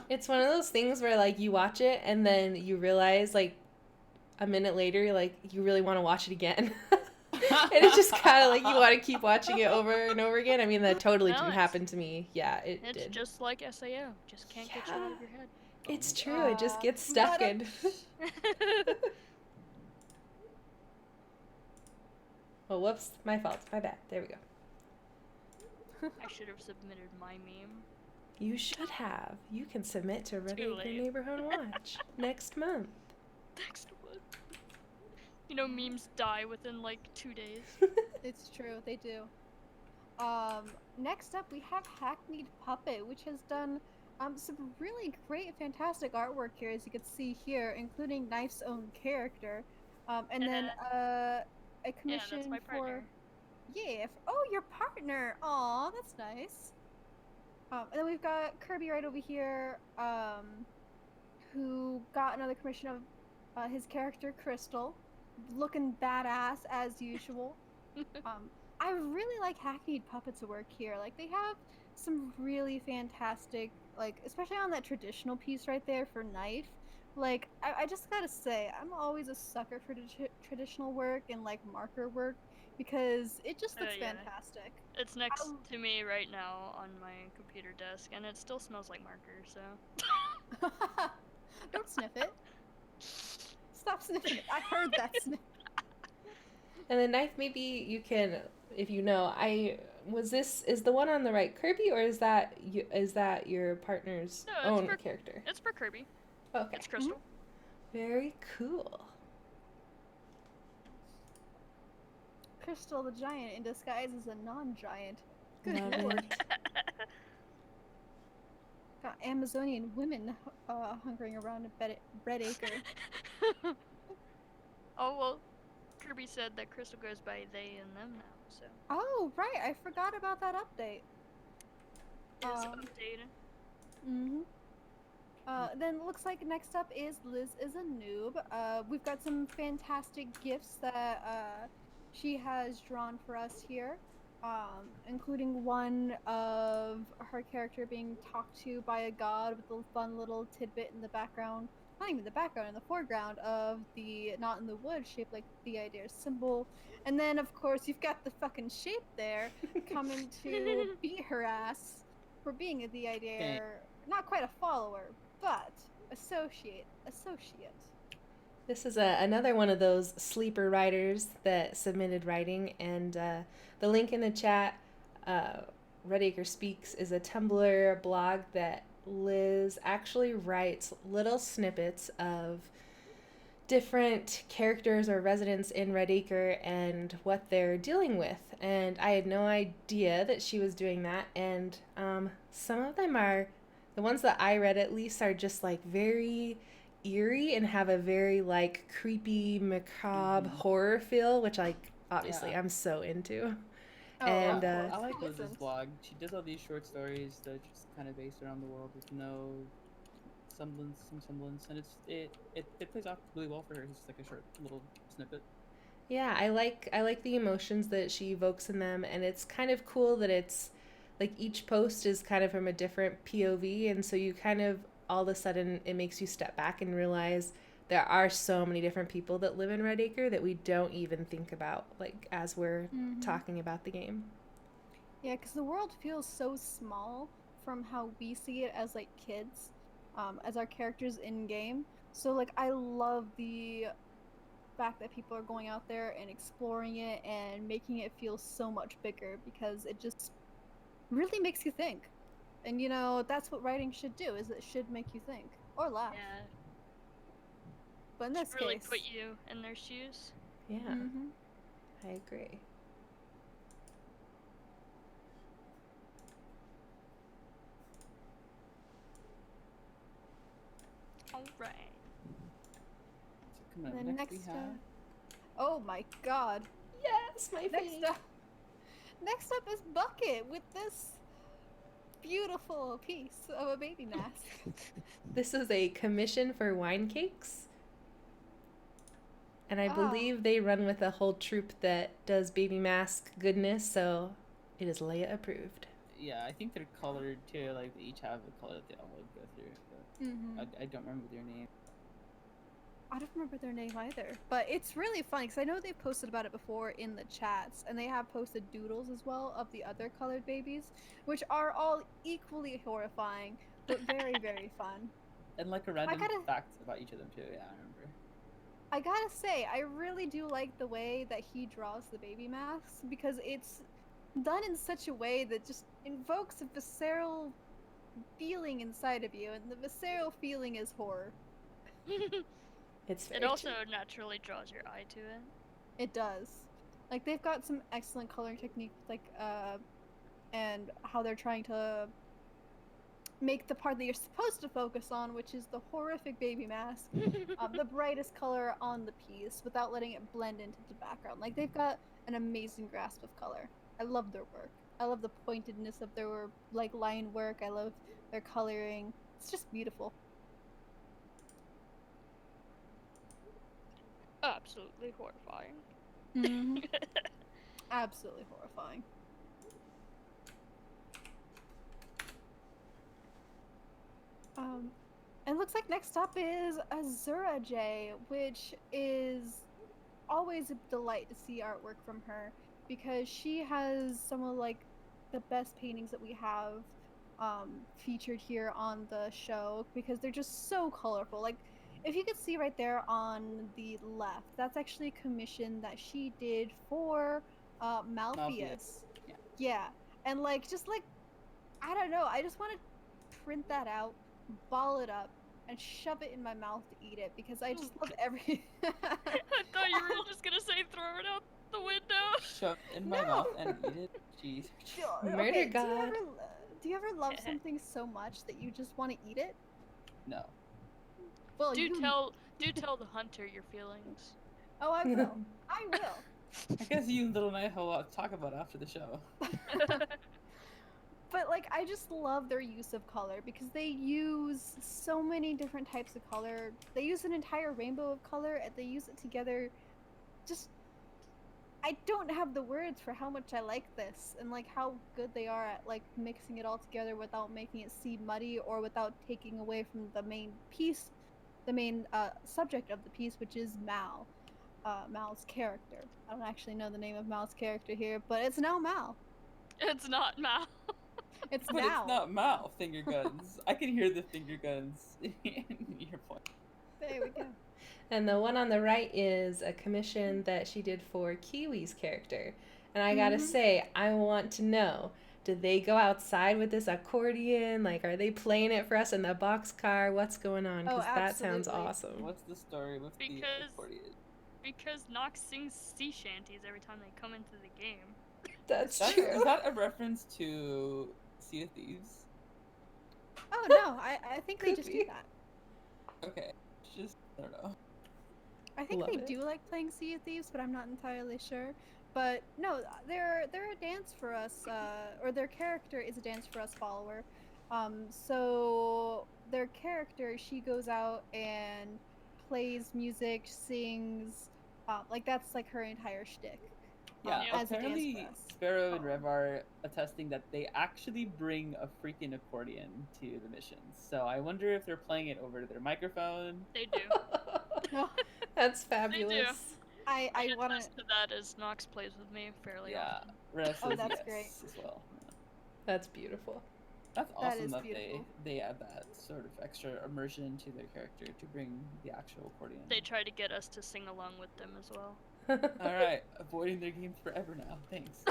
It's one of those things where, like, you watch it and then you realize, like, a minute later, you're like, you really want to watch it again. And it's just kind of like you want to keep watching it over and over again. I mean, that totally No, didn't it's- happen to me. Yeah, it It's did. just like SAO. Just can't get you out of your head. It's my true. It just gets stuck but, in. Oh, whoops. My fault. My bad. There we go. I should have submitted my meme. You should have. You can submit to Red Too Acre late. Neighborhood Watch next month. Next one. You know, memes die within like 2 days. It's true, they do. Next up we have Hackneyed Puppet, which has done some really great, fantastic artwork here, as you can see here, including Knife's own character. And then a Yeah, commission that's my for partner. oh, your partner. Aw, that's nice. And then we've got Kirby right over here, who got another commission of his character Crystal, looking badass as usual. I really like Hackneyed Puppet's work here. Like, they have some really fantastic, like, especially on that traditional piece right there for Knife. Like, I just gotta say, I'm always a sucker for traditional work and, like, marker work, because it just looks Yeah. fantastic. It's next to me right now on my computer desk, and it still smells like marker, so. Don't sniff it. Stop sniffing it. I heard that sniff. And the knife, maybe you can, if you know, is the one on the right Kirby, or is that your partner's No, own character? It's for Kirby. Okay. It's Crystal. Very cool. Crystal the giant in disguise as a non-giant. Good Love lord. it. Got Amazonian women hungering around Red Acre. Oh, well, Kirby said that Crystal goes by they and them now, so. Oh, right. I forgot about that update. It's updated. Mm-hmm. Then it looks like next up is Liz is a Noob. We've got some fantastic gifts that she has drawn for us here, including one of her character being talked to by a god with a fun little tidbit in the background. Not even the background, in the foreground of the knot in the wood shaped like the idea symbol. And then, of course, you've got the fucking shape there coming to beat her ass for being a the idea, not quite a follower, but associate. This is another one of those sleeper writers that submitted writing, and the link in the chat, Red Acre Speaks, is a Tumblr blog that Liz actually writes little snippets of different characters or residents in Red Acre and what they're dealing with. And I had no idea that she was doing that, and some of them are, the ones that I read at least, are just like very eerie and have a very like creepy, macabre horror feel, which like obviously I'm so into. Oh, And I like Liz's Listen. blog. She does all these short stories that are just kind of based around the world with no semblance, and it plays off really well for her. It's just like a short little snippet. yeah, I like the emotions that she evokes in them, and it's kind of cool that it's like each post is kind of from a different POV, and so you kind of all of a sudden it makes you step back and realize there are so many different people that live in Red Acre that we don't even think about, like, as we're talking about the game. Yeah, because the world feels so small from how we see it as like kids, as our characters in game. So like I love the fact that people are going out there and exploring it and making it feel so much bigger, because it just really makes you think. And you know, that's what writing should do, is it should make you think or laugh. Yeah. But in this Should really case, put you in their shoes. Yeah, mhm. I agree. Alright. So coming up Then next we next, have oh my god. Yes, my Next up is Bucket with this beautiful piece of a baby mask. This is a commission for wine cakes. And I Oh. believe they run with a whole troupe that does baby mask goodness, so It is Leia approved. Yeah, I think they're colored too. Like they each have a color that they all go through. But I don't remember their name. I don't remember their name either, but it's really funny because I know they've posted about it before in the chats, and they have posted doodles as well of the other colored babies, which are all equally horrifying, but very, very fun. And like a random fact about each of them too. Yeah, I remember. I gotta say, I really do like the way that he draws the baby masks because it's done in such a way that just invokes a visceral feeling inside of you, and the visceral feeling is horror. It also naturally draws your eye to it. It does. Like they've got some excellent coloring techniques, like and how they're trying to make the part that you're supposed to focus on, which is the horrific baby mask, the brightest color on the piece without letting it blend into the background. Like they've got an amazing grasp of color. I love their work. I love the pointedness of their like line work. I love their coloring. It's just beautiful. Absolutely horrifying. Mm-hmm. Absolutely horrifying. And looks like next up is Azura J, which is always a delight to see artwork from her because she has some of like the best paintings that we have featured here on the show because they're just so colorful. Like if you could see right there on the left, that's actually a commission that she did for Malpheus. Yeah. And like just like I don't know, I just want to print that out, ball it up, and shove it in my mouth to eat it because I just love every. I thought you were just gonna say throw it out the window. Shove it in my mouth and eat it. Jeez. Murder God. Do you ever love something so much that you just want to eat it? No. Well, do tell the hunter your feelings. Oh, I will. I will. I guess you and Little Night have a lot to talk about after the show. But like I just love their use of color because they use so many different types of color. They use an entire rainbow of color and they use it together. Just I don't have the words for how much I like this and like how good they are at like mixing it all together without making it seem muddy or without taking away from the main piece, the main subject of the piece, which is Mal. Mal's character. I don't actually know the name of Mal's character here, but it's now Mal. It's not Mal. It's but now. It's not Mal. Finger guns. I can hear the finger guns in your point. There we go. And the one on the right is a commission that she did for Kiwi's character. And I gotta say, I want to know, did they go outside with this accordion? Like, are they playing it for us in the boxcar? What's going on? Because that sounds awesome. What's the story with the accordion? Because Nox sings sea shanties every time they come into the game. That's true. Is that a reference to Sea of Thieves? Oh no, I think they just do that. Okay, just I don't know. I think they do like playing Sea of Thieves, but I'm not entirely sure. But no, they're a dance for us, or their character is a dance for us follower. So their character, she goes out and plays music, sings, like that's like her entire shtick. Yeah, apparently Sparrow and Rev are attesting that they actually bring a freaking accordion to the missions. So I wonder if they're playing it over their microphone. They do. That's fabulous. They do. I want to to that as Nox plays with me fairly often. Rev says that's yes great. as well. Yeah. That's beautiful. That's awesome that beautiful. they add that sort of extra immersion to their character to bring the actual accordion. They try to get us to sing along with them as well. Alright, avoiding their games forever now. Thanks.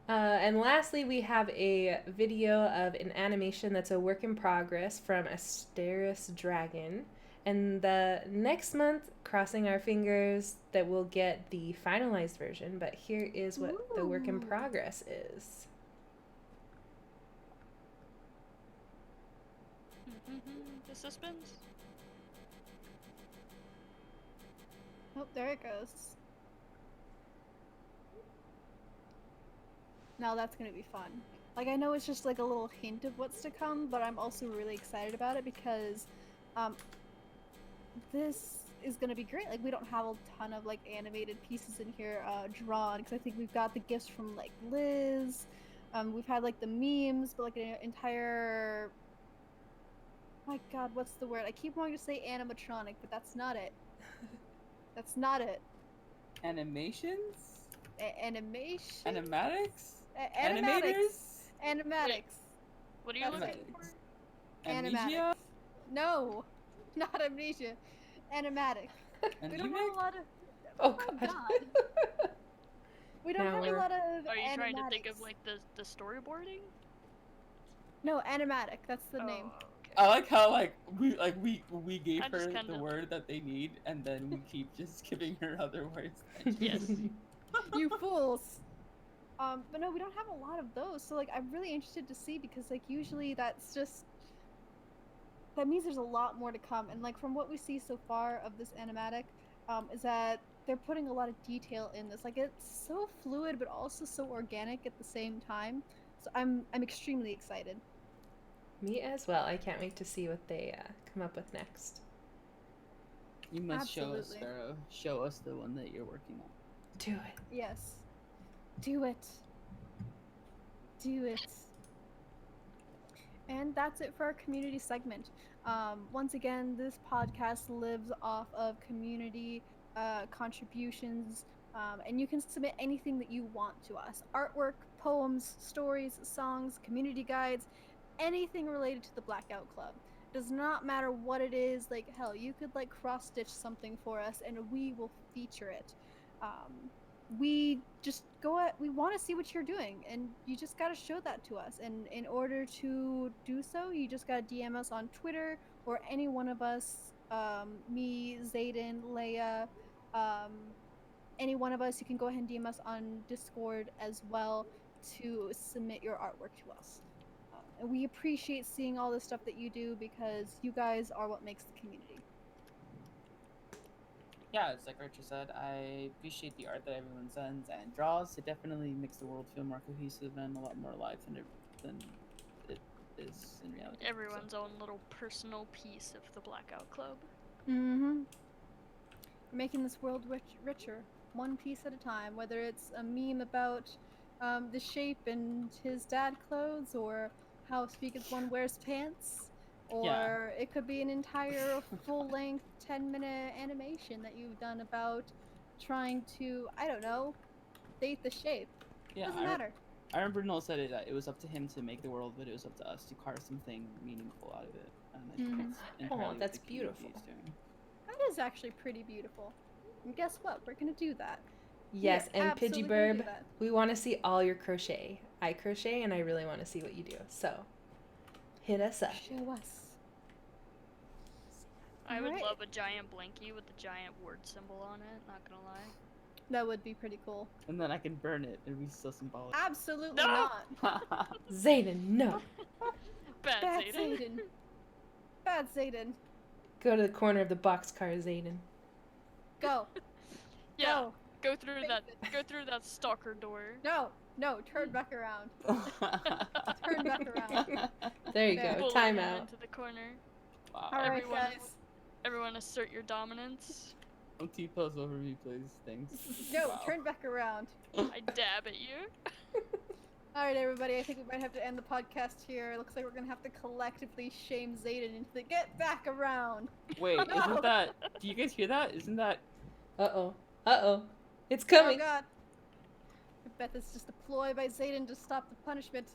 And lastly, we have a video of an animation that's a work in progress from Asteris Dragon. And the next month, crossing our fingers that we'll get the finalized version, but here is what the work in progress is. The suspense. Oh, there it goes. Now that's gonna be fun. Like I know it's just like a little hint of what's to come, but I'm also really excited about it because this is gonna be great. Like we don't have a ton of like animated pieces in here drawn because I think we've got the gifts from like Liz. We've had like the memes, but like an entire. My God, what's the word? I keep wanting to say animatronic, but that's not it. That's not it. Animations? Animation. Animatics? Animatics. Animatics. What are you That's looking it. for? Amnesia? No, not amnesia. Animatic. We don't have Anemic? a lot of. Oh Oh god. God. We don't Now have a we're- lot of. Are you trying to think of animatics. like the storyboarding? No, animatic. That's the name. Oh, okay. I like how we gave I just her the kinda- word that they need, and then we keep just giving her other words. Yes. You fools. But no, we don't have a lot of those. So like, I'm really interested to see because like usually that's just. That means there's a lot more to come, and like from what we see so far of this animatic, is that they're putting a lot of detail in this. Like it's so fluid, but also so organic at the same time. So I'm extremely excited. Me as well. I can't wait to see what they come up with next. You must show us, Absolutely. Sparrow. Show us the one that you're working on. Do it. Yes. Do it. Do it. And that's it for our community segment. Once again, this podcast lives off of community contributions, and you can submit anything that you want to us. Artwork, poems, stories, songs, community guides, anything related to the Blackout Club. Does not matter what it is, like hell, you could like cross-stitch something for us and we will feature it. We just we want to see what you're doing, and you just got to show that to us. And in order to do so, you just got to DM us on Twitter or any one of us, me, Zayden, Leia, any one of us. You can go ahead and DM us on Discord as well to submit your artwork to us. And we appreciate seeing all the stuff that you do because you guys are what makes the community. Yeah, it's like Richard said, I appreciate the art that everyone sends and draws. It definitely makes the world feel more cohesive and a lot more alive than it is in reality. Everyone's own little personal piece of the Blackout Club. Mm-hmm. We're making this world richer, one piece at a time. Whether it's a meme about the shape and his dad clothes, or how Speaketh One wears pants, or it could be an entire full-length 10-minute animation that you've done about trying to, I don't know, date the shape. Yeah, Doesn't matter. I remember Noel said that it was up to him to make the world, but it was up to us to carve something meaningful out of it. And I think that's entirely what that's the community beautiful. is doing. That is actually pretty beautiful. And guess what? We're gonna do that. Yes, We're and absolutely Pidgey gonna do Burb, that. we want to see all your crochet. I crochet, and I really want to see what you do. So, hit us up. Show us. I would Alright. love a giant blankie with the giant word symbol on it, not gonna lie. That would be pretty cool. And then I can burn it and be so symbolic. Absolutely No! not. Zayden, no. Bad Bad Zayden. Zayden. Bad Zayden. Go to the corner of the boxcar, Zayden. Go. Yeah, Go. go through that stalker door. No. No. Turn back around. Turn back around. There you There. go. Bully Time him out. into the corner. Wow. All right, Everyone- guys. Everyone assert your dominance. Don't T-pose over me, please. Thanks. No. Wow. Turn back around. I dab at you. All right, everybody. I think we might have to end the podcast here. It looks like we're gonna have to collectively shame Zayden into the get back around. Wait, isn't that... Do you guys hear that? Isn't that... Uh-oh. Uh-oh. It's Oh coming. God. I bet that's just a ploy by Zayden to stop the punishment.